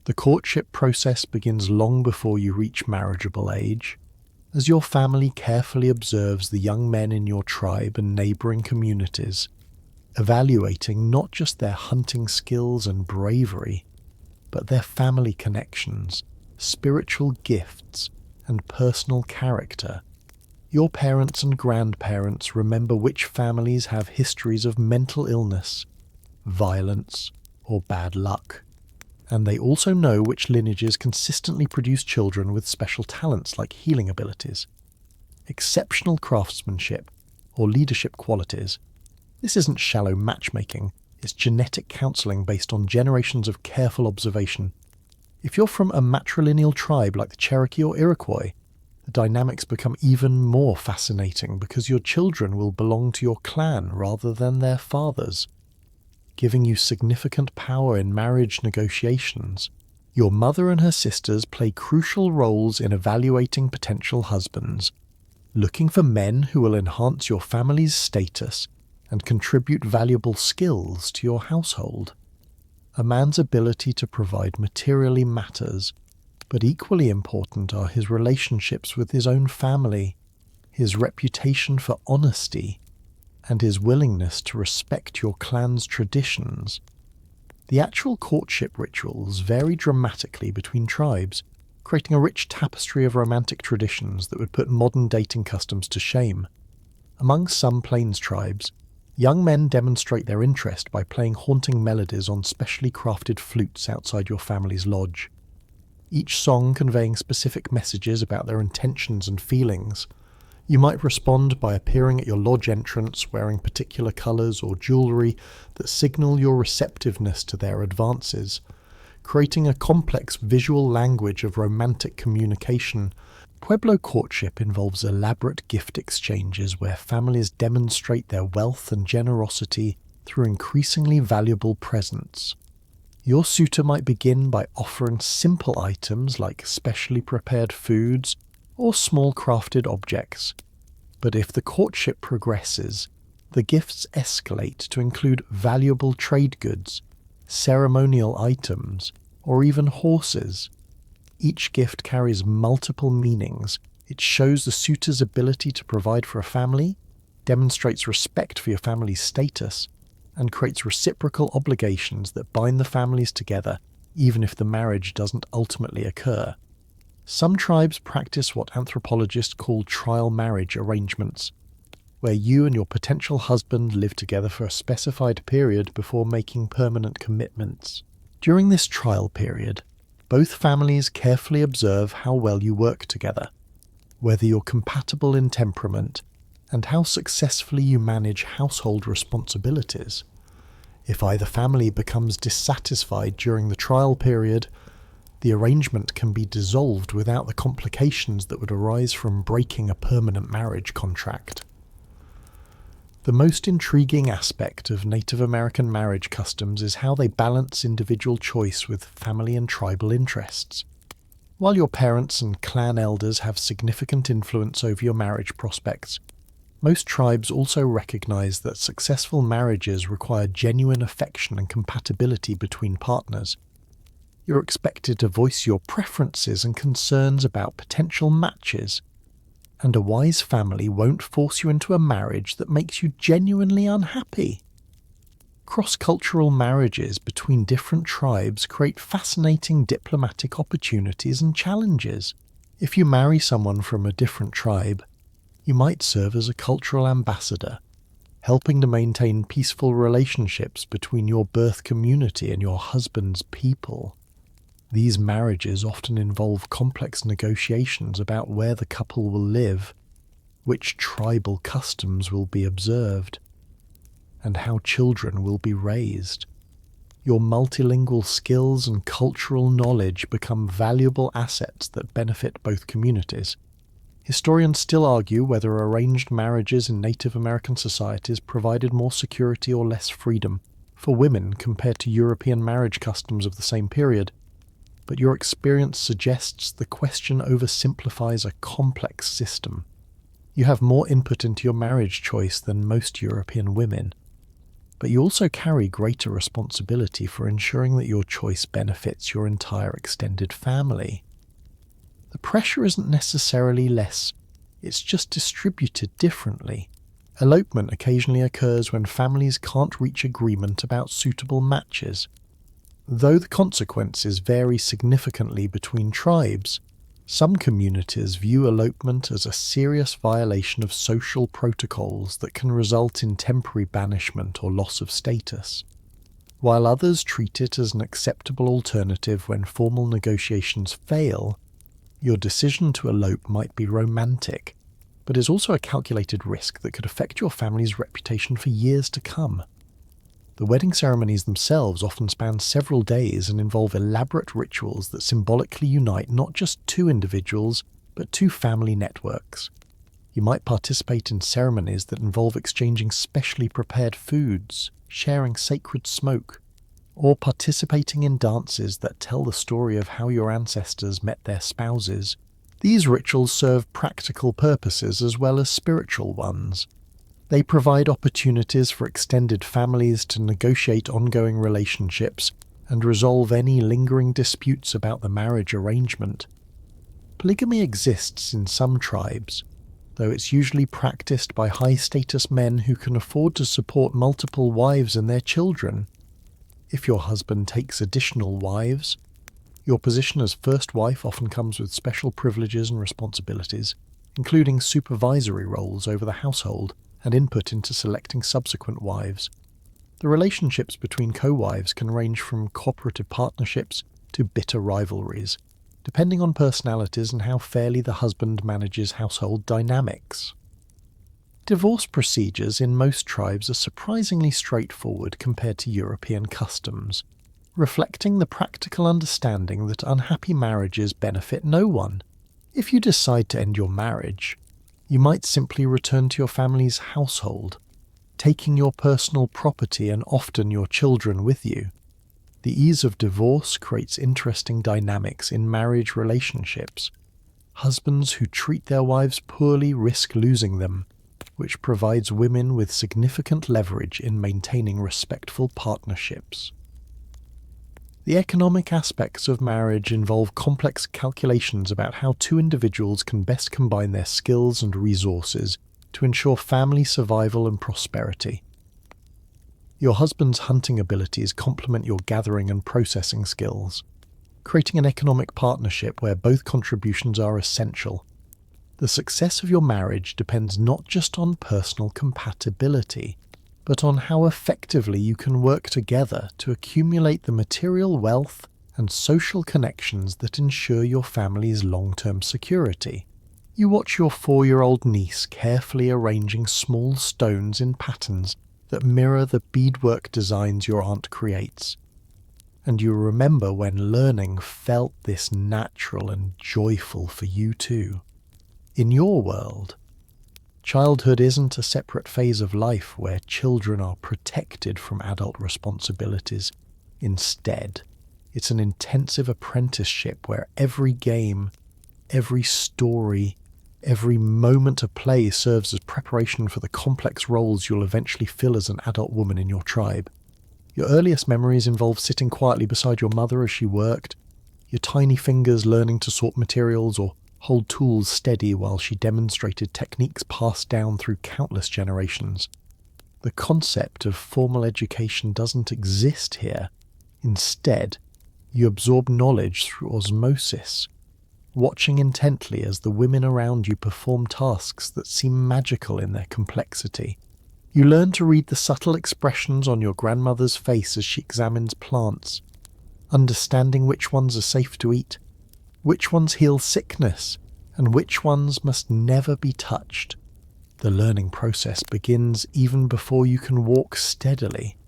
The courtship process begins long before you reach marriageable age, as your family carefully observes the young men in your tribe and neighbouring communities, evaluating not just their hunting skills and bravery, but their family connections, spiritual gifts, and personal character. Your parents and grandparents remember which families have histories of mental illness, violence, or bad luck, and they also know which lineages consistently produce children with special talents like healing abilities, exceptional craftsmanship, or leadership qualities. This isn't shallow matchmaking, it's genetic counselling based on generations of careful observation. If you're from a matrilineal tribe like the Cherokee or Iroquois, the dynamics become even more fascinating because your children will belong to your clan rather than their fathers, giving you significant power in marriage negotiations. Your mother and her sisters play crucial roles in evaluating potential husbands, looking for men who will enhance your family's status and contribute valuable skills to your household. A man's ability to provide materially matters, but equally important are his relationships with his own family, his reputation for honesty, and his willingness to respect your clan's traditions. The actual courtship rituals vary dramatically between tribes, creating a rich tapestry of romantic traditions that would put modern dating customs to shame. Among some Plains tribes, young men demonstrate their interest by playing haunting melodies on specially crafted flutes outside your family's lodge, each song conveying specific messages about their intentions and feelings. You might respond by appearing at your lodge entrance wearing particular colours or jewellery that signal your receptiveness to their advances, creating a complex visual language of romantic communication. Pueblo courtship involves elaborate gift exchanges where families demonstrate their wealth and generosity through increasingly valuable presents. Your suitor might begin by offering simple items like specially prepared foods or small crafted objects, but if the courtship progresses, the gifts escalate to include valuable trade goods, ceremonial items, or even horses. Each gift carries multiple meanings. It shows the suitor's ability to provide for a family, demonstrates respect for your family's status, and creates reciprocal obligations that bind the families together even if the marriage doesn't ultimately occur. Some tribes practice what anthropologists call trial marriage arrangements, where you and your potential husband live together for a specified period before making permanent commitments. During this trial period, both families carefully observe how well you work together, whether you're compatible in temperament, and how successfully you manage household responsibilities. If either family becomes dissatisfied during the trial period, the arrangement can be dissolved without the complications that would arise from breaking a permanent marriage contract. The most intriguing aspect of Native American marriage customs is how they balance individual choice with family and tribal interests. While your parents and clan elders have significant influence over your marriage prospects, most tribes also recognize that successful marriages require genuine affection and compatibility between partners. You're expected to voice your preferences and concerns about potential matches, and a wise family won't force you into a marriage that makes you genuinely unhappy. Cross-cultural marriages between different tribes create fascinating diplomatic opportunities and challenges. If you marry someone from a different tribe, you might serve as a cultural ambassador, helping to maintain peaceful relationships between your birth community and your husband's people. These marriages often involve complex negotiations about where the couple will live, which tribal customs will be observed, and how children will be raised. Your multilingual skills and cultural knowledge become valuable assets that benefit both communities. Historians still argue whether arranged marriages in Native American societies provided more security or less freedom for women compared to European marriage customs of the same period, but your experience suggests the question oversimplifies a complex system. You have more input into your marriage choice than most European women, but you also carry greater responsibility for ensuring that your choice benefits your entire extended family. The pressure isn't necessarily less, it's just distributed differently. Elopement occasionally occurs when families can't reach agreement about suitable matches. Though the consequences vary significantly between tribes, some communities view elopement as a serious violation of social protocols that can result in temporary banishment or loss of status, while others treat it as an acceptable alternative when formal negotiations fail. Your decision to elope might be romantic, but is also a calculated risk that could affect your family's reputation for years to come. The wedding ceremonies themselves often span several days and involve elaborate rituals that symbolically unite not just two individuals, but two family networks. You might participate in ceremonies that involve exchanging specially prepared foods, sharing sacred smoke, or participating in dances that tell the story of how your ancestors met their spouses. These rituals serve practical purposes as well as spiritual ones. They provide opportunities for extended families to negotiate ongoing relationships and resolve any lingering disputes about the marriage arrangement. Polygamy exists in some tribes, though it's usually practiced by high-status men who can afford to support multiple wives and their children. If your husband takes additional wives, your position as first wife often comes with special privileges and responsibilities, including supervisory roles over the household and input into selecting subsequent wives. The relationships between co-wives can range from cooperative partnerships to bitter rivalries, depending on personalities and how fairly the husband manages household dynamics. Divorce procedures in most tribes are surprisingly straightforward compared to European customs, reflecting the practical understanding that unhappy marriages benefit no one. If you decide to end your marriage, you might simply return to your family's household, taking your personal property and often your children with you. The ease of divorce creates interesting dynamics in marriage relationships. Husbands who treat their wives poorly risk losing them, which provides women with significant leverage in maintaining respectful partnerships. The economic aspects of marriage involve complex calculations about how two individuals can best combine their skills and resources to ensure family survival and prosperity. Your husband's hunting abilities complement your gathering and processing skills, creating an economic partnership where both contributions are essential. The success of your marriage depends not just on personal compatibility, but on how effectively you can work together to accumulate the material wealth and social connections that ensure your family's long-term security. You watch your 4-year-old niece carefully arranging small stones in patterns that mirror the beadwork designs your aunt creates, and you remember when learning felt this natural and joyful for you too. In your world, childhood isn't a separate phase of life where children are protected from adult responsibilities. Instead, it's an intensive apprenticeship where every game, every story, every moment of play serves as preparation for the complex roles you'll eventually fill as an adult woman in your tribe. Your earliest memories involve sitting quietly beside your mother as she worked, your tiny fingers learning to sort materials or hold tools steady while she demonstrated techniques passed down through countless generations. The concept of formal education doesn't exist here. Instead, you absorb knowledge through osmosis, watching intently as the women around you perform tasks that seem magical in their complexity. You learn to read the subtle expressions on your grandmother's face as she examines plants, understanding which ones are safe to eat, which ones heal sickness, and which ones must never be touched. The learning process begins even before you can walk steadily,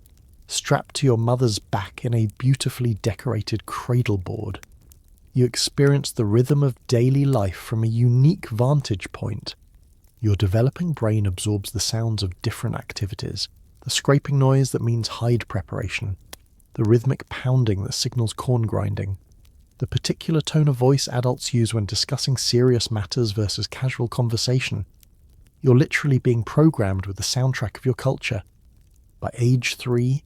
strapped to your mother's back in a beautifully decorated cradle board. You experience the rhythm of daily life from a unique vantage point. Your developing brain absorbs the sounds of different activities, the scraping noise that means hide preparation, the rhythmic pounding that signals corn grinding, the particular tone of voice adults use when discussing serious matters versus casual conversation. You're literally being programmed with the soundtrack of your culture. By age 3,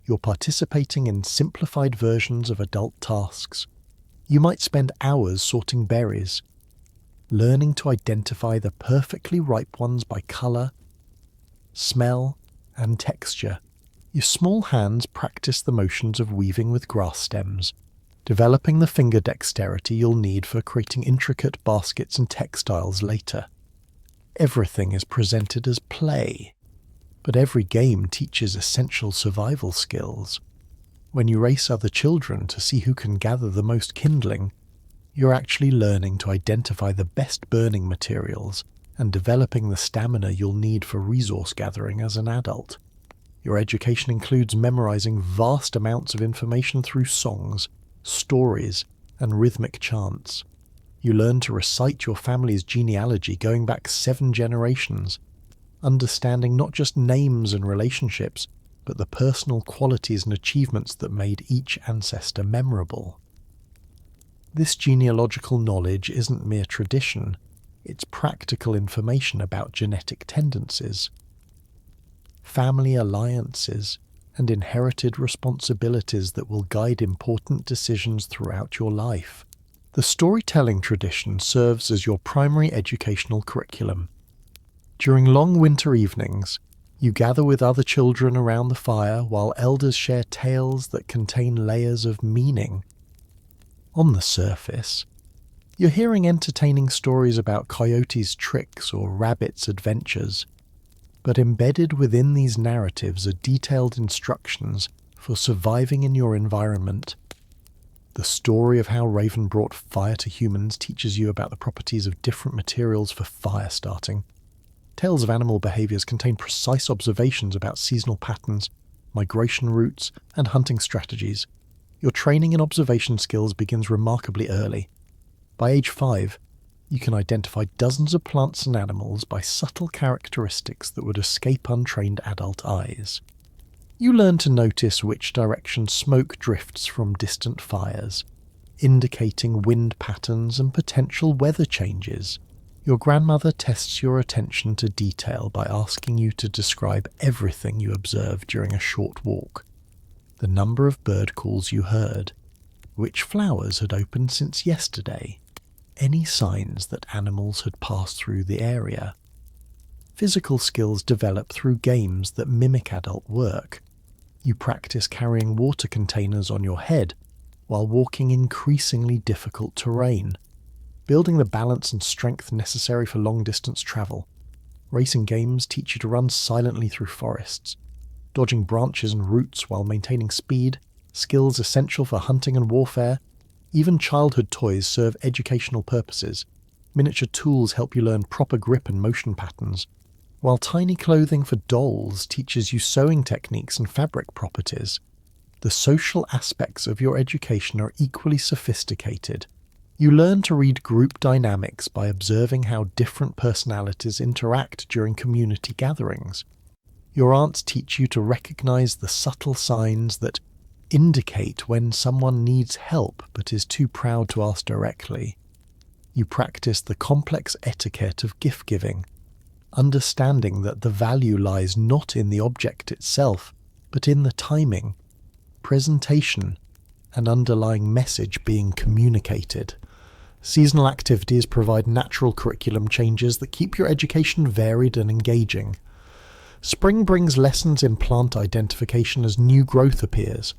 you're participating in simplified versions of adult tasks. You might spend hours sorting berries, learning to identify the perfectly ripe ones by colour, smell, and texture. Your small hands practice the motions of weaving with grass stems, developing the finger dexterity you'll need for creating intricate baskets and textiles later. Everything is presented as play, but every game teaches essential survival skills. When you race other children to see who can gather the most kindling, you're actually learning to identify the best burning materials and developing the stamina you'll need for resource gathering as an adult. Your education includes memorizing vast amounts of information through songs, stories, and rhythmic chants. You learn to recite your family's genealogy going back 7 generations, understanding not just names and relationships, but the personal qualities and achievements that made each ancestor memorable. This genealogical knowledge isn't mere tradition, it's practical information about genetic tendencies, family alliances, and inherited responsibilities that will guide important decisions throughout your life. The storytelling tradition serves as your primary educational curriculum. During long winter evenings, you gather with other children around the fire while elders share tales that contain layers of meaning. On the surface, you're hearing entertaining stories about coyotes' tricks or rabbits' adventures, but embedded within these narratives are detailed instructions for surviving in your environment. The story of how Raven brought fire to humans teaches you about the properties of different materials for fire starting. Tales of animal behaviors contain precise observations about seasonal patterns, migration routes, and hunting strategies. Your training in observation skills begins remarkably early. By age 5, you can identify dozens of plants and animals by subtle characteristics that would escape untrained adult eyes. You learn to notice which direction smoke drifts from distant fires, indicating wind patterns and potential weather changes. Your grandmother tests your attention to detail by asking you to describe everything you observe during a short walk. the number of bird calls you heard, which flowers had opened since yesterday, any signs that animals had passed through the area. Physical skills develop through games that mimic adult work. You practice carrying water containers on your head while walking increasingly difficult terrain, building the balance and strength necessary for long-distance travel. Racing games teach you to run silently through forests, dodging branches and roots while maintaining speed, skills essential for hunting and warfare. Even childhood toys serve educational purposes. Miniature tools help you learn proper grip and motion patterns, while tiny clothing for dolls teaches you sewing techniques and fabric properties. The social aspects of your education are equally sophisticated. You learn to read group dynamics by observing how different personalities interact during community gatherings. Your aunts teach you to recognize the subtle signs that indicate when someone needs help but is too proud to ask directly. You practice the complex etiquette of gift-giving, understanding that the value lies not in the object itself, but in the timing, presentation, and underlying message being communicated. Seasonal activities provide natural curriculum changes that keep your education varied and engaging. Spring brings lessons in plant identification as new growth appears,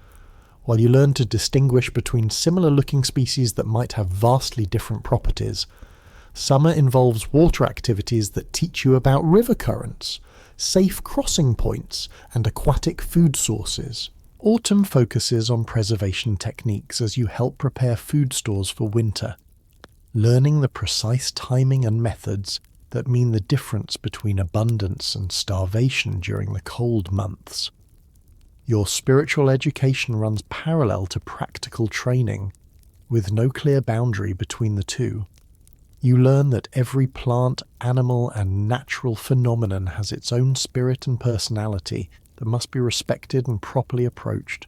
while you learn to distinguish between similar-looking species that might have vastly different properties. Summer involves water activities that teach you about river currents, safe crossing points, and aquatic food sources. Autumn focuses on preservation techniques as you help prepare food stores for winter, learning the precise timing and methods that mean the difference between abundance and starvation during the cold months. Your spiritual education runs parallel to practical training, with no clear boundary between the two. You learn that every plant, animal, and natural phenomenon has its own spirit and personality that must be respected and properly approached.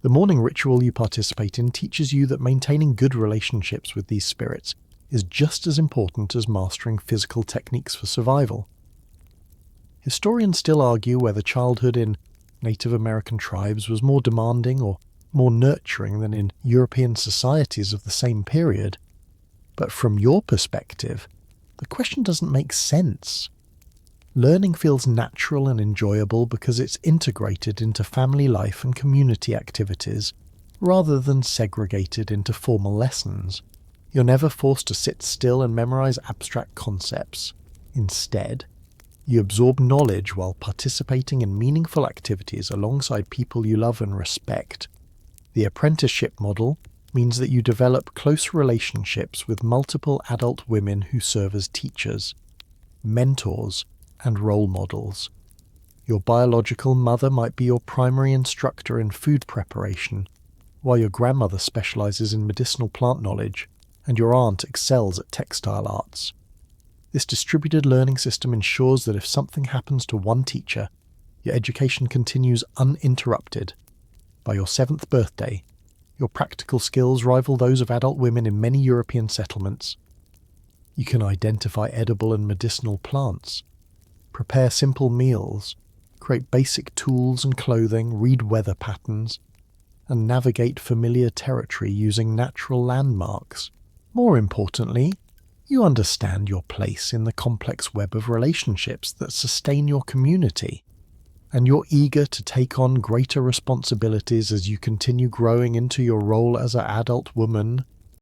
The morning ritual you participate in teaches you that maintaining good relationships with these spirits is just as important as mastering physical techniques for survival. Historians still argue whether childhood in Native American tribes was more demanding or more nurturing than in European societies of the same period. But from your perspective, the question doesn't make sense. Learning feels natural and enjoyable because it's integrated into family life and community activities, rather than segregated into formal lessons. You're never forced to sit still and memorize abstract concepts. Instead, you absorb knowledge while participating in meaningful activities alongside people you love and respect. The apprenticeship model means that you develop close relationships with multiple adult women who serve as teachers, mentors, and role models. Your biological mother might be your primary instructor in food preparation, while your grandmother specializes in medicinal plant knowledge, and your aunt excels at textile arts. This distributed learning system ensures that if something happens to one teacher, your education continues uninterrupted. By your 7th birthday, your practical skills rival those of adult women in many European settlements. You can identify edible and medicinal plants, prepare simple meals, create basic tools and clothing, read weather patterns, and navigate familiar territory using natural landmarks. More importantly, you understand your place in the complex web of relationships that sustain your community, and you're eager to take on greater responsibilities as you continue growing into your role as an adult woman